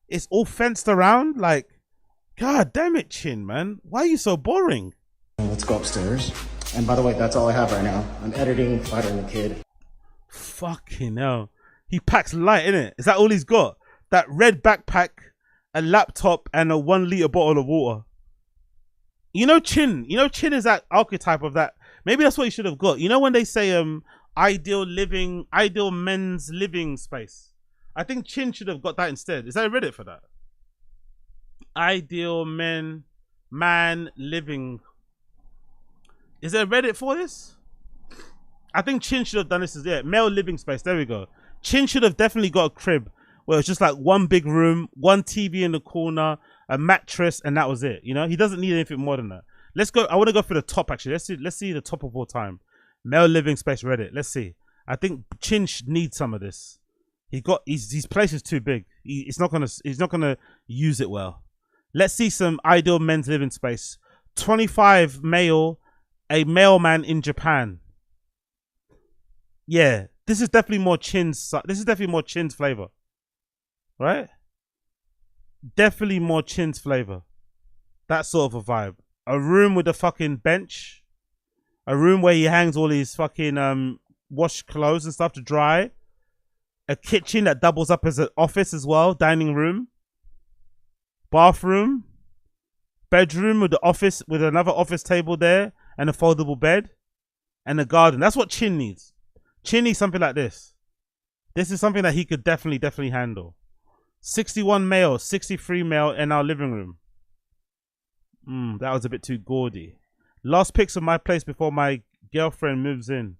It's all fenced around. Like, God damn it, Chin, man. Why are you so boring? Let's go upstairs. And by the way, that's all I have right now. I'm editing, fighting the kid. Fucking hell. He packs light, innit? Is that all he's got? That red backpack, a laptop, and a 1 liter bottle of water. You know Chin is that archetype of that. Maybe that's what he should have got. You know when they say ideal men's living space. I think Chin should have got that instead. Is there a Reddit for that? Ideal man living. Is there a Reddit for this? I think Chin should have done this as male living space. There we go. Chin should have definitely got a crib where it's just like one big room, one TV in the corner, a mattress, and that was it. You know, he doesn't need anything more than that. Let's go. I want to go for the top actually. Let's see the top of all time. Male living space Reddit. Let's see. I think Chin needs some of this. His place is too big. He's not gonna use it well. Let's see some ideal men's living space. 25 male, a mailman in Japan. Yeah, this is definitely more Chin's. This is definitely more Chin's flavor, right? Definitely more Chin's flavor. That sort of a vibe. A room with a fucking bench. A room where he hangs all his fucking washed clothes and stuff to dry. A kitchen that doubles up as an office as well. Dining room. Bathroom. Bedroom with the office with another office table there and a foldable bed. And a garden. That's what Chin needs. Chin needs something like this. This is something that he could definitely handle. 61 male, 63 male in our living room. That was a bit too gaudy. Last pics of my place before my girlfriend moves in.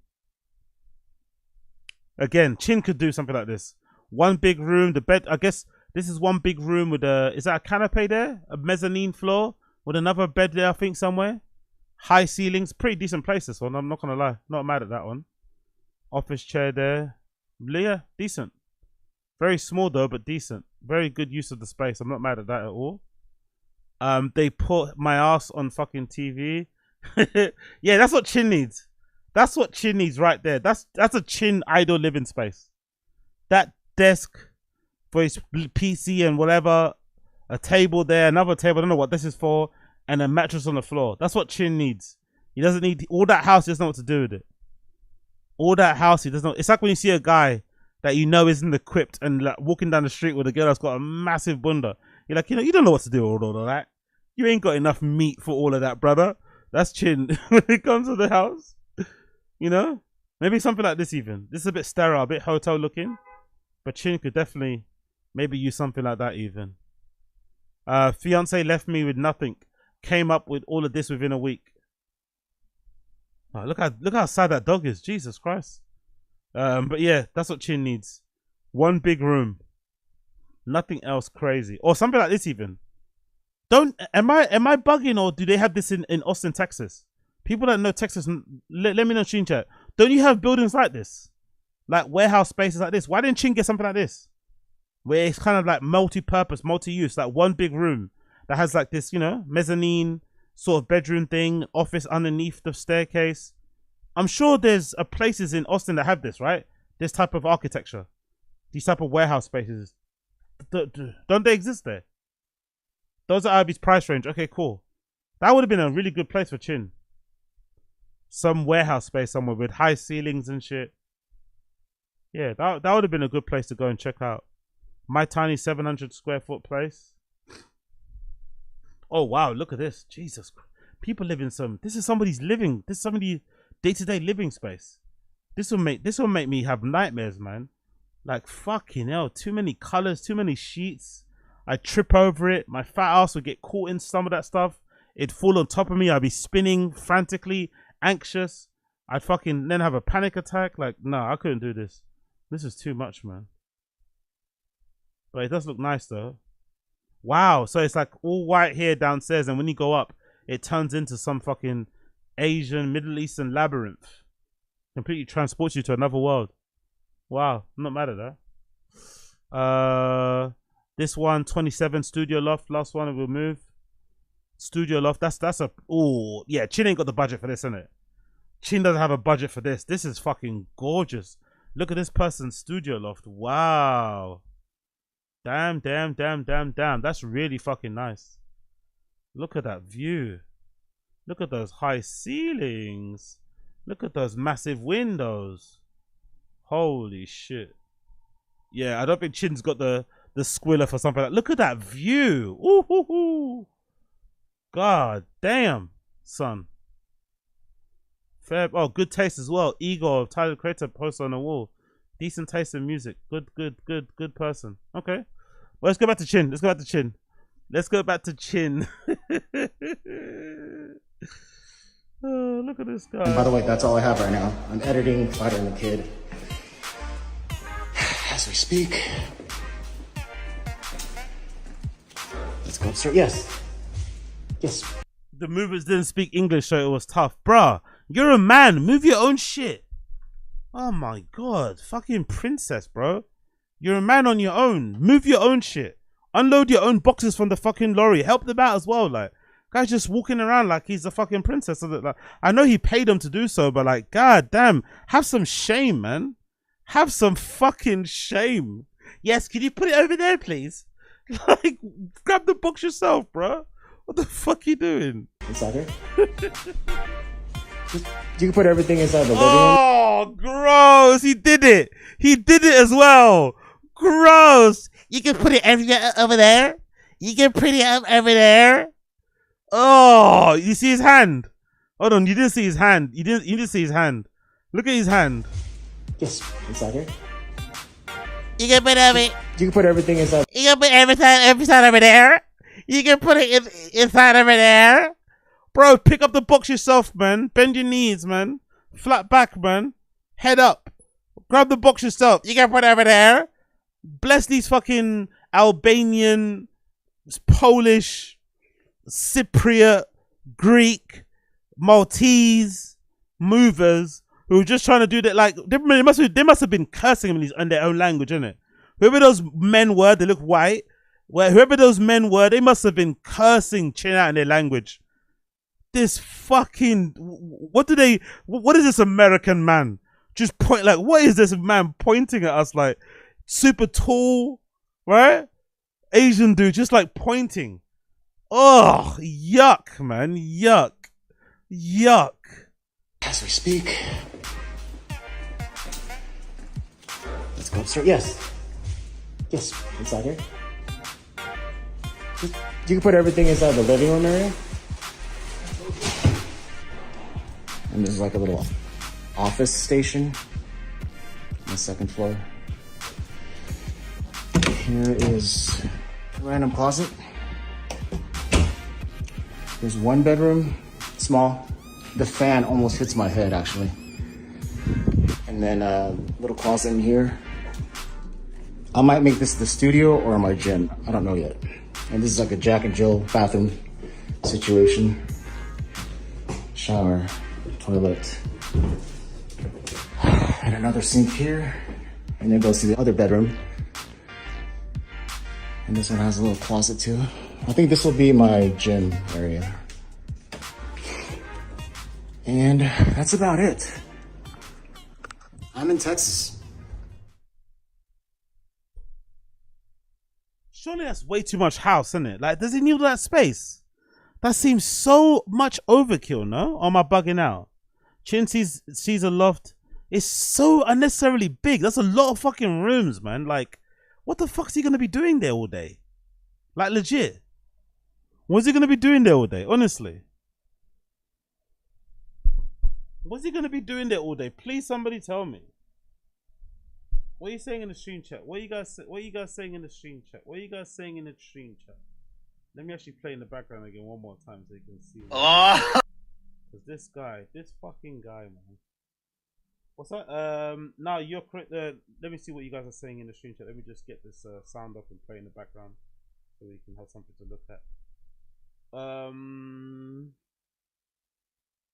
Again, Chin could do something like this. One big room, the bed. I guess this is one big room with a. Is that a canopy there? A mezzanine floor with another bed there, I think, somewhere. High ceilings. Pretty decent place, this one. I'm not going to lie. Not mad at that one. Office chair there. Yeah, decent. Very small though, but decent. Very good use of the space. I'm not mad at that at all. They put my ass on fucking TV. Yeah, that's what Chin needs. That's what Chin needs right there. That's a Chin idle living space. That desk for his PC and whatever. A table there, another table. I don't know what this is for. And a mattress on the floor. That's what Chin needs. He doesn't need all that house. He doesn't know what to do with it. All that house, he doesn't know. It's like when you see a guy that you know isn't equipped and like walking down the street with a girl that's got a massive bunda. You're like, you don't know what to do with all of that. You ain't got enough meat for all of that, brother. That's Chin when it comes to the house. You know? Maybe something like this even. This is a bit sterile, a bit hotel looking. But Chin could definitely maybe use something like that even. Fiance left me with nothing. Came up with all of this within a week. Oh, look how sad that dog is. Jesus Christ. But yeah, that's what Chin needs. One big room. Nothing else crazy. Or something like this even. Am I bugging, or do they have this in Austin, Texas? People that know Texas, let me know, Chin chat. Don't you have buildings like this? Like warehouse spaces like this? Why didn't Chin get something like this? Where it's kind of like multi-purpose, multi-use, like one big room that has like this, you know, mezzanine sort of bedroom thing, office underneath the staircase. I'm sure there's places in Austin that have this, right? This type of architecture. These type of warehouse spaces. Don't they exist there? Those are Ivy's price range. Okay, cool. That would have been a really good place for Chin. Some warehouse space somewhere with high ceilings and shit. Yeah, that would have been a good place to go and check out. My tiny 700 square foot place. Oh wow, look at this. Jesus. People live in this is somebody's living. This is somebody's day-to-day living space. This will make me have nightmares, man. Like fucking hell. Too many colors, too many sheets. I'd trip over it. My fat ass would get caught in some of that stuff. It'd fall on top of me. I'd be spinning frantically, anxious. I'd fucking then have a panic attack. Like, no, I couldn't do this. This is too much, man. But it does look nice though. Wow, so it's like all white here downstairs, and when you go up, it turns into some fucking Asian, Middle Eastern labyrinth. Completely transports you to another world. Wow, I'm not mad at that. This one, 27 studio loft. Last one we'll move. Studio loft. That's a. Oh yeah, Chin ain't got the budget for this, innit? Chin doesn't have a budget for this. This is fucking gorgeous. Look at this person's studio loft. Wow. Damn. That's really fucking nice. Look at that view. Look at those high ceilings. Look at those massive windows. Holy shit. Yeah, I don't think Chin's got the squiller for something like that. Look at that view. Ooh, hoo, hoo. God damn, son. Fair. Oh, good taste as well. Ego of Tyler Creator poster on the wall. Decent taste in music. Good person. Okay. Well, let's go back to Chin. Let's go back to Chin. Let's go back to Chin. Oh, look at this guy. And by the way, that's all I have right now. I'm editing, flattering the kid. As we speak. Let's go upstairs. Yes. Yes. The movers didn't speak English, so it was tough. Bruh, you're a man. Move your own shit. Oh my god. Fucking princess, bro. You're a man on your own. Move your own shit. Unload your own boxes from the fucking lorry. Help them out as well. Like, guy's just walking around like he's a fucking princess. Like, I know he paid him to do so, but like, god damn. Have some shame, man. Have some fucking shame. Yes, can you put it over there, please? Like, grab the box yourself, bro. What the fuck you doing? Inside here? You can put everything inside the living room. Oh, gross. He did it. He did it as well. Gross. You can put it everywhere over there. You can put it up over there. Oh, you see his hand? Hold on, you didn't see his hand. You didn't see his hand. Look at his hand. Yes, inside here. You can put every. You can put everything inside. You can put everything over there. You can put it inside over there. Bro, pick up the box yourself, man. Bend your knees, man. Flat back, man. Head up. Grab the box yourself. You can put it over there. Bless these fucking Albanian, Polish, Cypriot, Greek, Maltese movers who were just trying to do that. Like, they must have been cursing him in their own language, innit? Whoever those men were, they look white. Whoever those men were, they must have been cursing Chin out in their language. This fucking, what is this American man? Just point, like, what is this man pointing at us like? Super tall, right? Asian dude, just like pointing. Oh, yuck, man. Yuck. Yuck. As we speak. Let's go upstairs. Yes. Yes, inside here. You can put everything inside the living room area. And there's like a little office station on the second floor. Here is a random closet. There's one bedroom, small. The fan almost hits my head, actually. And then a little closet in here. I might make this the studio or my gym. I don't know yet. And this is like a Jack and Jill bathroom situation. Shower, toilet. And another sink here. And then goes to the other bedroom. And this one has a little closet too. I think this will be my gym area. And that's about it. I'm in Texas. Surely that's way too much house, isn't it? Like, does he need all that space? That seems so much overkill, no? Or am I bugging out? Chin sees a loft. It's so unnecessarily big. That's a lot of fucking rooms, man. Like, what the fuck's he gonna be doing there all day? Like, legit. What's he gonna be doing there all day? Honestly. What's he gonna be doing there all day? Please, somebody tell me. What are you saying in the stream chat? What are you guys saying in the stream chat? What are you guys saying in the stream chat? Let me actually play in the background again one more time so you can see. Oh. Cause this fucking guy, man. What's that? No, you're correct. Let me see what you guys are saying in the stream chat. Let me just get this sound up and play in the background so we can have something to look at.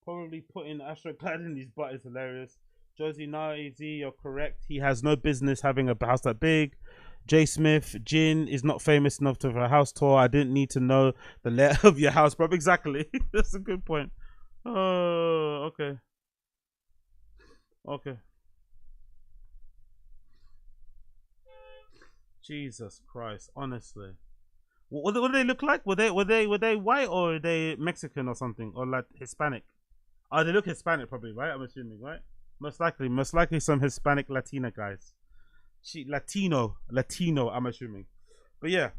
Probably putting Astroclad in his butt is hilarious. Josie Nazi, you're correct. He has no business having a house that big. Jay Smith, Jin is not famous enough to have a house tour. I didn't need to know the layout of your house, bro. Exactly. That's a good point. Oh, okay. Okay. Jesus Christ, honestly. What do they look like? Were they white or were they Mexican or something, or like Hispanic? Oh, they look Hispanic probably, right? I'm assuming, right? Most likely some Hispanic Latina guys. Latino, I'm assuming. But yeah,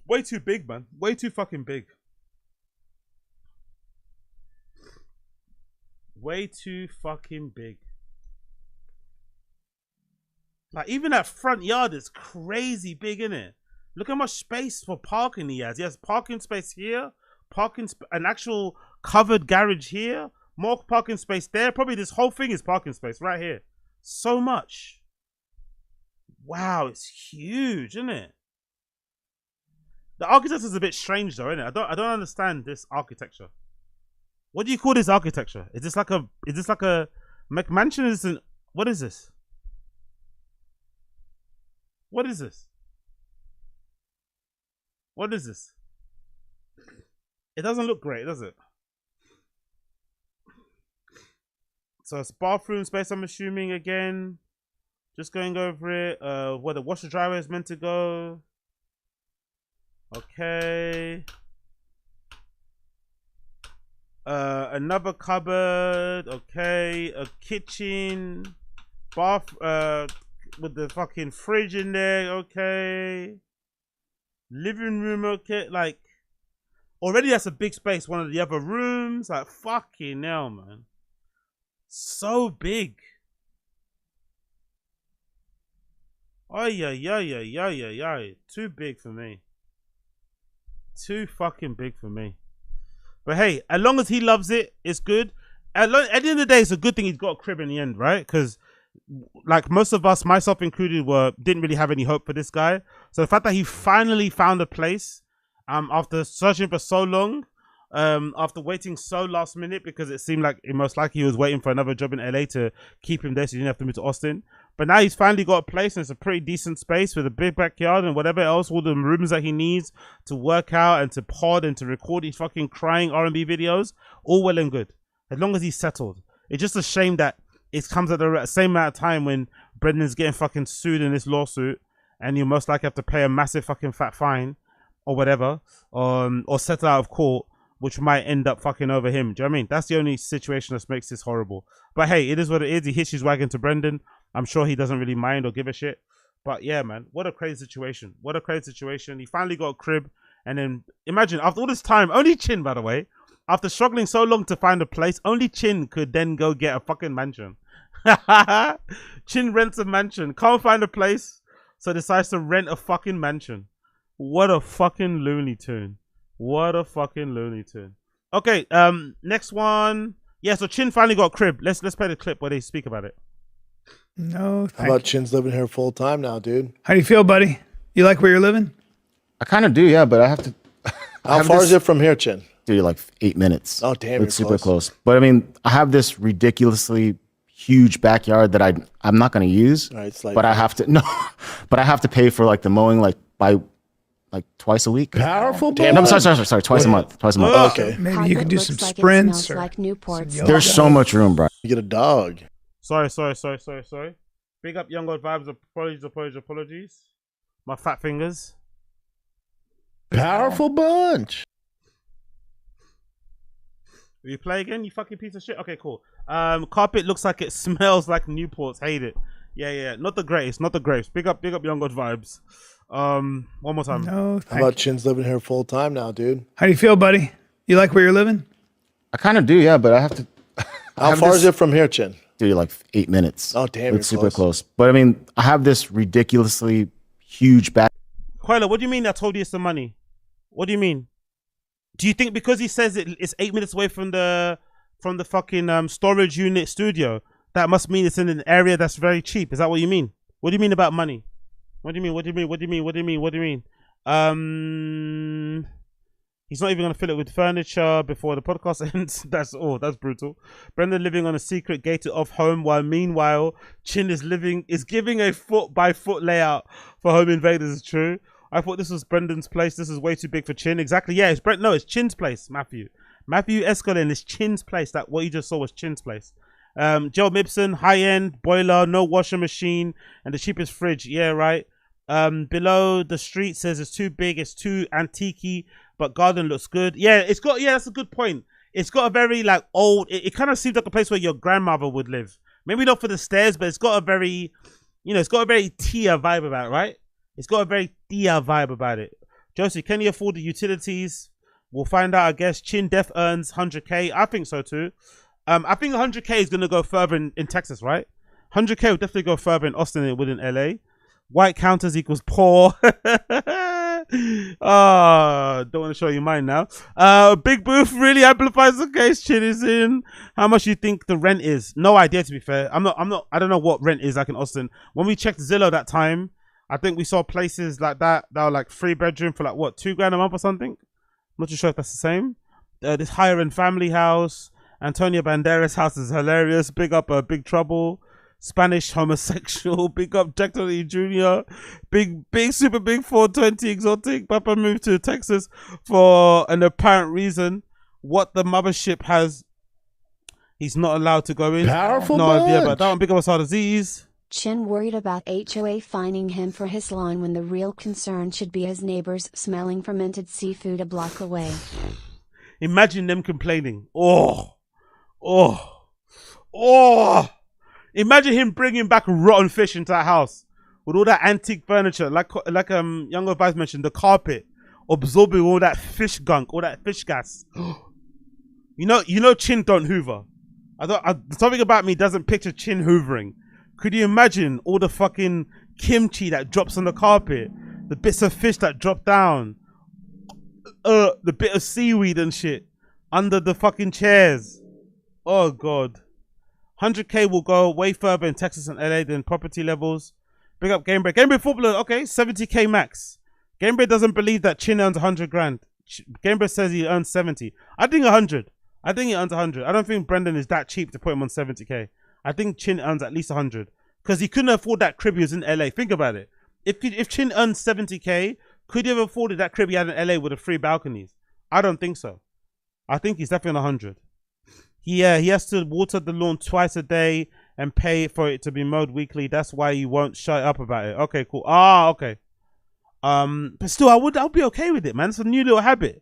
way too big, man. Way too fucking big. Way too fucking big. Like, even that front yard is crazy big, innit? Look how much space for parking he has. He has parking space here, an actual covered garage here, more parking space there. Probably this whole thing is parking space right here. So much. Wow, it's huge, isn't it? The architecture is a bit strange though, isn't it? I don't understand this architecture. What do you call this architecture? Is this like a McMansion? Isn't, what is this? What is this? What is this? It doesn't look great, does it? So it's bathroom space, I'm assuming, again. Just going over it. Where the washer dryer is meant to go. Okay. Another cupboard. Okay. A kitchen. Bath. With the fucking fridge in there. Okay. Living room. Okay. Like, already that's a big space. One of the other rooms. Like, fucking hell, man. So big. Oh yeah. Too big for me. Too fucking big for me. But hey, as long as he loves it, it's good. At the end of the day, it's a good thing he's got a crib in the end, right? Because like most of us, myself included, didn't really have any hope for this guy. So the fact that he finally found a place, after searching for so long, after waiting so last minute, because it seemed like most likely he was waiting for another job in LA to keep him there, so he didn't have to move to Austin. But now he's finally got a place, and it's a pretty decent space with a big backyard and whatever else, all the rooms that he needs to work out and to pod and to record these fucking crying R&B videos. All well and good, as long as he's settled. It's just a shame that it comes at the same amount of time when Brendan's getting fucking sued in this lawsuit, and you most likely have to pay a massive fucking fat fine or whatever, or settle out of court, which might end up fucking over him. Do you know what I mean? That's the only situation that makes this horrible. But hey, it is what it is. He hitched his wagon to Brendan. I'm sure he doesn't really mind or give a shit. But yeah, man, what a crazy situation. What a crazy situation. He finally got a crib. And then imagine, after all this time, only Chin, by the way, after struggling so long to find a place, only Chin could then go get a fucking mansion. Chin rents a mansion, can't find a place, so decides to rent a fucking mansion. What a fucking Looney Tune. What a fucking Looney Tune. Okay, next one. Yeah, so Chin finally got a crib. Let's play the clip where they speak about it. No, How about Chin's living here full time now, dude? How do you feel, buddy? You like where you're living? I kind of do, yeah, but I have to. How far is it from here, Chin? Dude, like 8 minutes. Oh, damn, it's super close. But I mean, I have this ridiculously huge backyard that I'm not going to use. Right, it's like, but I have to but I have to pay for like the mowing like twice a week. Powerful. Damn, no, sorry, twice a month. Twice a month. Okay. Maybe you can do some sprints. Or like Newports. There's so much room, bro. You get a dog. Sorry. Big up Young God Vibes. Apologies. My fat fingers. Powerful bunch. Will you play again, you fucking piece of shit? Okay, cool. Carpet looks like it smells like Newports. Hate it. Yeah. Not the greatest. Big up Young God Vibes. One more time. No, How about Chin's living here full time now, dude? How do you feel, buddy? You like where you're living? I kind of do, yeah, but I have to. How far is it from here, Chin? Dude, like 8 minutes. Oh, damn, it's super close. But I mean, I have this ridiculously huge back. Quayla, what do you mean I told you it's the money? What do you mean? Do you think because he says it's 8 minutes away from the fucking storage unit studio, that must mean it's in an area that's very cheap? Is that what you mean? What do you mean about money? What do you mean? He's not even gonna fill it with furniture before the podcast ends. That's brutal. Brendan living on a secret gated off home, while meanwhile Chin is giving a foot by foot layout for home invaders. Is true. I thought this was Brendan's place. This is way too big for Chin. Exactly. Yeah, it's Chin's place, Matthew Escalin is Chin's place. That what you just saw was Chin's place. Joe Mibson, high end boiler, no washer machine, and the cheapest fridge. Yeah, right. Below the street says it's too big, it's too antique, but garden looks good. Yeah, that's a good point. It's got a very like old, it kind of seems like a place where your grandmother would live. Maybe not for the stairs, but it's got a very, it's got a very Tia vibe about it, right? It's got a very Tia vibe about it. Josie, can you afford the utilities? We'll find out, I guess. Chin Def earns 100K. I think so too. I think 100K is going to go further in Texas, right? 100K will definitely go further in Austin than it would in LA. White counters equals poor. Oh, don't want to show you mine now. Big Booth really amplifies the case. Chin is in. How much you think the rent is? No idea, to be fair. I don't know what rent is like in Austin. When we checked Zillow that time, I think we saw places like that were like 3-bedroom for like what, $2,000 a month or something. I'm not too sure if that's the same. This higher end family house. Antonio Banderas' house is hilarious. Big up Big Trouble. Spanish homosexual. Big up Jack Tony Jr. Big super big 420 exotic. Papa moved to Texas for an apparent reason. What the mothership has, he's not allowed to go in. Powerful no bunch. idea about that one. Big up Asada Z's. Chin worried about HOA fining him for his lawn when the real concern should be his neighbors smelling fermented seafood a block away. Imagine them complaining. Oh. Imagine him bringing back rotten fish into that house with all that antique furniture, like Younger Vice mentioned, the carpet absorbing all that fish gunk, all that fish gas. You know, Chin don't hoover. Something about me doesn't picture Chin hoovering. Could you imagine all the fucking kimchi that drops on the carpet, the bits of fish that drop down, the bit of seaweed and shit under the fucking chairs? Oh God. 100K will go way further in Texas and LA than property levels. Big up Gamebreak. Gamebreak footballer, okay, 70K max. Gamebreak doesn't believe that Chin earns 100 grand. Gamebreak says he earns 70. I think 100. I think he earns 100. I don't think Brendan is that cheap to put him on 70K. I think Chin earns at least 100. Because he couldn't afford that crib he was in LA. Think about it. If Chin earns 70K, could he have afforded that crib he had in LA with the 3 balconies? I don't think so. I think he's definitely on 100. He has to water the lawn twice a day and pay for it to be mowed weekly. That's why he won't shut up about it. Okay, cool. Okay. But still, I'll be okay with it, man. It's a new little habit.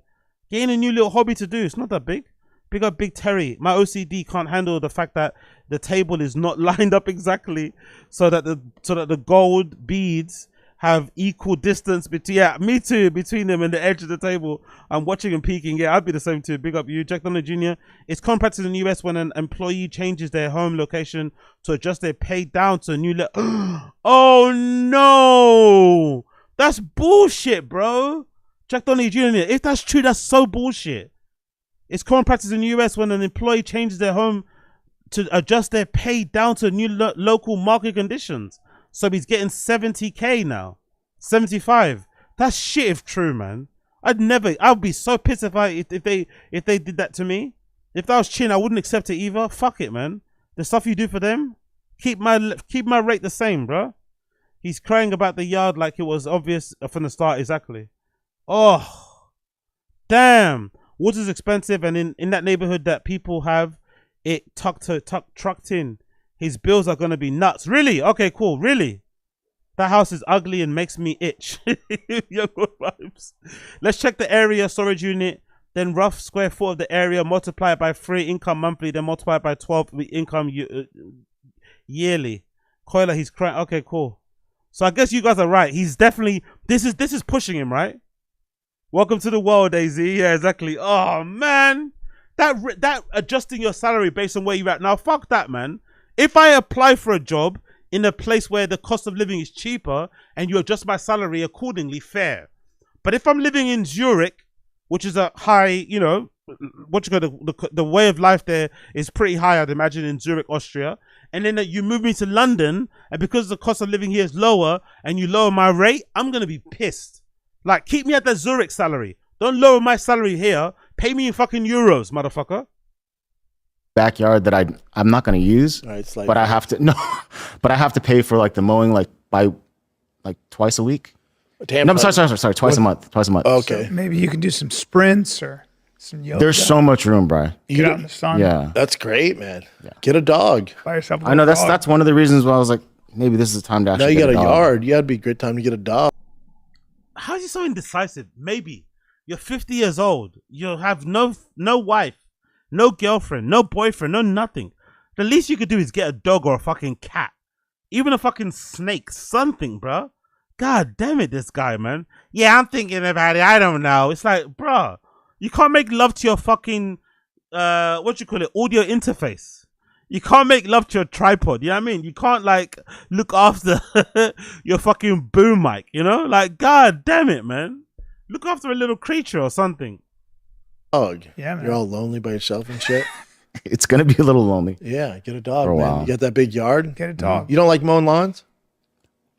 Gain a new little hobby to do. It's not that big. Big up Big Terry. My OCD can't handle the fact that the table is not lined up exactly so that the gold beads have equal distance between. Yeah, me too. Between them and the edge of the table. I'm watching and peeking. Yeah, I'd be the same too. Big up you, Jack Donald Jr. It's common practice in the US when an employee changes their home location to adjust their pay down to a new Oh no, that's bullshit, bro. Jack Donald Jr. If that's true, that's so bullshit. It's common practice in the US when an employee changes their home to adjust their pay down to new local market conditions. So he's getting 70K now. 75. That's shit if true, man. I'd be so pissed if they did that to me. If that was Chin, I wouldn't accept it either. Fuck it, man. The stuff you do for them, keep my rate the same, bro. He's crying about the yard like it was obvious from the start. Exactly. Oh, damn. Water's expensive, and in that neighborhood that people have it trucked in. His bills are going to be nuts. Really? Okay, cool. Really? That house is ugly and makes me itch. Younger vibes. Let's check the area storage unit. Then rough square foot of the area. Multiply it by 3 income monthly. Then multiply it by 12 income yearly. Coiler, he's crying. Okay, cool. So I guess you guys are right. He's definitely... This is pushing him, right? Welcome to the world, AZ. Yeah, exactly. Oh, man. That adjusting your salary based on where you're at. Now, fuck that, man. If I apply for a job in a place where the cost of living is cheaper and you adjust my salary accordingly, fair. But if I'm living in Zurich, which is a high, the way of life there is pretty high, I'd imagine, in Zurich, Austria. And then you move me to London, and because the cost of living here is lower and you lower my rate, I'm going to be pissed. Like, keep me at the Zurich salary. Don't lower my salary here. Pay me in fucking euros, motherfucker. Backyard that I'm not going to use, but I have to pay for like the mowing by twice a week. No, I'm sorry, twice a month. Okay, so maybe you can do some sprints or some yoga. There's so much room, Brian. Get out in the sun. Yeah, that's great, man. Yeah. Get a dog. Buy yourself. I know that's one of the reasons why I was like, maybe this is the time to actually Now you get got a dog. yard. Yeah, it'd be a great time to get a dog. How is he so indecisive? Maybe you're 50 years old. You have no wife, no girlfriend, no boyfriend, no nothing. The least you could do is get a dog or a fucking cat, even a fucking snake, something, bro. God damn it, this guy, man. Yeah, I'm thinking about it. I don't know. It's like, bro, you can't make love to your fucking what you call it, audio interface. You can't make love to your tripod. You know what I mean? You can't like look after your fucking boom mic. You know, like god damn it, man. Look after a little creature or something. Dog. Yeah, man. You're all lonely by yourself and shit. It's gonna be a little lonely. Yeah, get a dog, For a man. while. You got that big yard? Get a dog. You don't like mowing lawns?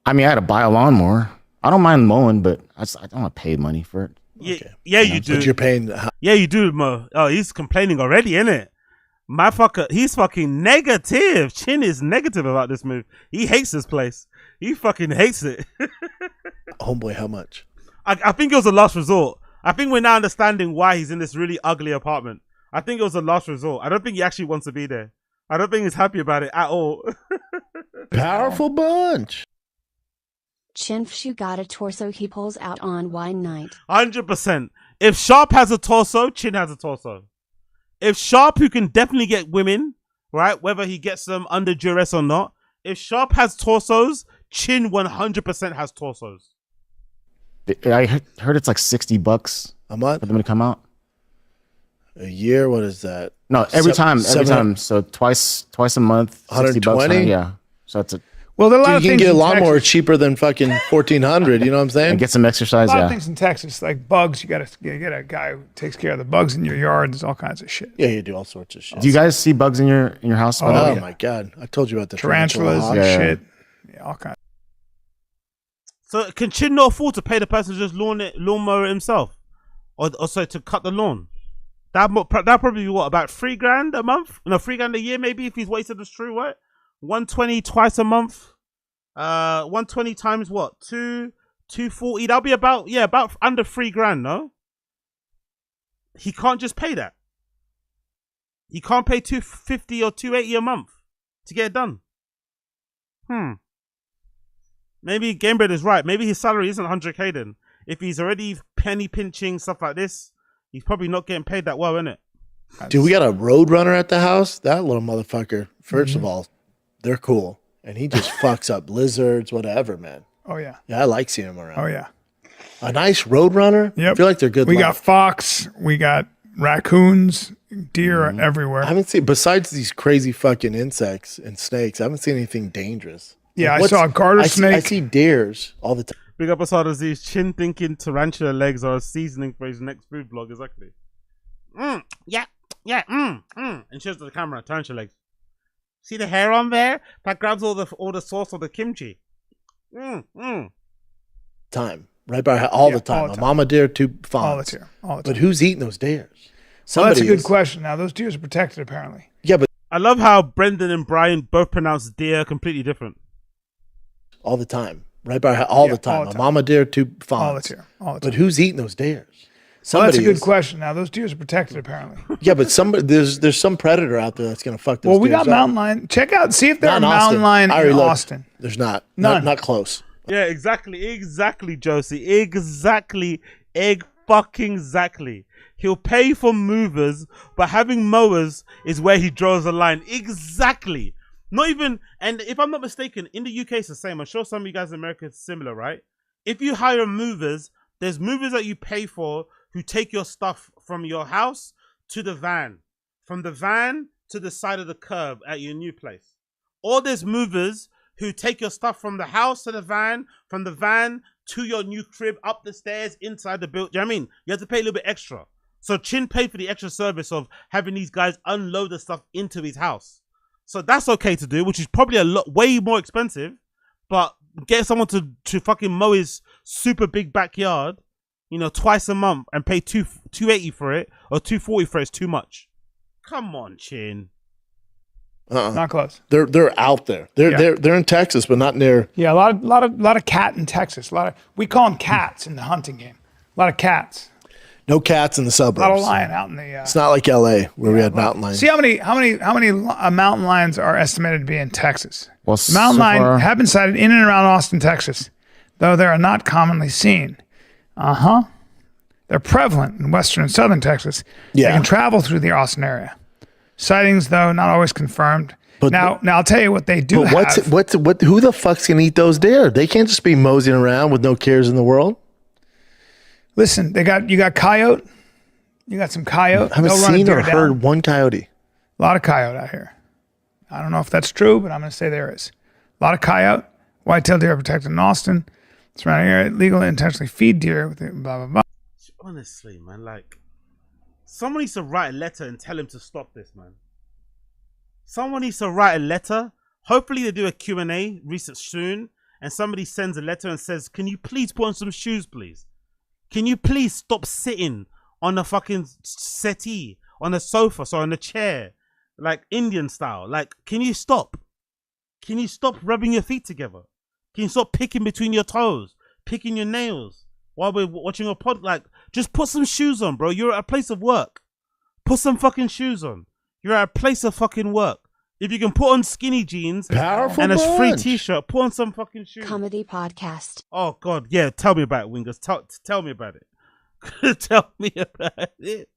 I mean, I had to buy a lawnmower. I don't mind mowing, but I don't want to pay money for it. Yeah, yeah, you do. But you're paying. Yeah, you do, Mo. Oh, he's complaining already, innit? My fucker, he's fucking negative. Chin is negative about this move. He hates this place. He fucking hates it. Homeboy, how much? I think it was a last resort. I think we're now understanding why he's in this really ugly apartment. I think it was a last resort. I don't think he actually wants to be there. I don't think he's happy about it at all. Powerful bunch. Chinfshu got a torso he pulls out on wine night. 100%. If Sharp has a torso, Chin has a torso. If Sharp, who can definitely get women, right, whether he gets them under duress or not, if Sharp has torsos, Chin 100% has torsos. I heard it's like $60 a month for them to come out. A year? What is that? No, every time. So twice a month, $60. Yeah. So it's a. Well, there are a lot of you can things get a in lawnmower Texas. cheaper than fucking $1,400. You know what I'm saying? And get some exercise. A lot Yeah. of things in Texas, like bugs. You got to get a guy who takes care of the bugs in your yard. There's all kinds of shit. Yeah, you do all sorts of shit. Do you guys see bugs in your house? Oh, my god! I told you about the tarantulas and shit. Yeah, all kinds. So can Chin not afford to pay the person to just lawnmower himself, or so to cut the lawn? That probably be what, about $3,000 a month? No, $3,000 a year maybe if he's wasted the true, right? 120 twice a month. 120 times what? 240. That'll be about under $3,000. No, he can't just pay that. He can't pay $250 or $280 a month to get it done. Maybe Gamebred is right. Maybe his salary isn't 100K then. If he's already penny pinching stuff like this, he's probably not getting paid that well, innit? Dude, we got a road runner at the house. That little motherfucker. First of all, they're cool, and he just fucks up lizards, whatever, man. Oh yeah. Yeah, I like seeing him around. Oh yeah. A nice road runner. Yep. I feel like they're good. We got life. fox. We got raccoons. Deer are everywhere. I haven't seen, besides these crazy fucking insects and snakes, I haven't seen anything dangerous. Yeah, Like, I saw a garter snake. I see deers all the time. Big up Asada Z's Chin thinking tarantula legs are a seasoning for his next food vlog. Exactly. Yeah. And shows to the camera tarantula legs. See the hair on there? That grabs all the sauce of the kimchi. Time. Right by all the time. all the A time. mama deer, two fawns. All the time. All the time. But who's eating those deers? Well, that's a good is. question. Now those deers are protected apparently. Yeah, but I love how Brendan and Brian both pronounce deer completely different. all the time. Right by all the time. A mama deer, two fawns. All the time. All the time. But who's eating those deers? Well, that's a good is. question. Now those deers are protected apparently. Yeah, but there's some predator out there that's gonna fuck those Well, we deers got up. mountain lion. Check out. See if there's a Not in Austin. mountain lion I already in looked. Austin. There's not. None. Not close. Yeah, exactly, Josie. Exactly. He'll pay for movers, but having mowers is where he draws the line. Exactly. Not even, and if I'm not mistaken, in the UK it's the same. I'm sure some of you guys in America it's similar, right? If you hire movers, there's movers that you pay for who take your stuff from your house to the van, from the van to the side of the curb at your new place. Or there's movers who take your stuff from the house to the van, from the van to your new crib, up the stairs, inside the building. Do you know what I mean? You have to pay a little bit extra. So Chin paid for the extra service of having these guys unload the stuff into his house. So that's okay to do, which is probably way more expensive. But get someone to fucking mow his super big backyard, twice a month and pay $280 for it or $240 for it is too much. Come on, Chin. Not close. They're out there. They're in Texas, but not near. Yeah, a lot of cat in Texas. We call them cats in the hunting game. A lot of cats. No cats in the suburbs. A lot of lion out in the. It's not like L.A. where we had mountain lions. See how many mountain lions are estimated to be in Texas? Well, The mountain lion have been sighted in and around Austin, Texas, though they are not commonly seen. They're prevalent in western and southern Texas. They can travel through the Austin area. Sightings, though, not always confirmed. But now I'll tell you what they do have. Who the fuck's gonna eat those deer? They can't just be moseying around with no cares in the world. Listen, you got coyote. You got some coyote. I haven't seen or heard one coyote. A lot of coyote out here. I don't know if that's true, but I'm going to say there is. A lot of coyote. White-tailed deer are protected in Austin. Surrounding area, legal intentionally feed deer with it, blah, blah, blah. Honestly, man, like, someone needs to write a letter and tell him to stop this, man. Someone needs to write a letter. Hopefully they do a Q&A research soon, and somebody sends a letter and says, can you please put on some shoes, please? Can you please stop sitting on a fucking settee, on a sofa, so on a chair, like Indian style? Like, can you stop? Can you stop rubbing your feet together? Can you stop picking between your toes, picking your nails while we're watching a pod? Like, just put some shoes on, bro. You're at a place of work. Put some fucking shoes on. You're at a place of fucking work. If you can put on skinny jeans and a free t-shirt, put on some fucking shoes. Comedy podcast. Oh God, yeah. Tell me about it, Wingers. Tell me about it. Tell me about it.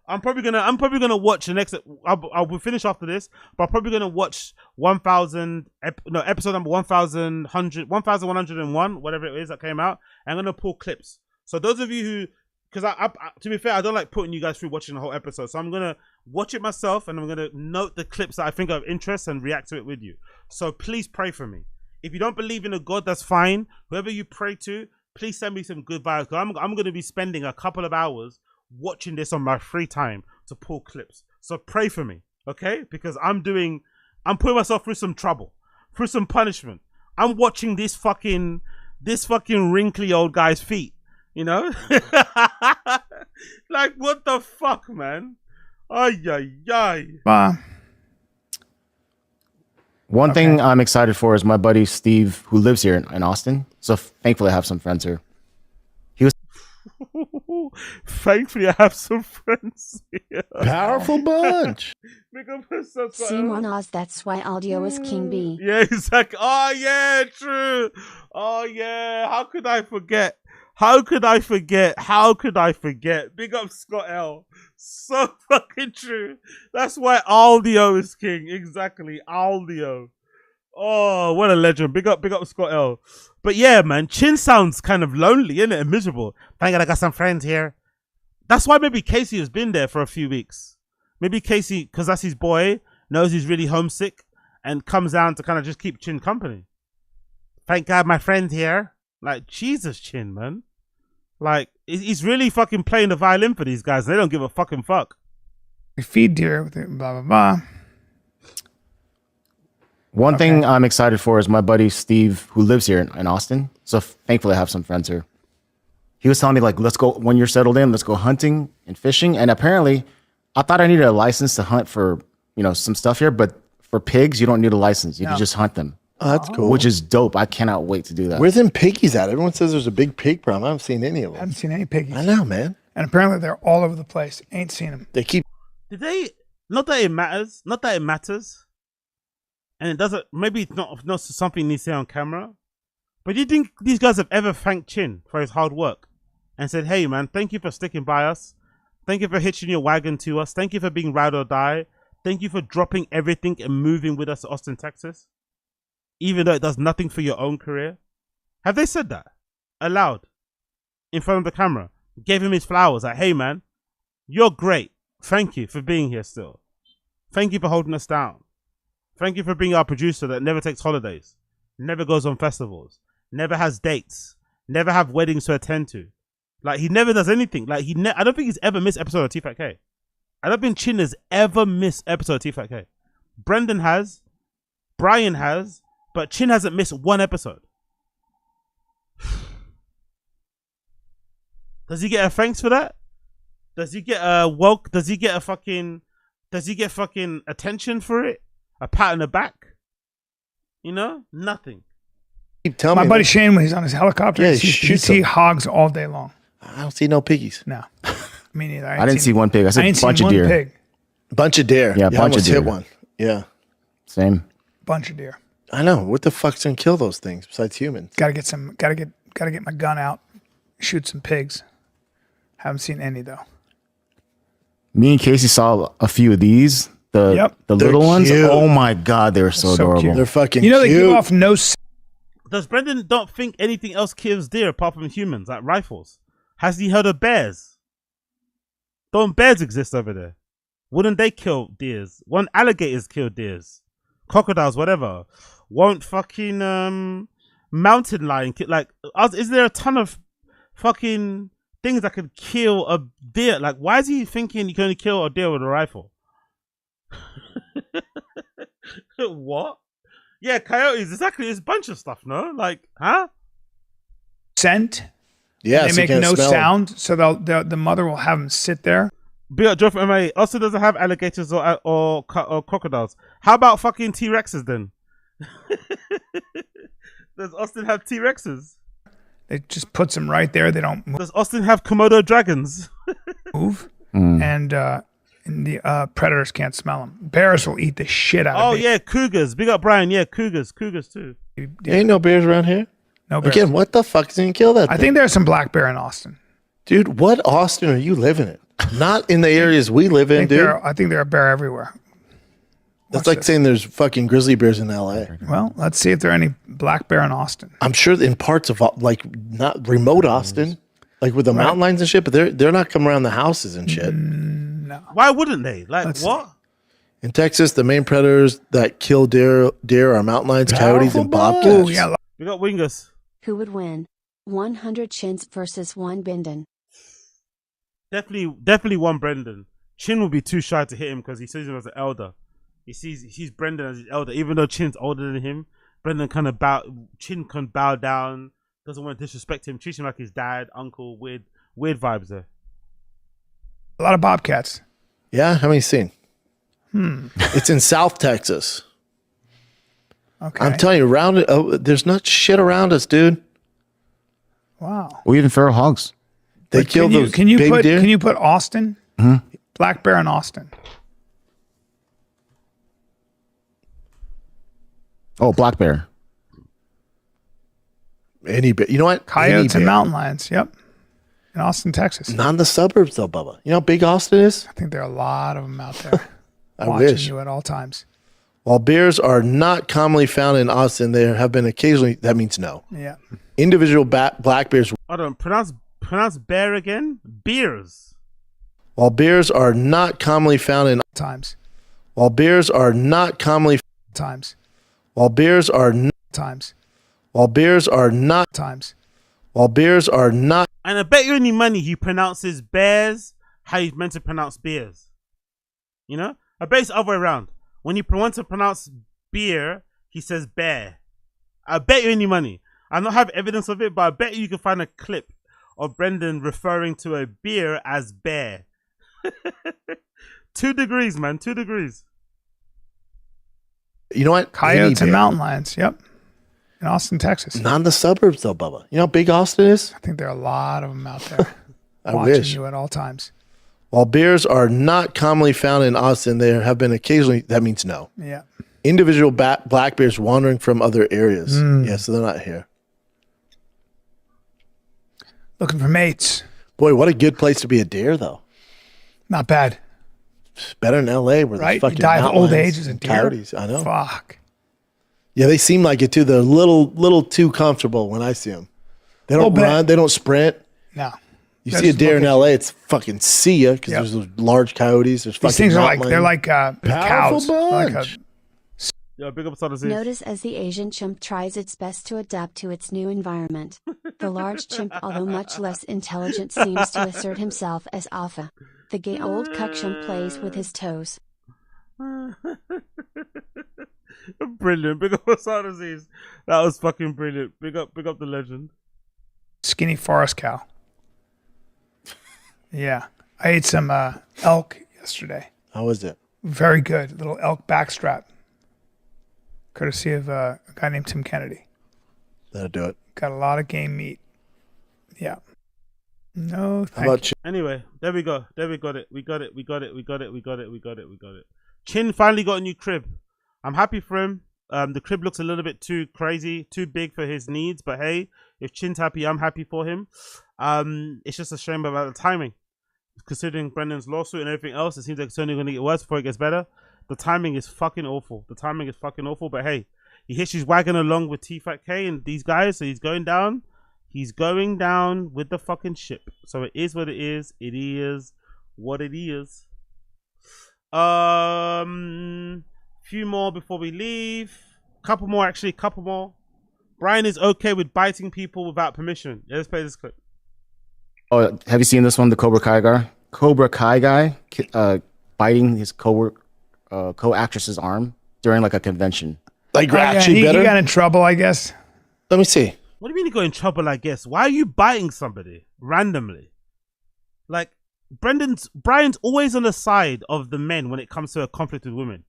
I'm probably gonna watch the next. I will finish after this, but I'm probably gonna watch episode number 1101, whatever it is that came out. I'm gonna pull clips. So those of you who, because I to be fair, I don't like putting you guys through watching the whole episode. So I'm gonna watch it myself, and I'm gonna note the clips that I think are of interest and react to it with you. So please pray for me. If you don't believe in a God, that's fine. Whoever you pray to, please send me some good vibes. I'm going to be spending a couple of hours watching this on my free time to pull clips. So pray for me, okay? Because I'm putting myself through some trouble, through some punishment. I'm watching this fucking wrinkly old guy's feet, you know? Like, what the fuck, man? Ay, ay, ay. One thing I'm excited for is my buddy Steve, who lives here in Austin. So thankfully I have some friends here. Thankfully I have some friends here. Powerful bunch. Simonas, that's why audio is king B. Yeah, exactly. Oh yeah, true. Oh yeah. How could I forget? Big up Scott L. So fucking true. That's why Aldio is king. Exactly. Aldio. Oh, what a legend. Big up Scott L. But yeah, man, Chin sounds kind of lonely, isn't it? And miserable. Thank God I got some friends here. That's why maybe Casey has been there for a few weeks. Maybe Casey, because that's his boy, knows he's really homesick and comes down to kind of just keep Chin company. Thank God my friend's here. Like, Jesus, Chin, man. Like, he's really fucking playing the violin for these guys. They don't give a fucking fuck. We feed deer with it, blah, blah, blah. One thing I'm excited for is my buddy Steve, who lives here in Austin. So thankfully I have some friends here. He was telling me, like, let's go, when you're settled in, let's go hunting and fishing. And apparently I thought I needed a license to hunt for, some stuff here, but for pigs, you don't need a license. You can just hunt them. Oh, that's cool. Which is dope. I cannot wait to do that. Where's them piggies at? Everyone says there's a big pig problem. I haven't seen any of them. I haven't seen any piggies. I know, man. And apparently they're all over the place. Ain't seen them. They keep. Did they? Not that it matters. Not that it matters. And it doesn't. Maybe it's not something you need to say on camera. But do you think these guys have ever thanked Chin for his hard work and said, "Hey, man, thank you for sticking by us. Thank you for hitching your wagon to us. Thank you for being ride or die. Thank you for dropping everything and moving with us to Austin, Texas, even though it does nothing for your own career"? Have they said that aloud in front of the camera? Gave him his flowers, like, "Hey, man, you're great. Thank you for being here still. Thank you for holding us down. Thank you for being our producer that never takes holidays, never goes on festivals, never has dates, never have weddings to attend to. Like, he never does anything. Like, I don't think he's ever missed episode of TFATK. I don't think Chin has ever missed episode of TFATK. Brendan has, Brian has, but Chin hasn't missed one episode. Does he get a thanks for that? Does he get a Does he get fucking attention for it? A pat on the back? Nothing. Keep telling My me. buddy Shane, when he's on his helicopter, Yeah, he see hogs all day long. I don't see no piggies. No, me neither. I didn't see one pig. I said ain't bunch seen of one deer. pig. Bunch of deer. Yeah, bunch of deer. Hit one. Yeah. Same. Bunch of deer. I know. What the fuck's gonna kill those things besides humans? Gotta get my gun out, shoot some pigs. Haven't seen any though. Me and Casey saw a few of these. The little ones. cute. Oh my god, they were so adorable. Cute. They're fucking You know they cute. give off no. Does Brendan don't think anything else kills deer apart from humans, like rifles? Has he heard of bears? Don't bears exist over there? Wouldn't they kill deers? Won't alligators kill deers? Crocodiles, whatever. Won't fucking mountain lion kill? Like, is there a ton of fucking things that could kill a deer? Like, why is he thinking you can only kill a deer with a rifle? What? Yeah, coyotes. Exactly. It's a bunch of stuff. No, like, huh? Scent. Yeah, They so you make can't no smell 'em. sound, so the mother will have them sit there. Big up Joe from MA. Austin doesn't have alligators or crocodiles. How about fucking T-Rexes then? Does Austin have T-Rexes? It just puts them right there. They don't Does Austin have Komodo dragons? move, and the predators can't smell them. Bears will eat the shit out of Oh them. yeah, cougars. Big up Brian. Yeah, cougars too. Ain't no bears around here. No bears. Again, what the fuck is gonna kill that? I thing? think there's some black bear in Austin. Dude, what Austin are you living in? Not in the areas we live in, dude. I think there are bear everywhere. That's like saying there's fucking grizzly bears in LA. Well, let's see if there are any black bear in Austin. I'm sure in parts of like not remote Austin, like with the mountain lions and shit, but they're not coming around the houses and shit. No. Why wouldn't they? Like what? In Texas, the main predators that kill deer are mountain lions, coyotes, and bobcats. We got wingers. Who would win? 100 chins versus 1 Brendan. Definitely one Brendan. Chin will be too shy to hit him because he sees him as an elder. He sees Brendan as his elder, even though Chin's older than him. Brendan Chin can bow down, doesn't want to disrespect him, treats him like his dad, uncle. Weird vibes there. A lot of bobcats. Yeah, how many seen? It's in South Texas. Okay. I'm telling you, there's not shit around us, dude. Wow. Or even feral hogs. They kill those can you big put, deer. Can you put Austin? Mhm. Black bear in Austin. Oh, black bear. Any bear. You know what? Coyotes and mountain lions. Yep. In Austin, Texas. Not in the suburbs, though, Bubba. You know how big Austin is? I think there are a lot of them out there. I watching wish. you at all times. While bears are not commonly found in Austin, there have been occasionally. That means no. Yeah. Individual black bears. Hold on, pronounce bear again. Beers. While bears are not commonly found in times. While bears are not commonly times. While bears are not times. While bears are not times. While bears are not. And I bet you any money he pronounces bears how he's meant to pronounce beers. You know? I bet it's the other way around. When he wants to pronounce beer, he says bear. I bet you any money. I don't have evidence of it, but I bet you can find a clip of Brendan referring to a beer as bear. 2 degrees, man. 2 degrees. You know what? Coyotes and mountain lions. Yep. In Austin, Texas. Not in the suburbs, though, Bubba. You know how big Austin is? I think there are a lot of them out there. I watching wish. you at all times. While bears are not commonly found in Austin, there have been occasionally. That means no. Yeah. Individual black bears wandering from other areas. Yeah, so they're not here. Looking for mates. Boy, what a good place to be a deer, though. Not bad. It's better than LA, where Right? there's fucking You die of mountain old lions age as a and deer. coyotes. I know. Fuck. Yeah, they seem like it too. They're a little too comfortable when I see them. They don't Little bit. run. They don't sprint. No. You They're see a just deer in looking- LA, it's fucking see ya because there's those large coyotes. There's These fucking things are like, mountain they're lions. like cows. Like a, Yeah, big up on Notice as the Asian chimp tries its best to adapt to its new environment. The large chimp, although much less intelligent, seems to assert himself as alpha. The gay old cuck chimp plays with his toes. Brilliant. Big up on disease. That was fucking brilliant. Big up the legend. skinny forest cow. Yeah. I ate some elk yesterday. How was it? Very good. Little elk backstrap. Courtesy of a guy named Tim Kennedy. That'll do it. Got a lot of game meat. Yeah. No, How thank about you. Anyway, there we go. There we got it. We got it. We got it. We got it. We got it. We got it. We got it. We got it. Chin finally got a new crib. I'm happy for him. The crib looks a little bit too crazy, too big for his needs. But hey, if Chin's happy, I'm happy for him. It's just a shame about the timing. Considering Brendan's lawsuit and everything else, it seems like it's only going to get worse before it gets better. The timing is fucking awful. The timing is fucking awful. But hey, he hitches wagon along with TFATK and these guys, so he's going down. He's going down with the fucking ship. So it is what it is. It is what it is. Few more before we leave. Couple more, actually. Couple more. Brian is okay with biting people without permission. Yeah, let's play this clip. Oh, have you seen this one? The Cobra Kai guy biting his co-actress's arm during like a convention. Like actually he better? got in trouble, I guess. Let me see. What do you mean you got in trouble, I guess? Why are you biting somebody randomly? Like, Brian's always on the side of the men when it comes to a conflict with women.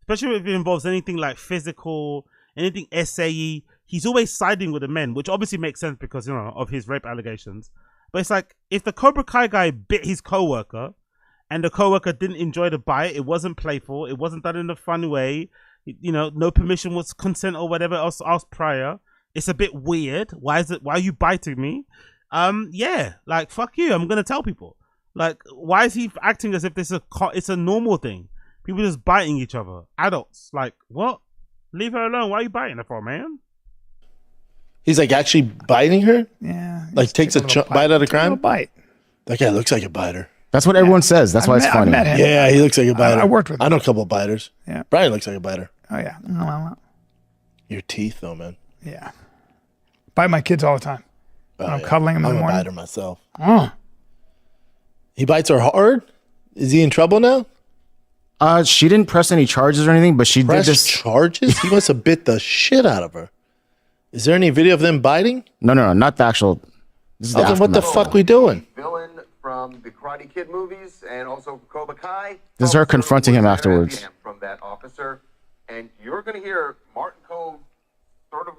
Especially if it involves anything like physical, anything SAE. He's always siding with the men, which obviously makes sense because, you know, of his rape allegations. But it's like, if the Cobra Kai guy bit his co-worker and the co-worker didn't enjoy the bite, it wasn't playful, it wasn't done in a fun way, you know, no permission was consent or whatever else asked prior. It's a bit weird. Why are you biting me? Yeah, like, fuck you. I'm going to tell people. Like, why is he acting as if it's a normal thing? People just biting each other. Adults. Like, what? Leave her alone. Why are you biting her for, man? He's like actually biting her? Yeah. Like takes a bite out of crime? A bite. That guy looks like a biter. That's what everyone says. That's why it's funny. Yeah, he looks like a biter. I worked with him. I know a couple of biters. Yeah. Brian looks like a biter. Oh, yeah. Your teeth, though, man. Yeah. Bite my kids all the time. When I'm cuddling them in the morning. I'm a biter myself. Oh. He bites her hard? Is he in trouble now? She didn't press any charges or anything, but she did this. Charges? He must have bit the shit out of her. Is there any video of them biting? No, not the actual. This is the what the fuck we doing? Villain from the Karate Kid movies and also Cobra Kai. This is her confronting him afterwards. From that officer, and you're going to hear Martin Cove sort of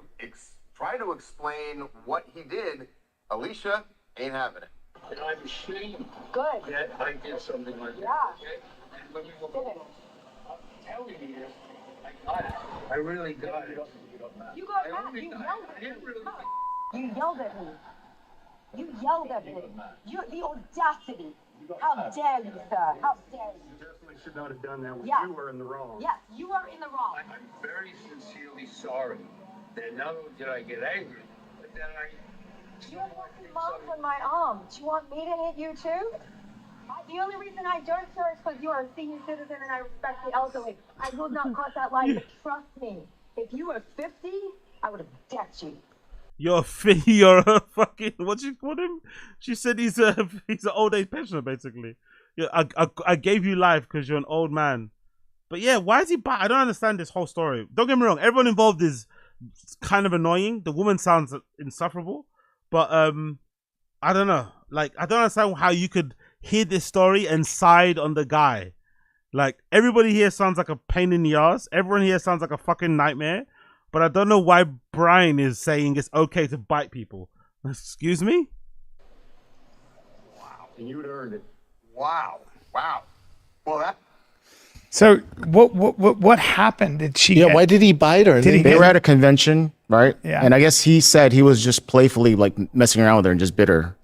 try to explain what he did. Alicia ain't having it. And I'm ashamed that I did something like that. Okay? And when you go, I'm telling you, I got it. I really got it. You got mad. You yelled at me. You yelled at me. You the audacity. How dare you, sir? How dare you? You definitely should not have done that when Yes. you were in the wrong. Yes, you are in the wrong. I'm very sincerely sorry that not only did I get angry, but then You have fucking marks on my arm. Do you want me to hit you too? The only reason I don't, sir, is because you are a senior citizen and I respect the elderly. I will not cross that line, but trust me. If you were 50, I would have decked you. You're a fucking, what you call him? She said he's an old age pensioner, basically. Yeah, I gave you life because you're an old man. But yeah, why is he bite? I don't understand this whole story. Don't get me wrong, everyone involved is kind of annoying. The woman sounds insufferable. But I don't know. Like, I don't understand how you could hear this story and side on the guy. Like, everybody here sounds like a pain in the ass. Everyone here sounds like a fucking nightmare. But I don't know why Brian is saying it's okay to bite people. Excuse me? Wow. And you'd earned it. Wow. Wow. Well, that. So what happened? Did she? Yeah. Why did he bite her? They were at a convention, right? Yeah. And I guess he said he was just playfully like messing around with her and just bit her.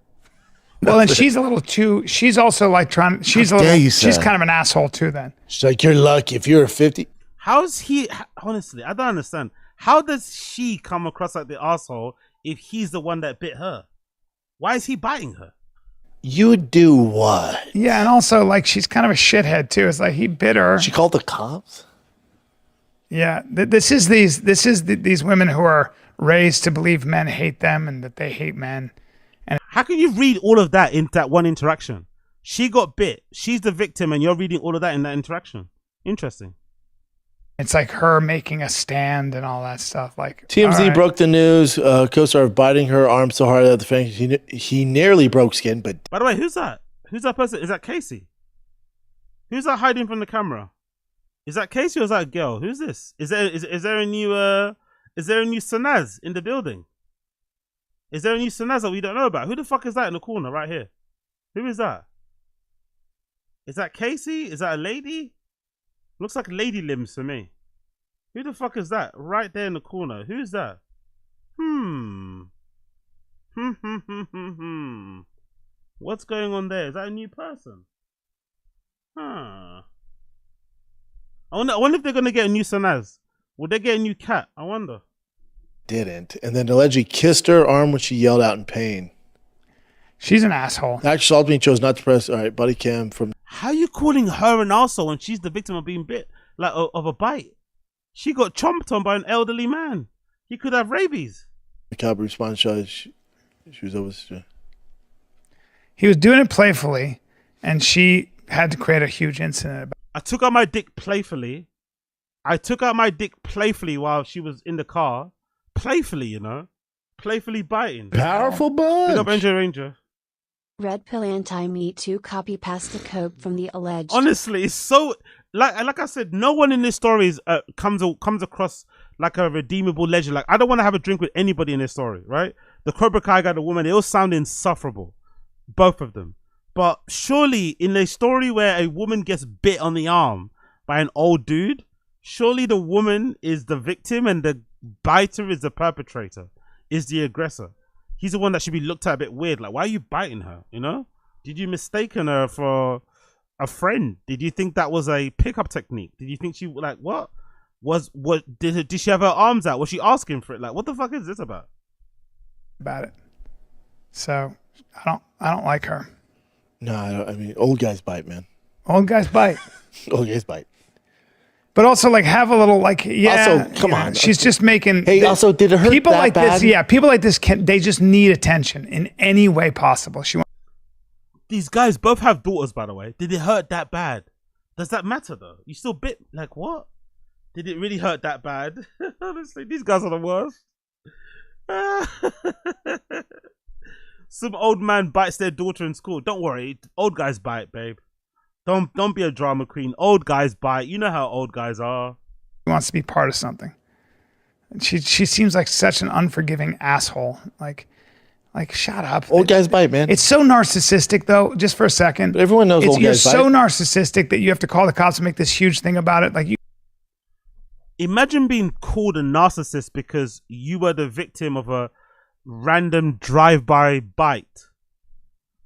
Well, and she's a little too. She's also like trying. She's a little. She's kind of an asshole too. Then she's like, "You're lucky if you're 50." How's he? Honestly, I don't understand. How does she come across like the asshole if he's the one that bit her? Why is he biting her? You do what? Yeah, and also like she's kind of a shithead too. It's like he bit her. She called the cops. Yeah, this is these women who are raised to believe men hate them and that they hate men. And how can you read all of that in that one interaction? She got bit. She's the victim, and you're reading all of that in that interaction. Interesting. It's like her making a stand and all that stuff. Like TMZ broke the news. Co-star biting her arm so hard that the fan he nearly broke skin. But by the way, who's that? Who's that person? Is that Casey? Who's that hiding from the camera? Is that Casey or is that a girl? Who's this? Is there a new Sanaz in the building? Is there a new Sanaz that we don't know about? Who the fuck is that in the corner right here? Who is that? Is that Casey? Is that a lady? Looks like lady limbs to me. Who the fuck is that? Right there in the corner. Who's that? What's going on there? Is that a new person? I wonder if they're gonna get a new Sanaz. Will they get a new cat? I wonder. Didn't. And then allegedly kissed her arm when she yelled out in pain. She's an asshole. Actually, Schaub chose not to press. All right, buddy cam from. How are you calling her an arsehole when she's the victim of being bit, like of a bite? She got chomped on by an elderly man. He could have rabies. The cop response shot. She was over. He was doing it playfully, and she had to create a huge incident. I took out my dick playfully. While she was in the car. Playfully, you know. Playfully biting. Powerful bunch. Big up NJ Ranger. Red Pill anti-Me Too copy pasta coke from the alleged. Honestly, it's so like I said, no one in this story is, comes across like a redeemable legend. Like, I don't want to have a drink with anybody in this story, right? The Cobra Kai guy, the woman, they all sound insufferable, both of them. But surely, in a story where a woman gets bit on the arm by an old dude, surely the woman is the victim and the biter is the perpetrator, is the aggressor. He's the one that should be looked at a bit weird. Like, why are you biting her? You know? Did you mistaken her for a friend? Did you think that was a pickup technique? Did you think she, like, what? Did she have her arms out? Was she asking for it? Like, what the fuck is this about? About it. So, I don't like her. No, I mean, old guys bite, man. Old guys bite. Old guys bite. But also, like, have a little, like, yeah. Also, come on. She's just making. Hey, also, did it hurt people that like bad? this? Yeah, people like this they just need attention in any way possible. These guys both have daughters, by the way. Did it hurt that bad? Does that matter though? You still bit, like, what? Did it really hurt that bad? Honestly, these guys are the worst. Some old man bites their daughter in school. Don't worry, old guys bite, babe. Don't be a drama queen. Old guys bite. You know how old guys are. She wants to be part of something. She seems like such an unforgiving asshole. Like shut up. Old guys bite, man. It's so narcissistic, though. Just for a second, but everyone knows old guys bite. You're so narcissistic that you have to call the cops and make this huge thing about it. Like, you imagine being called a narcissist because you were the victim of a random drive-by bite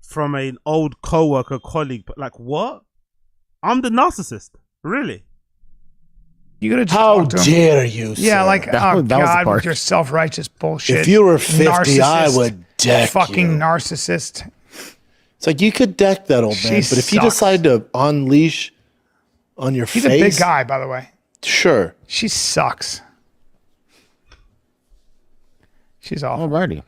from an old coworker, colleague. But like, what? I'm the narcissist, really? You gotta how dare you? Yeah, sir. like, oh God, with your self-righteous bullshit. If you were 50, I would deck fucking you. Narcissist. It's like you could deck that old man, but if you decide to unleash on your face, he's a big guy, by the way. Sure, she sucks. She's awful. Alrighty.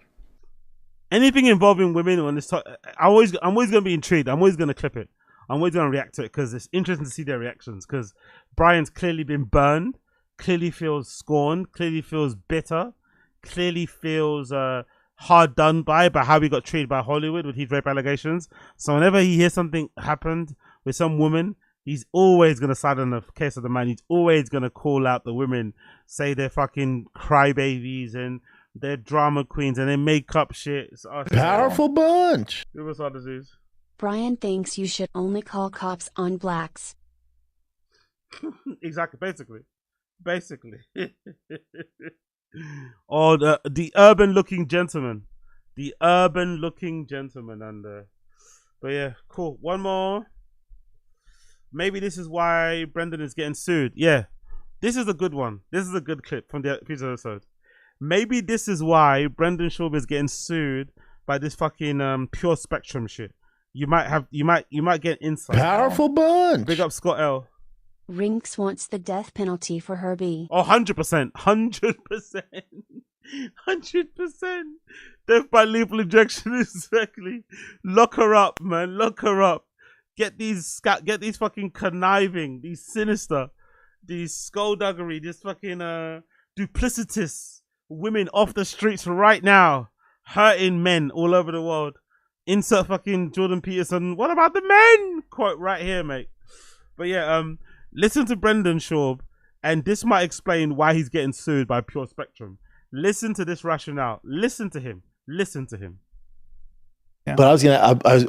Anything involving women on this talk, I'm always gonna be intrigued. I'm always gonna clip it. I'm always gonna react to it because it's interesting to see their reactions. Because Brian's clearly been burned, clearly feels scorned, clearly feels bitter, clearly feels hard done by how he got treated by Hollywood with his rape allegations. So whenever he hears something happened with some woman, he's always gonna side on the case of the man. He's always gonna call out the women, say they're fucking crybabies and they're drama queens and they make up shit. Powerful bunch. Give us our disease. Brian thinks you should only call cops on blacks. Exactly, basically. Or the urban looking gentleman. And but yeah, cool. One more. Maybe this is why Brendan is getting sued. Yeah, this is a good one. This is a good clip from the previous episode. Maybe this is why Brendan Schaub is getting sued by this fucking pure spectrum shit. You might get insight. Powerful bunch. Big up Scott L. Rinks wants the death penalty for Herbie. Oh, 100%. 100%. Death by lethal injection, exactly. Lock her up, man. Lock her up. Get these fucking conniving, these sinister, these skullduggery, this fucking duplicitous women off the streets right now, hurting men all over the world. Insert fucking Jordan Peterson, what about the men? Quote right here, mate. But yeah, listen to Brendan Schaub, and this might explain why he's getting sued by Pure Spectrum. Listen to this rationale. Listen to him. Yeah. But I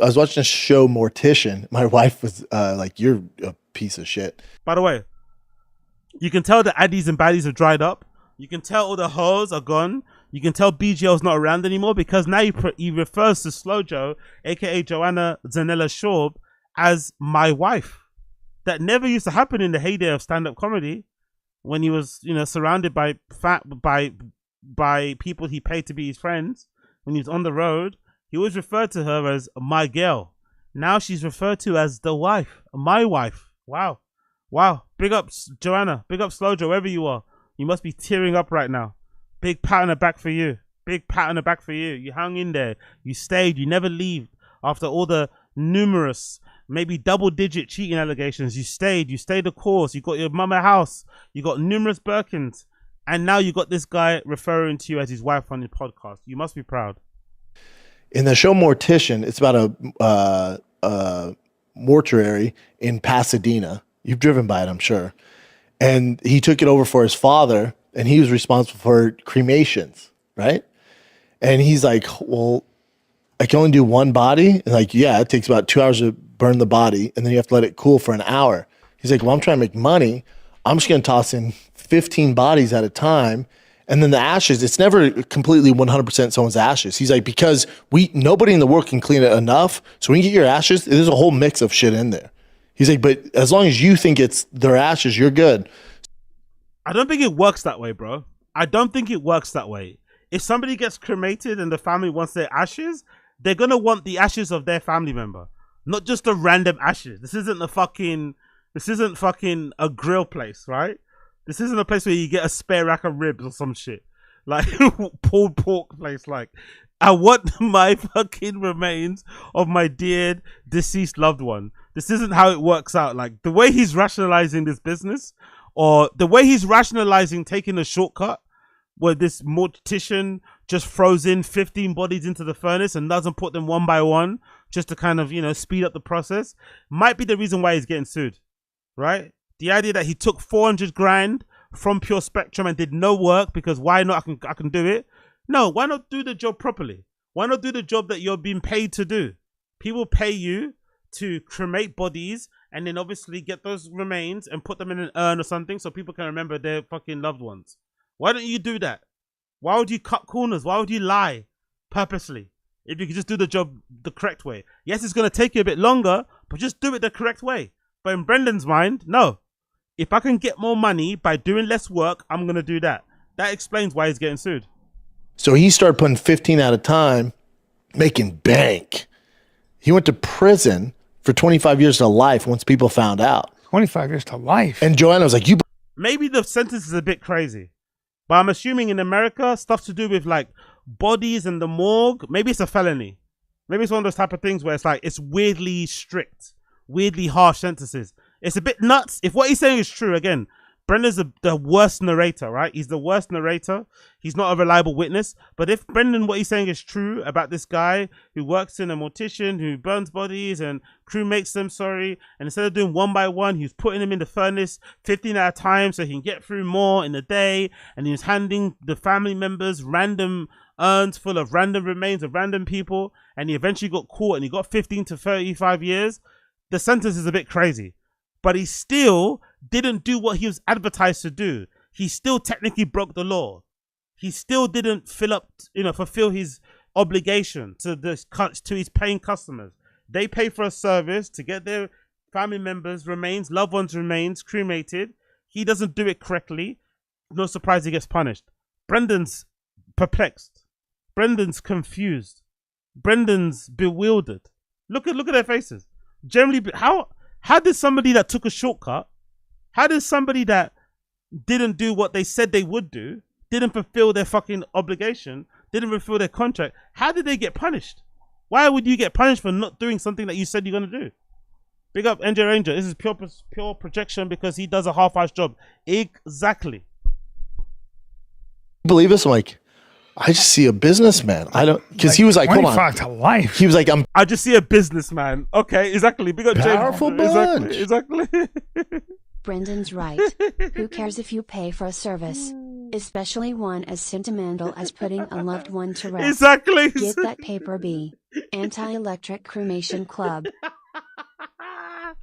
was watching a show, Mortician. My wife was like, "You're a piece of shit." By the way, You can tell the addies and baddies have dried up. You can tell all the hoes are gone. You can tell BGL's not around anymore because now he refers to Slow Joe, aka Joanna Zanella Schaub, as my wife. That never used to happen in the heyday of stand-up comedy, when he was, you know, surrounded by people he paid to be his friends. When he was on the road, he always referred to her as my girl. Now she's referred to as the wife, my wife. Wow. Big up Joanna, big up Slow Joe, wherever you are. You must be tearing up right now. Big pat on the back for you. Big pat on the back for you. You hung in there. You stayed. You never leave after all the numerous, maybe double-digit cheating allegations. You stayed the course. You got your mama house. You got numerous Birkins. And now you got this guy referring to you as his wife on his podcast. You must be proud. In the show Mortician, it's about a mortuary in Pasadena. You've driven by it, I'm sure. And he took it over for his father, and he was responsible for cremations, right? And he's like, well, I can only do one body. And like, yeah, it takes about 2 hours to burn the body, and then you have to let it cool for an hour. He's like, well, I'm trying to make money. I'm just going to toss in 15 bodies at a time. And then the ashes, it's never completely 100% someone's ashes. He's like, because nobody in the world can clean it enough. So when you get your ashes, there's a whole mix of shit in there. He's like, but as long as you think it's their ashes, you're good. I don't think it works that way, bro. I don't think it works that way. If somebody gets cremated and the family wants their ashes, they're going to want the ashes of their family member, not just the random ashes. This isn't fucking a grill place, right? This isn't a place where you get a spare rack of ribs or some shit. Like, pulled pork place. Like, I want my fucking remains of my dear deceased loved one. This isn't how it works out. Like, the way he's rationalizing this business, or the way he's rationalizing taking a shortcut where this mortician just throws in 15 bodies into the furnace and doesn't put them one by one just to kind of, you know, speed up the process, might be the reason why he's getting sued, right? The idea that he took 400 grand from Pure Spectrum and did no work because why not? I can do it. No, why not do the job properly? Why not do the job that you're being paid to do? People pay you to cremate bodies and then obviously get those remains and put them in an urn or something so people can remember their fucking loved ones. Why don't you do that? Why would you cut corners? Why would you lie purposely if you could just do the job the correct way? Yes, it's going to take you a bit longer, but just do it the correct way. But in Brendan's mind, no. If I can get more money by doing less work, I'm going to do that. That explains why he's getting sued. So he started putting 15 at a time, making bank. He went to prison for 25 years to life once people found out. 25 years to life. And Joanna was like, you... Maybe the sentence is a bit crazy. But I'm assuming in America, stuff to do with like bodies and the morgue, maybe it's a felony. Maybe it's one of those type of things where it's like, it's weirdly strict, weirdly harsh sentences. It's a bit nuts. If what he's saying is true, again, Brendan's the worst narrator, right? He's the worst narrator. He's not a reliable witness. But if Brendan, what he's saying is true about this guy who works in a mortician, who burns bodies and cremates them, and instead of doing one by one, he was putting them in the furnace 15 at a time so he can get through more in a day, and he was handing the family members random urns full of random remains of random people, and he eventually got caught and he got 15 to 35 years, the sentence is a bit crazy. But he still didn't do what he was advertised to do. He still technically broke the law. He still didn't fulfill his obligation to his paying customers. They pay for a service to get their family members' remains, loved ones' remains cremated. He doesn't do it correctly. No surprise he gets punished. Brendan's perplexed. Brendan's confused. Brendan's bewildered. Look at their faces. Generally, how did somebody that took a shortcut, how did somebody that didn't do what they said they would do, didn't fulfill their fucking obligation, didn't fulfill their contract, how did they get punished? Why would you get punished for not doing something that you said you're going to do? Big up NJ Ranger. This is pure projection because he does a half-assed job. Exactly. Believe this? I'm like, I just see a businessman. I don't, because he was like, hold on. To life. He was like, I just see a businessman. Okay, exactly. Big up powerful James. bunch. Exactly. Brendan's right. Who cares if you pay for a service? Especially one as sentimental as putting a loved one to rest. Exactly. Get that paper B. Anti-Electric Cremation Club.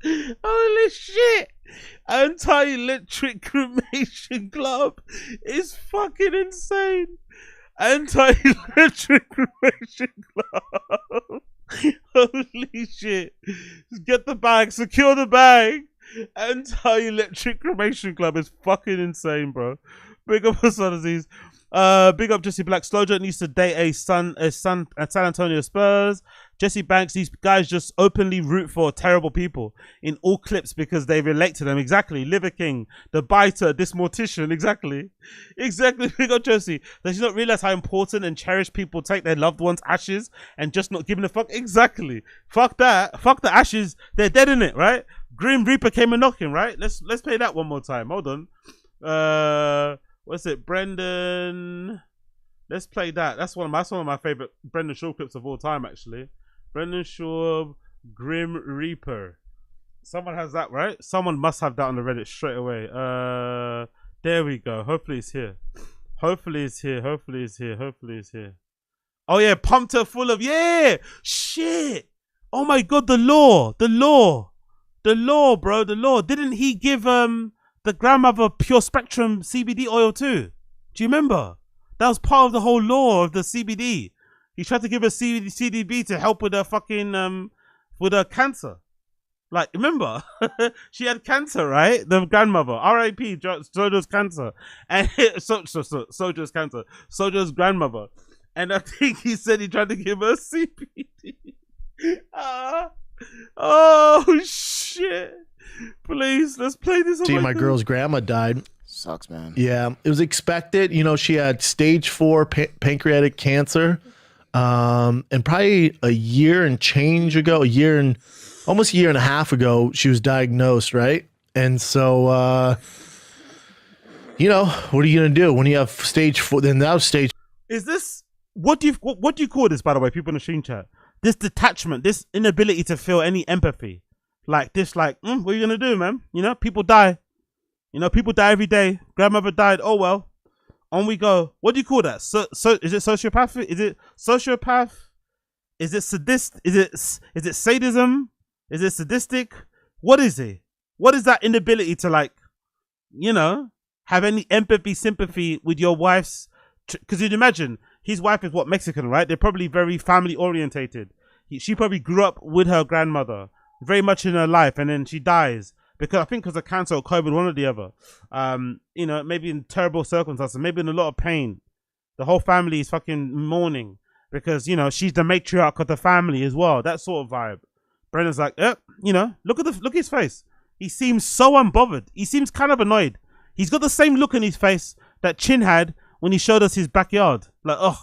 Holy shit. Anti-electric cremation club is fucking insane. Anti-electric cremation club. Holy shit. Get the bag. Secure the bag. Anti-electric cremation club is fucking insane, bro. Big up Hassan Aziz. Big up Jesse Black. Slowjoke needs to date a San Antonio Spurs. Jesse Banks, these guys just openly root for terrible people in all clips because they relate to them. Exactly. Liver King, the biter, this mortician. Exactly. Big up Jesse. Does she not realize how important and cherished people take their loved ones' ashes and just not giving a fuck? Exactly. Fuck that. Fuck the ashes. They're dead in it, right? Grim Reaper came a knocking, right? Let's play that one more time. Hold on. What's it? Brendan. Let's play that. That's one of my favorite Brendan Schaub clips of all time, actually. Brendan Schaub, Grim Reaper. Someone has that, right? Someone must have that on the Reddit straight away. There we go. Hopefully it's here. Hopefully it's here. Oh yeah, pumped her full of, yeah, shit. Oh my god, the law, bro, the law. Didn't he give the grandmother pure spectrum CBD oil too? Do you remember? That was part of the whole law of the CBD. He tried to give her CDB to help with her fucking with her cancer. Like, remember? She had cancer, right? The grandmother. R.I.P. Sojo's cancer. And Sojo's cancer. Sojo's grandmother. And I think he said he tried to give her CBD. Oh shit. Please, let's play this. See, my girl's grandma died. Sucks, man. Yeah, it was expected. You know, she had stage 4 pancreatic cancer. And probably a year and change ago, almost a year and a half ago, she was diagnosed, right? And so, you know, what are you going to do when you have stage 4? Then that was stage. Is this, what do you call this, by the way, people in the stream chat? This detachment, this inability to feel any empathy. Like this, like, what are you going to do, man? You know, people die. You know, people die every day. Grandmother died. Oh, well. On we go. What do you call that? So is it sociopathic? Is it sociopath? Is it sadist? Is it sadism? Is it sadistic? What is it? What is that inability to, like, you know, have any empathy, sympathy with your wife's? Because you'd imagine his wife is what, Mexican, right? They're probably very family orientated. She probably grew up with her grandmother very much in her life, and then she dies. Because I think because of cancer or COVID, one or the other. You know, maybe in terrible circumstances, maybe in a lot of pain. The whole family is fucking mourning because, you know, she's the matriarch of the family as well. That sort of vibe. Brendan's like, you know, look at his face. He seems so unbothered. He seems kind of annoyed. He's got the same look in his face that Chin had when he showed us his backyard. Like, oh,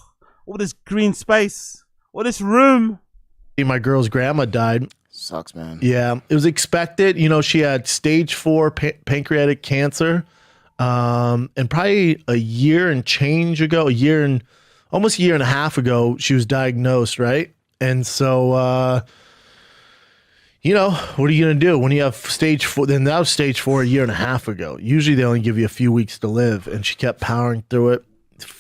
all this green space, all this room. My girl's grandma died. Sucks, man. Yeah, it was expected. You know, she had stage 4 pancreatic cancer. And probably a year and change ago, almost a year and a half ago, she was diagnosed, right? And so, you know, what are you going to do when you have stage 4? Then that was stage 4 a year and a half ago. Usually they only give you a few weeks to live, and she kept powering through it.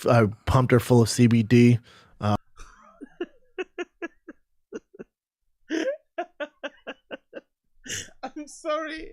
I pumped her full of CBD. I'm sorry,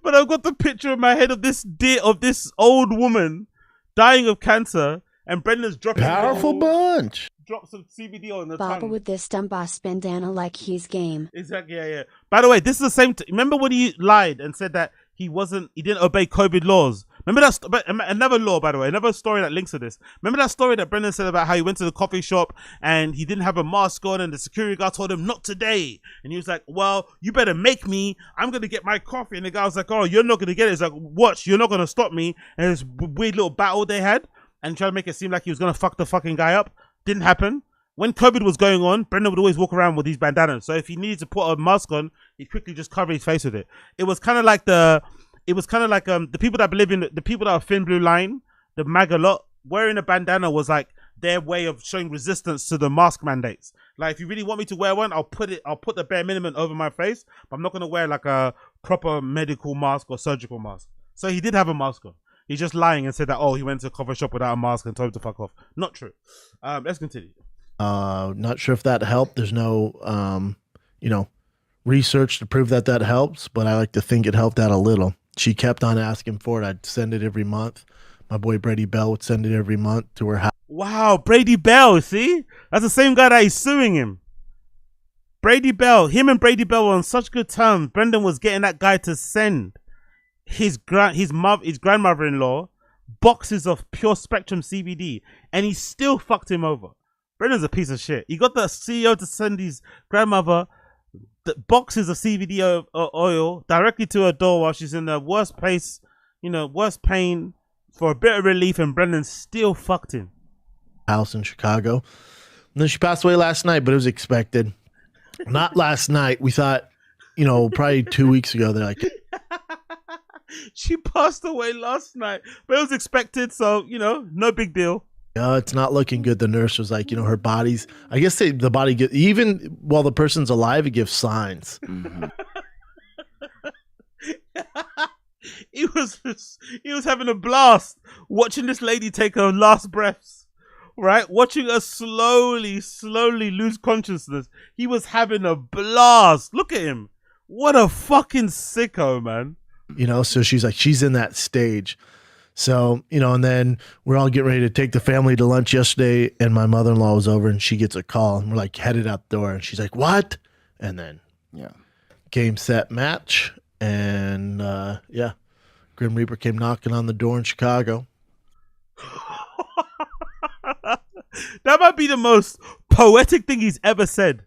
but I've got the picture in my head of this old woman dying of cancer, and Brendan's dropping powerful bunch. Drops of CBD on the Baba tongue. with this dumb boss bandana like he's game. Exactly, yeah. By the way, this is the same. Remember when he lied and said that he didn't obey COVID laws? Remember that? But another law, by the way, another story that links to this. Remember that story that Brendan said about how he went to the coffee shop and he didn't have a mask on, and the security guard told him not today, and he was like, "Well, you better make me. I'm gonna get my coffee." And the guy was like, "Oh, you're not gonna get it." He's like, "Watch, you're not gonna stop me." And this weird little battle they had, and tried to make it seem like he was gonna fuck the fucking guy up. Didn't happen. When COVID was going on, Brendan would always walk around with these bandanas. So if he needed to put a mask on, he'd quickly just cover his face with it. It was kind of like the people that believe in the people that are thin blue line, the MAGA lot, wearing a bandana was like their way of showing resistance to the mask mandates. Like, if you really want me to wear one, I'll put the bare minimum over my face, but I'm not gonna wear like a proper medical mask or surgical mask. So he did have a mask on. He's just lying and said that, oh, he went to a coffee shop without a mask and told him to fuck off. Not true. Let's continue. Not sure if that helped. There's no, you know, research to prove that helps, but I like to think it helped out a little. she kept on asking for it. I'd send it every month. My boy Brady Bell would send it every month to her house. Wow, Brady Bell, see? That's the same guy that is suing him. Brady Bell, him and Brady Bell were on such good terms. Brendan was getting that guy to send his grandmother-in-law boxes of pure spectrum CBD, and he still fucked him over. Brendan's a piece of shit. He got the CEO to send his grandmother the boxes of CBD oil directly to her door while she's in the worst place, worst pain, for a bit of relief, and Brendan still fucked him. House in Chicago. And then she passed away last night, but it was expected. Not last night. We thought, probably 2 weeks ago. They're like, she passed away last night, but it was expected, so no big deal. It's not looking good. The nurse was like, her body's, I guess the body get, even while the person's alive, it gives signs. Mm-hmm. He was having a blast watching this lady take her last breaths, right? Watching her slowly lose consciousness. He was having a blast. Look at him. What a fucking sicko, man. So she's in that stage. So, and then we're all getting ready to take the family to lunch yesterday, and my mother-in-law was over, and she gets a call, and we're like headed out the door, and she's like, what? And then, game, set, match. And Grim Reaper came knocking on the door in Chicago. That might be the most poetic thing he's ever said.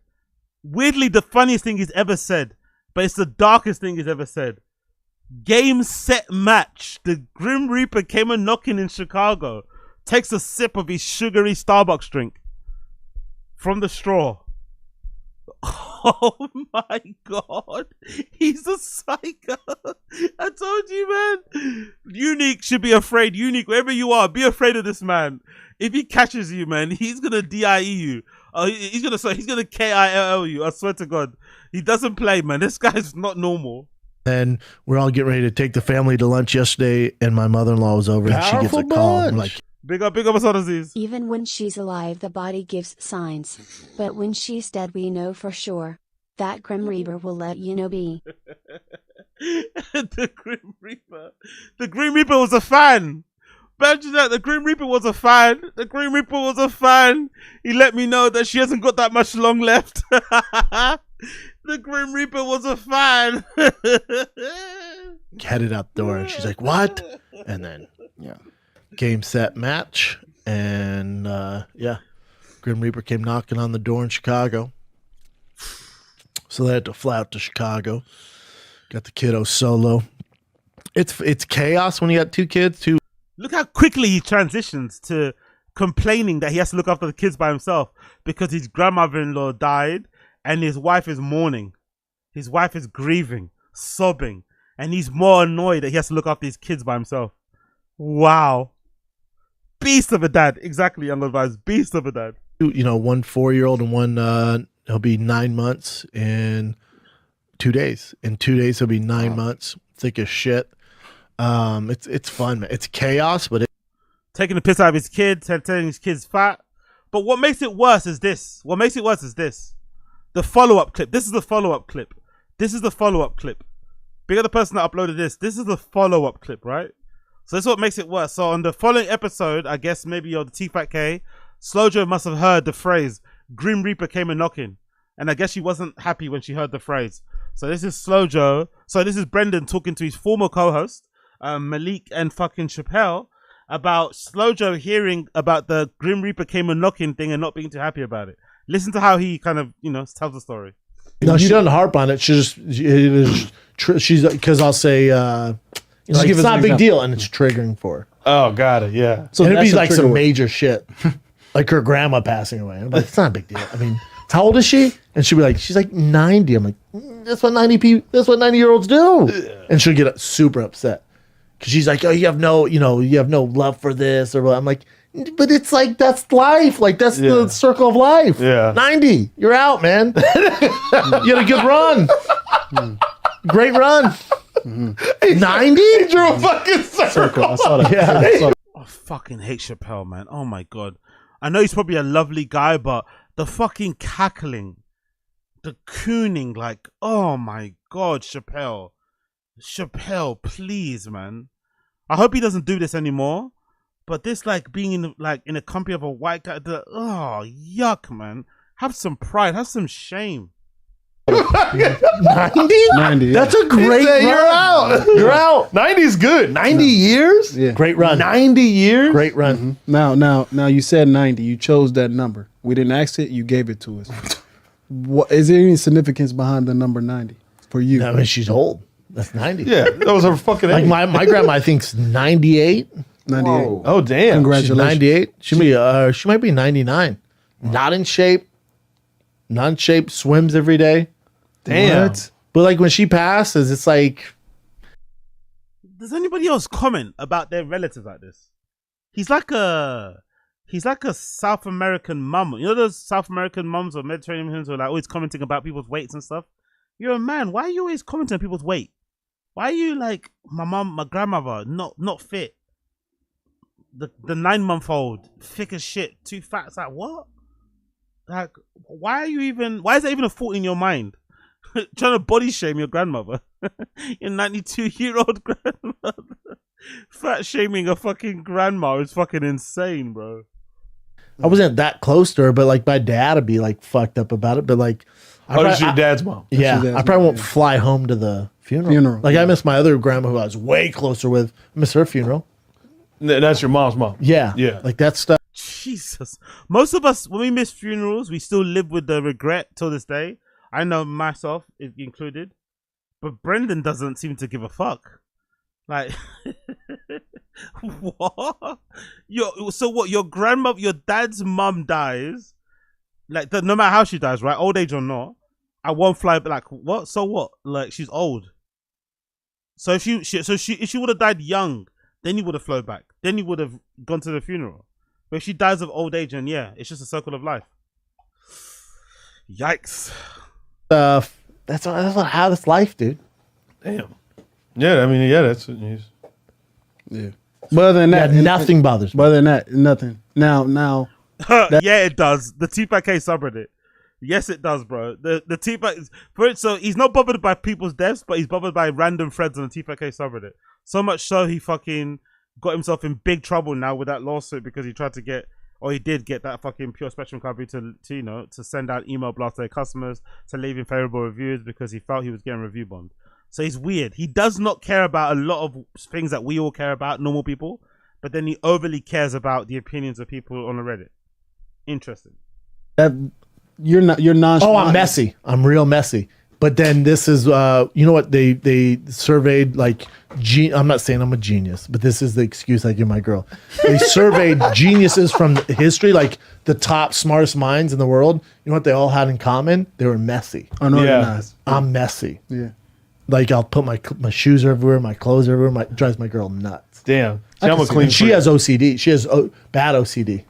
Weirdly, the funniest thing he's ever said, but it's the darkest thing he's ever said. Game, set, match. The Grim Reaper came a knocking in Chicago. Takes a sip of his sugary Starbucks drink from the straw. Oh my god, he's a psycho. I told you, man. Unique should be afraid. Unique, wherever you are, be afraid of this man. If he catches you, man, he's gonna DIE you. He's gonna KILL you. I swear to God, he doesn't play, man. This guy's not normal. And we're all getting ready to take the family to lunch yesterday, and my mother-in-law was over, and she gets a call. I'm like, big up ATOZY. Even when she's alive, the body gives signs. But when she's dead, we know for sure. That Grim Reaper will let you know be. The Grim Reaper. The Grim Reaper was a fan. Imagine that. The Grim Reaper was a fan. The Grim Reaper was a fan. He let me know that she hasn't got that much long left. The Grim Reaper was a fan. Headed out the door, and she's like, what? And then, game, set, match. And Grim Reaper came knocking on the door in Chicago. So they had to fly out to Chicago. Got the kiddo solo. It's chaos when you got two kids. Look how quickly he transitions to complaining that he has to look after the kids by himself because his grandmother-in-law died and his wife is mourning. His wife is grieving, sobbing, and he's more annoyed that he has to look after his kids by himself. Wow. Beast of a dad. Exactly, young advice. Beast of a dad. 1 4-year-old and one, he'll be 9 months in 2 days. In 2 days, he'll be 9 months. Thick as shit. It's fun, man. It's chaos, but taking the piss out of his kids, telling his kids fat. But what makes it worse is this. The follow-up clip. This is the follow-up clip. Big up the person that uploaded this. This is the follow-up clip, right? So this is what makes it worse. So on the following episode, I guess maybe you're the TFATK, Slow Joe must have heard the phrase, Grim Reaper came a knocking. And I guess she wasn't happy when she heard the phrase. So this is Slow Joe. So this is Brendan talking to his former co-host, Malik and fucking Chappelle, about Slow Joe hearing about the Grim Reaper came a knocking thing and not being too happy about it. Listen to how he kind of, tells the story. No, she doesn't harp on it. She's because I'll say, it's not a big deal, and it's triggering for her. Oh, got it. Yeah. So it'd be like some major shit, like her grandma passing away. I'm like, it's not a big deal. I mean, how old is she? And she'll be like, she's like 90. I'm like, that's what 90-year-olds do. Yeah. And she'll get super upset because she's like, oh, you have no love for this or what. I'm like, but it's like, that's life. Like, that's the circle of life. Yeah. 90. You're out, man. You had a good run. Great run. 90? He drew a fucking circle. I saw that. Yeah. I fucking hate Chappelle, man. Oh, my God. I know he's probably a lovely guy, but the fucking cackling, the cooning, like, oh, my God, Chappelle. Chappelle, please, man. I hope he doesn't do this anymore. But this, like, being in a company of a white guy, oh, yuck, man. Have some pride. Have some shame. 90? 90. That's a great run. You're out. You're out. 90's good. 90 years? Yeah. Great run. 90 years? Great run. Now you said 90. You chose that number. We didn't ask it. You gave it to us. What is there any significance behind the number 90 for you? I mean, she's old. That's 90. Yeah, that was her fucking age. Like my grandma, I think's 98. 98. Whoa. Oh, damn. Congratulations. She's 98. She might be 99. Not in shape. Not in shape. Swims every day. Damn. What? But like when she passes, it's like. Does anybody else comment about their relatives like this? He's like a South American mum. You know those South American mums or Mediterranean mums who are like always commenting about people's weights and stuff? You're a man. Why are you always commenting on people's weight? Why are you like my grandmother, not fit? The 9-month-old, thick as shit, too fat. It's like, what? Like, why is that even a thought in your mind? Trying to body shame your grandmother. Your 92-year-old grandmother. Fat shaming a fucking grandma is fucking insane, bro. I wasn't that close to her, but like my dad would be like fucked up about it. But like, that's your dad's mom. Yeah, I probably won't fly home to the funeral. Like I miss my other grandma who I was way closer with. I miss her funeral. That's your mom's mom. Yeah. Like that stuff. Jesus. Most of us, when we miss funerals, we still live with the regret till this day. I know myself included. But Brendan doesn't seem to give a fuck. Like, what? So what? Your grandmother, your dad's mum dies. Like, no matter how she dies, right? Old age or not. I won't fly, but like, what? So what? Like, she's old. So if she would have died young, then you would have flown back. Then you would have gone to the funeral. But if she dies of old age, and yeah, it's just a circle of life. Yikes. That's how this life, dude. Damn. Yeah, I mean, yeah, that's what he's. Yeah. But other than that, nothing bothers me. But other than that, nothing. Now. Yeah, it does. The TFATK subreddit. Yes, it does, bro. The TFATK. So he's not bothered by people's deaths, but he's bothered by random threads on the TFATK subreddit. So much so he fucking got himself in big trouble now with that lawsuit because he tried to get, or he did get that fucking Pure Spectrum company to send out email blasts to their customers to leave him favorable reviews because he felt he was getting review bombed. So he's weird. He does not care about a lot of things that we all care about, normal people, but then he overly cares about the opinions of people on the Reddit. Interesting. You're nonchalant. Oh, I'm messy. I'm real messy. But then this is, you know what? They surveyed like, I'm not saying I'm a genius, but this is the excuse I give my girl. They surveyed geniuses from history, like the top smartest minds in the world. You know what they all had in common? They were messy. Unorganized. Yeah. I'm messy. Yeah. Like I'll put my shoes everywhere, my clothes everywhere. Drives my girl nuts. Damn. See, I'm a clean. She has OCD. She has bad OCD.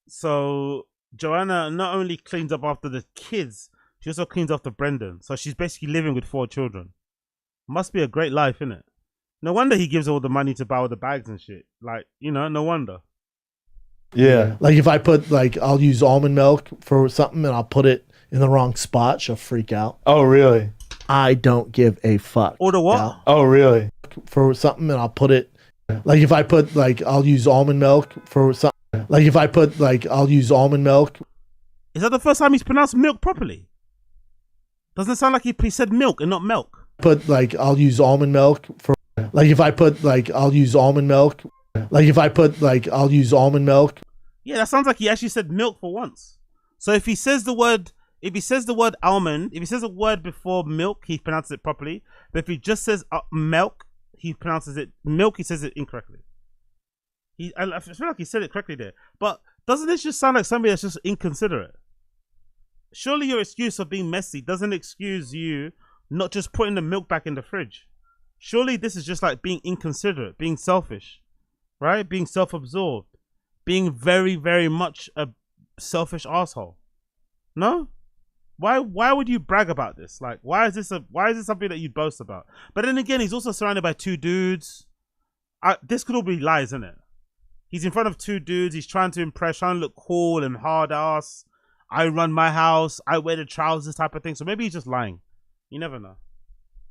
So Joanna not only cleans up after the kids, she also cleans after Brendan. So she's basically living with 4 children. Must be a great life, innit? No wonder he gives all the money to buy all the bags and shit. Like, you know, no wonder. Yeah. Like if I put I'll use almond milk for something and I'll put it in the wrong spot, she'll freak out. Oh, really? I don't give a fuck. Order what? Yeah. Oh, really? For something and I'll put it, like if I put I'll use almond milk for something. Like if I put I'll use almond milk. Is that the first time he's pronounced milk properly? Doesn't it sound like he said milk and not milk? Put I'll use almond milk for, like if I put I'll use almond milk. Like if I put I'll use almond milk. Yeah, that sounds like he actually said milk for once. So if he says the word almond, if he says a word before milk, he pronounces it properly. But if he just says milk, he pronounces it milk. He says it incorrectly. I feel like he said it correctly there. But doesn't this just sound like somebody that's just inconsiderate? Surely your excuse of being messy doesn't excuse you not just putting the milk back in the fridge. Surely this is just like being inconsiderate, being selfish, right? Being self-absorbed, being very, very much a selfish asshole. No? Why would you brag about this? Like, why is this something that you boast about? But then again, he's also surrounded by 2 dudes. This could all be lies, isn't it? He's in front of 2 dudes. He's trying to impress, trying to look cool and hard ass. I run my house. I wear the trousers type of thing. So maybe he's just lying. You never know.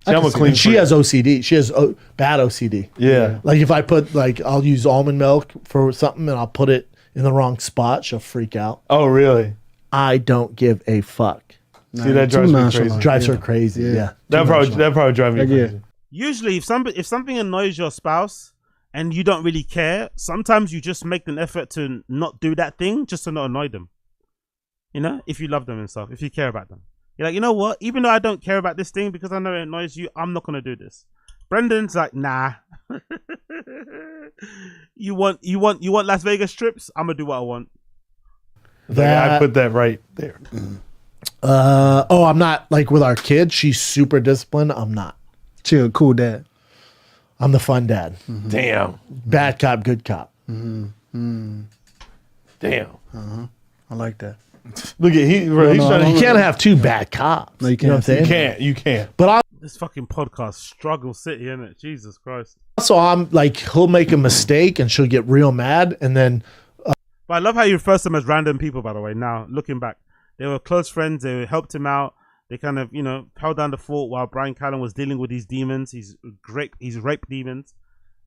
She has OCD. She has bad OCD. Yeah. Like if I put I'll use almond milk for something and I'll put it in the wrong spot, she'll freak out. Oh, really? I don't give a fuck. See, that drives me crazy. Drives her crazy. Yeah. That probably drives me crazy. Usually, if something annoys your spouse and you don't really care, sometimes you just make an effort to not do that thing just to not annoy them. You know, if you love them and stuff, if you care about them, you're like, you know what? Even though I don't care about this thing because I know it annoys you, I'm not gonna do this. Brendan's like, nah. You want Las Vegas trips? I'm gonna do what I want. I put that right there. I'm not like with our kid. She's super disciplined. I'm not. Chill, cool dad. I'm the fun dad. Mm-hmm. Damn. Bad cop, good cop. Damn. I like that. Look at you can't have two bad cops. No, you can't. You can't. But this fucking podcast struggle city, isn't it? Jesus Christ. Also, I'm like, he'll make a mistake and she'll get real mad, and then. But I love how you refer to them as random people. By the way, now looking back, they were close friends. They helped him out. They kind of, held down the fort while bryancallen was dealing with these demons. He's raped demons,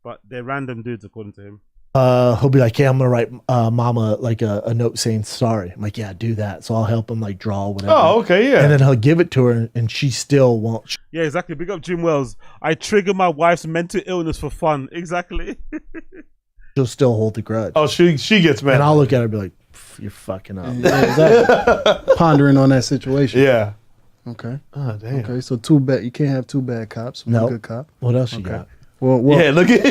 but they're random dudes according to him. He'll be like, "Hey, I'm gonna write mama like a note saying sorry." I'm like, "Yeah, do that." So I'll help him like draw whatever. Oh, okay, yeah. And then he'll give it to her, and she still won't. Yeah, exactly. Big up Jim Wells. I trigger my wife's mental illness for fun. Exactly. She'll still hold the grudge. Oh, she gets mad. And I'll look at her and be like, "You're fucking up." Yeah, exactly. Pondering on that situation. Yeah. Okay. Oh, damn. Okay, so two bad. You can't have two bad cops. One good cop. What else you got? Well, yeah, look at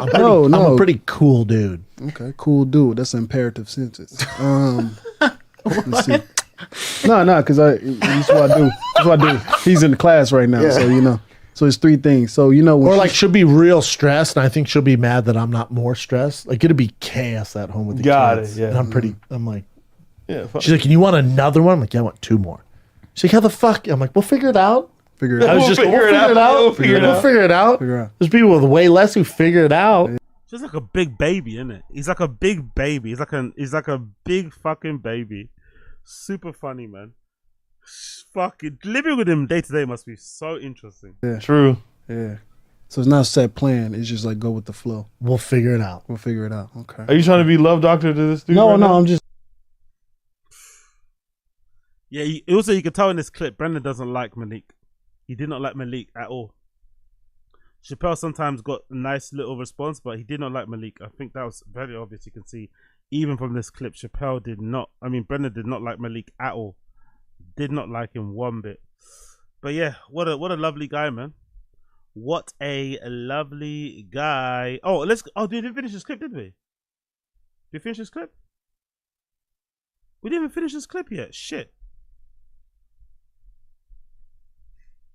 I'm a pretty cool dude. Okay, cool dude. That's an imperative sentence. Let's see. No, because that's what I do. That's what I do. He's in the class right now, so So it's three things. So or like she'll be real stressed, and I think she'll be mad that I'm not more stressed. Like it'll be chaos at home with the kids. Yeah. And I'm like, yeah. She's like, "Can you want another one?" I'm like, "Yeah, I want two more." She's like, "How the fuck?" I'm like, "We'll figure it out." Figure it out. We'll figure it out. There's people with way less who figure it out. Just like a big baby, isn't it? He's like a big baby. He's like a big fucking baby. Super funny, man. Fucking living with him day to day must be so interesting. Yeah. True. Yeah. So it's not set plan. It's just like go with the flow. We'll figure it out. Okay. Are you trying to be love doctor to this dude? No, right now? I'm just. Yeah. Also, you can tell in this clip, Brendan doesn't like Malik. He did not like Malik at all. Chappelle sometimes got a nice little response, but he did not like Malik. I think that was very obvious. You can see even from this clip, Brendan did not like Malik at all. Did not like him one bit. But yeah, what a lovely guy, man. What a lovely guy. Oh, we didn't finish this clip, did we? Did we finish this clip? We didn't even finish this clip yet. Shit.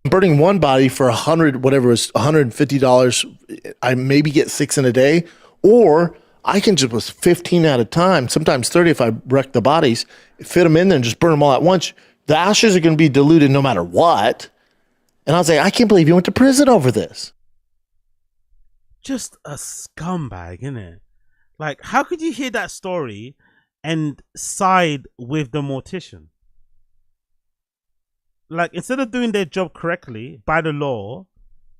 Burning one body for $150. I maybe get 6 in a day, or I can just with 15 at a time, sometimes 30 if I wreck the bodies, fit them in there and just burn them all at once. The ashes are going to be diluted no matter what. And I was like, I can't believe you went to prison over this. Just a scumbag, innit? Like, how could you hear that story and side with the mortician? Like, instead of doing their job correctly by the law,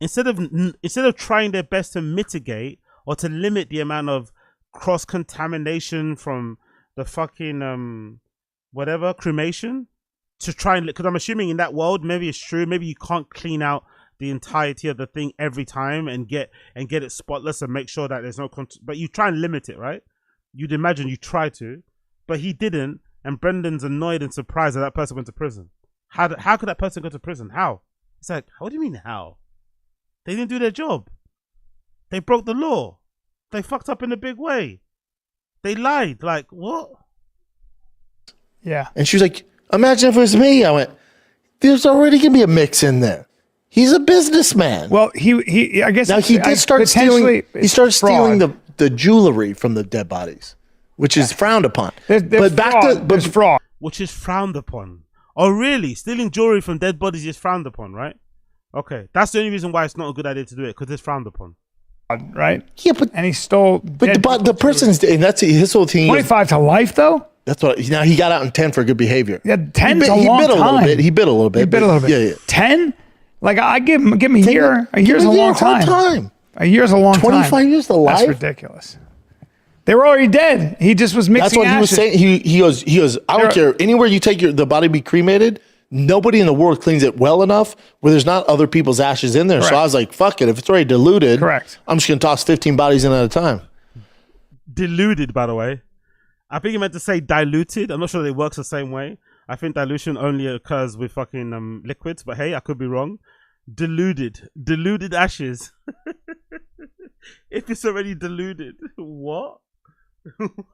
instead of trying their best to mitigate or to limit the amount of cross-contamination from the fucking cremation, to try and, because I'm assuming in that world, maybe it's true, maybe you can't clean out the entirety of the thing every time and get it spotless and make sure that there's no but you try and limit it, right? You'd imagine you try to, but he didn't, and Brendan's annoyed and surprised that person went to prison. How could that person go to prison? How? It's like, what do you mean how? They didn't do their job. They broke the law. They fucked up in a big way. They lied. Like, what? Yeah. And she was like, imagine if it was me. I went, there's already going to be a mix in there. He's a businessman. Well, he I guess. Now, he did start stealing. He started stealing the jewelry from the dead bodies, which is frowned upon. There's fraud. Which is frowned upon. Oh, really? Stealing jewelry from dead bodies is frowned upon, right? Okay. That's the only reason why it's not a good idea to do it, because it's frowned upon. Right? Yeah, but... And he stole... But the person's... And that's his whole thing. 25 to life, though? That's what... Now, he got out in 10 for good behavior. Yeah, 10's a long time. He bit a little bit. Yeah. 10? Like I give him a year. A year's a long time. A year's a long time. 25 years to life. That's ridiculous. They were already dead. He just was mixing. That's what ashes. he was saying. He goes. I don't care anywhere you take the body be cremated. Nobody in the world cleans it well enough where there's not other people's ashes in there. Correct. So I was like, fuck it. If it's already diluted, correct. I'm just gonna toss 15 bodies in at a time. Diluted, by the way. I think you meant to say diluted. I'm not sure that it works the same way. I think dilution only occurs with fucking liquids, but hey, I could be wrong. Diluted ashes. If it's already diluted, what?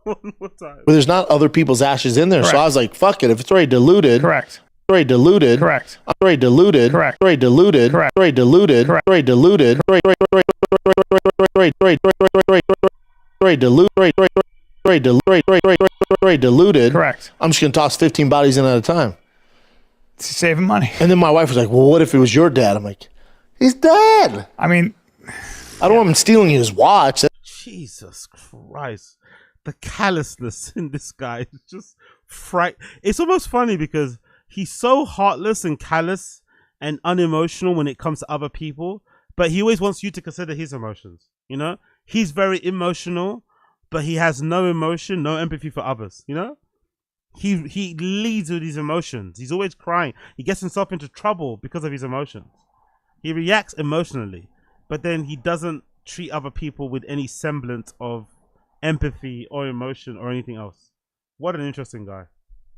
One more time. But there's not other people's ashes in there. Correct. So I was like, fuck it. If it's already diluted. Correct. Already diluted. Correct. Already diluted. Correct. Already diluted. Correct. Already diluted. Correct. Already diluted. Already diluted. Correct. I'm just gonna toss 15 bodies in at a time. Saving money. And then my wife was like, well, what if it was your dad? I'm like, he's dead. I mean, I don't want him stealing his watch. Jesus Christ. The callousness in this guy is just It's almost funny because he's so heartless and callous and unemotional when it comes to other people, but he always wants you to consider his emotions. You know, he's very emotional, but he has no emotion, no empathy for others. You know, he leads with his emotions. He's always crying. He gets himself into trouble because of his emotions. He reacts emotionally, but then he doesn't treat other people with any semblance of empathy or emotion or anything else. What an interesting guy.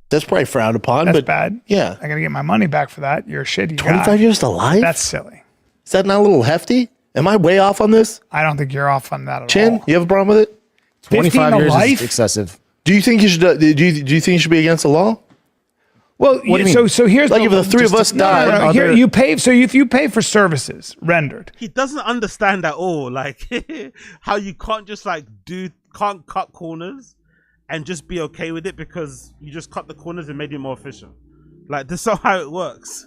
That's probably frowned upon. That's but bad. Yeah. I gotta get my money back for that. You're a shitty 25 guy. years to life? That's silly. Is that not a little hefty? Am I way off on this? I don't think you're off on that at Chin, all. you have a problem with it? 25 years is excessive. Do you think you should? Do you think you should be against the law? Well, What do you mean? so here's Like if the three of us died, No, here, you pay. So if you pay for services rendered, He doesn't understand at all, like how you can't just can't cut corners and just be okay with it because you just cut the corners and made it more efficient. Like that's not how it works.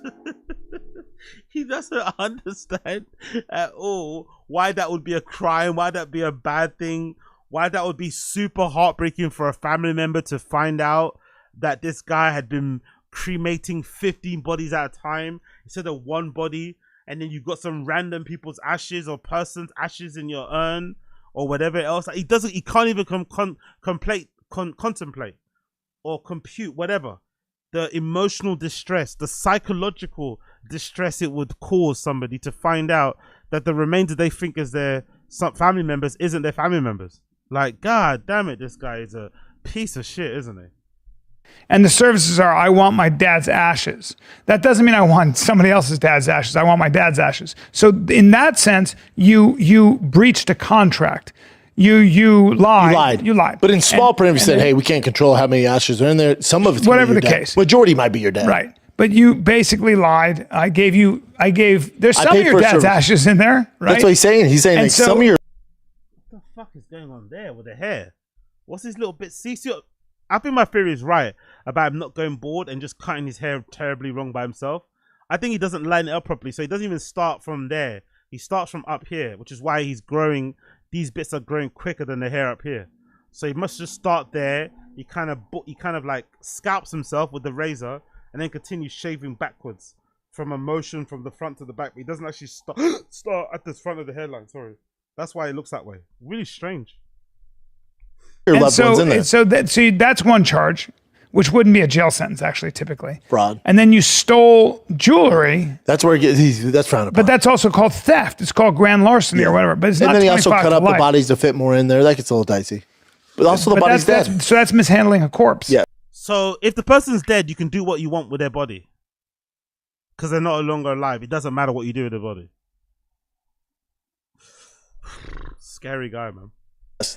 He doesn't understand at all why that would be a crime, why that would be a bad thing, why that would be super heartbreaking for a family member to find out that this guy had been cremating 15 bodies at a time instead of one body, and then you've got some random people's ashes or person's ashes in your urn or whatever else. Like, he can't even contemplate or compute whatever the emotional distress, the psychological distress it would cause somebody to find out that the remainder they think is their family members isn't their family members. Like, god damn it, this guy is a piece of shit, isn't he? and the services are, I want my dad's ashes. That doesn't mean I want somebody else's dad's ashes. I want my dad's ashes. So in that sense, you breached a contract. You lied. You lied. But in small print, you said, hey, we can't control how many ashes are in there. Some of it's whatever the your dad. case. Majority might be your dad. Right. But you basically lied. There's some of your dad's ashes in there, right? That's what he's saying. He's saying like some of your. What the fuck is going on there with the hair? What's this little bit? See, I think my theory is right about him not going bald and just cutting his hair terribly wrong by himself. I think he doesn't line it up properly, so he doesn't even start from there. He starts from up here, which is why he's growing. These bits are growing quicker than the hair up here. So he must just start there. He kind of like scalps himself with the razor and then continues shaving backwards from a motion from the front to the back. But he doesn't actually start at the front of the hairline. Sorry, that's why it looks that way. Really strange. And so that's one charge, which wouldn't be a jail sentence actually, typically. Fraud. And then you stole jewelry. That's where that's frowned upon. But that's also called theft. It's called grand larceny or whatever. But it's and not then he also 25 cut to up the life. bodies to fit more in there. That gets a little dicey. But also the body's dead. So that's mishandling a corpse. Yeah. So if the person's dead, you can do what you want with their body because they're no longer alive. It doesn't matter what you do with their body. Scary guy, man.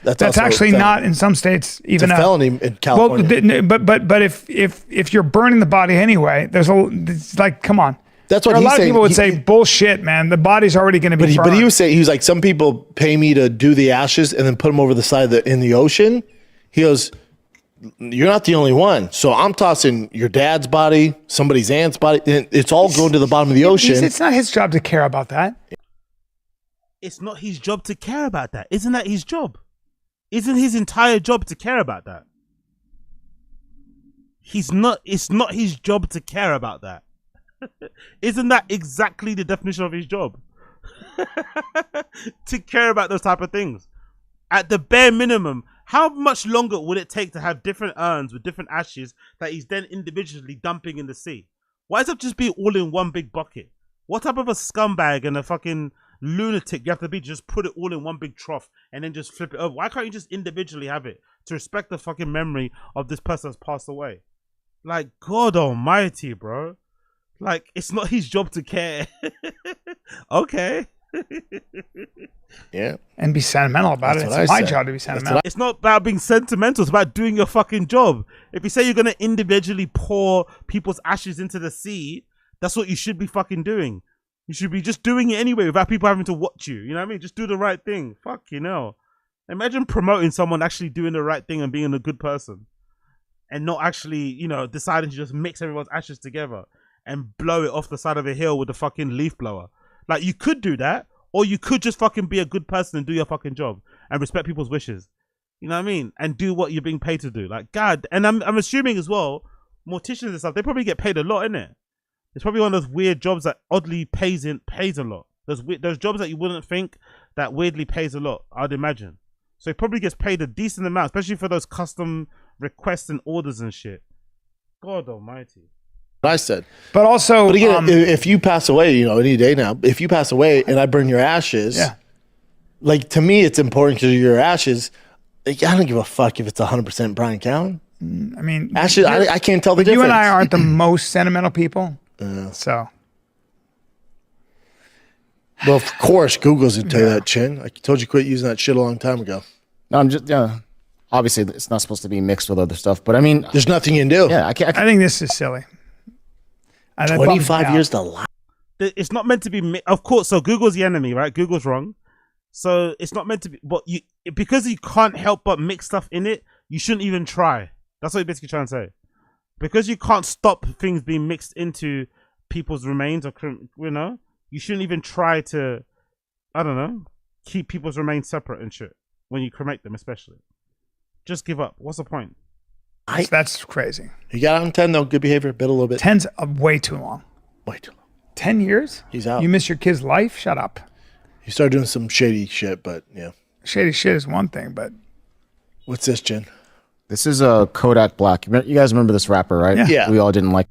That's actually not in some states even it's a felony in California. Well, but if you're burning the body anyway, it's like, come on. That's what a he's lot of saying. people would say, bullshit, man. The body's already going to be burned. But he was saying, he was like, some people pay me to do the ashes and then put them over the side in the ocean. He goes, you're not the only one. So I'm tossing your dad's body, somebody's aunt's body. And it's all going to the bottom of the ocean. It's not his job to care about that. It's not his job to care about that. Isn't that his job? Isn't his entire job to care about that? It's not his job to care about that. Isn't that exactly the definition of his job? To care about those type of things. At the bare minimum, how much longer would it take to have different urns with different ashes that he's then individually dumping in the sea? Why does it just be all in one big bucket? What type of a scumbag and a fucking lunatic you have to be to just put it all in one big trough and then just flip it over? Why can't you just individually have it to respect the fucking memory of this person that's passed away? Like, God almighty, bro. Like, it's not his job to care. Okay. Yeah. And be sentimental about it. It's my job to be sentimental. It's not about being sentimental. It's about doing your fucking job. If you say you're going to individually pour people's ashes into the sea, that's what you should be fucking doing. You should be just doing it anyway without people having to watch you. You know what I mean? Just do the right thing. Fuck, you know. Imagine promoting someone actually doing the right thing and being a good person. And not actually, you know, deciding to just mix everyone's ashes together and blow it off the side of a hill with a fucking leaf blower. Like, you could do that, or you could just fucking be a good person and do your fucking job and respect people's wishes. You know what I mean? And do what you're being paid to do. Like, God, and I'm assuming as well, morticians and stuff, they probably get paid a lot, innit? It's probably one of those weird jobs that oddly pays a lot. Those jobs that you wouldn't think that weirdly pays a lot, I'd imagine. So he probably gets paid a decent amount, especially for those custom requests and orders and shit. God almighty. I said. But also, but again, if you pass away, you know, any day now, if you pass away and I burn your ashes, like, to me, it's important because your ashes, like, I don't give a fuck if it's 100% bryancallen. I mean, ashes, I can't tell the difference. You and I aren't the most sentimental people. So. Well, of course, Google's going to tell you that, Chin. I told you quit using that shit a long time ago. No, I'm just, obviously, it's not supposed to be mixed with other stuff, but I mean, there's nothing you can do. Yeah, I think this is silly. 25 years to life. It's not meant to be, of course. So Google's the enemy, right? Google's wrong. So it's not meant to be, but because you can't help but mix stuff in it, you shouldn't even try. That's what you're basically trying to say. Because you can't stop things being mixed into people's remains, or, you know, you shouldn't even try to, I don't know, keep people's remains separate and shit when you cremate them, especially. Just give up. What's the point? That's crazy. You got on 10 though. Good behavior. Bit a little bit. 10's way too long. Way too long. 10 years? He's out. You miss your kid's life? Shut up. You start doing some shady shit, but yeah. Shady shit is one thing, but. What's this, Jen? This is a Kodak Black. You guys remember this rapper, right? Yeah. We all didn't like.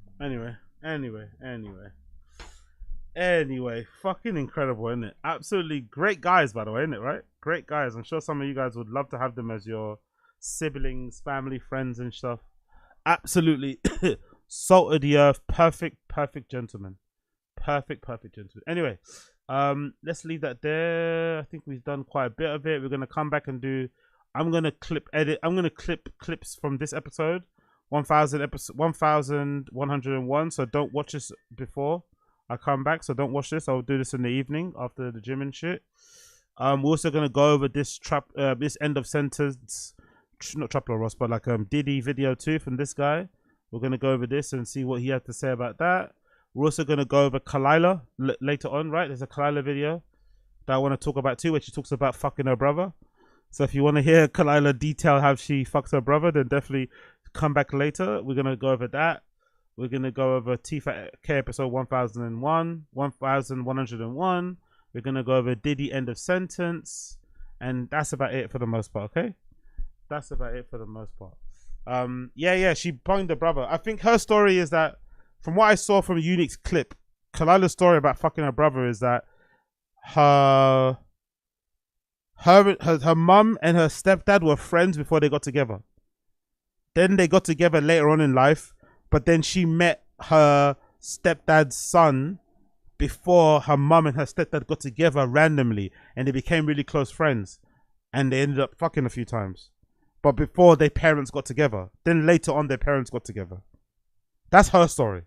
Anyway, fucking incredible, isn't it? Absolutely great guys, by the way, isn't it, right? Great guys. I'm sure some of you guys would love to have them as your siblings, family, friends, and stuff. Absolutely salt of the earth, perfect gentleman. Perfect gentleman. Anyway, let's leave that there. I think we've done quite a bit of it. We're gonna come back and do. I'm gonna clip clips from this episode, 1101. So don't watch this before I come back. So don't watch this. I'll do this in the evening after the gym and shit. We're also gonna go over this this end of sentence, not Traplo Ross, but like Diddy video too from this guy. We're gonna go over this and see what he had to say about that. We're also gonna go over Kalila later on, right? There's a Kalila video that I want to talk about too, where she talks about fucking her brother. So if you want to hear Kalila detail how she fucks her brother, then definitely come back later. We're gonna go over that. We're gonna go over TFATK episode 1101. We're gonna go over Diddy end of sentence, and that's about it for the most part. Okay, that's about it for the most part. Yeah, she banged her brother. I think her story is that, from what I saw from Unique's clip, Kalila's story about fucking her brother is that her mum and her stepdad were friends before they got together. Then they got together later on in life, but then she met her stepdad's son before her mum and her stepdad got together randomly, and they became really close friends, and they ended up fucking a few times. But before their parents got together, then later on their parents got together. That's her story.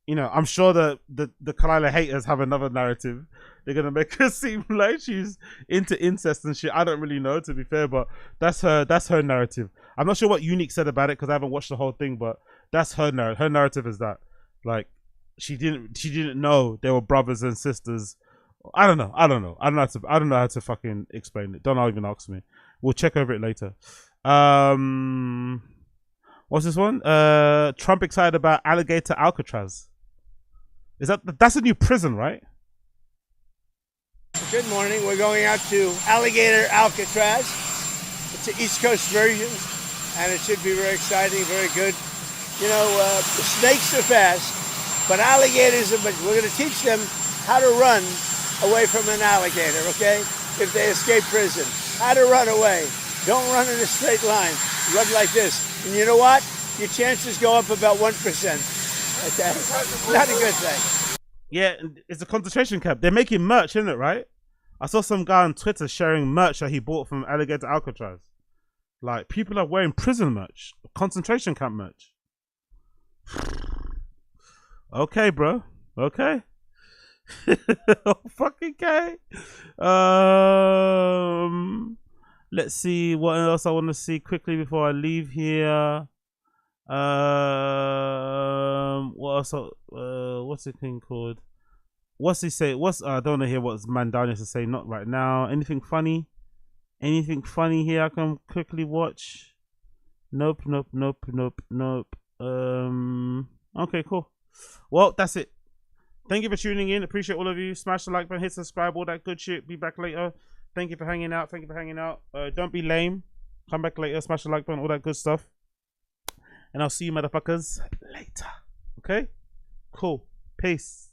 You know, I'm sure the Kalila haters have another narrative. They're gonna make her seem like she's into incest and shit. I don't really know, to be fair, but that's her narrative. I'm not sure what Unique said about it because I haven't watched the whole thing, but that's her narrative. Her narrative is that, like, she didn't know they were brothers and sisters. I don't know. I don't know how to fucking explain it. Don't even ask me. We'll check over it later. What's this one? Trump excited about alligator Alcatraz. That's a new prison, right? Good morning. We're going out to Alligator Alcatraz. It's an East Coast version, and it should be very exciting, very good. You know, the snakes are fast, but alligators are. We're going to teach them how to run away from an alligator. Okay, if they escape prison, how to run away. Don't run in a straight line. Run like this, and you know what? Your chances go up about 1%. Okay, not a good thing. Yeah, it's a concentration camp. They're making merch, isn't it, right? I saw some guy on Twitter sharing merch that he bought from Alligator Alcatraz. Like, people are wearing prison merch, concentration camp merch. Okay, bro. Okay. Fucking okay. Let's see what else I want to see quickly before I leave here. What else? What's the thing called? What's he say? I don't want to hear what Mandani has to say. Not right now. Anything funny? Anything funny here I can quickly watch? Nope. Okay, cool. Well, that's it. Thank you for tuning in. Appreciate all of you. Smash the like button, hit subscribe, all that good shit. Be back later. Thank you for hanging out. Don't be lame. Come back later. Smash the like button, all that good stuff. And I'll see you motherfuckers later. Okay? Cool. Peace.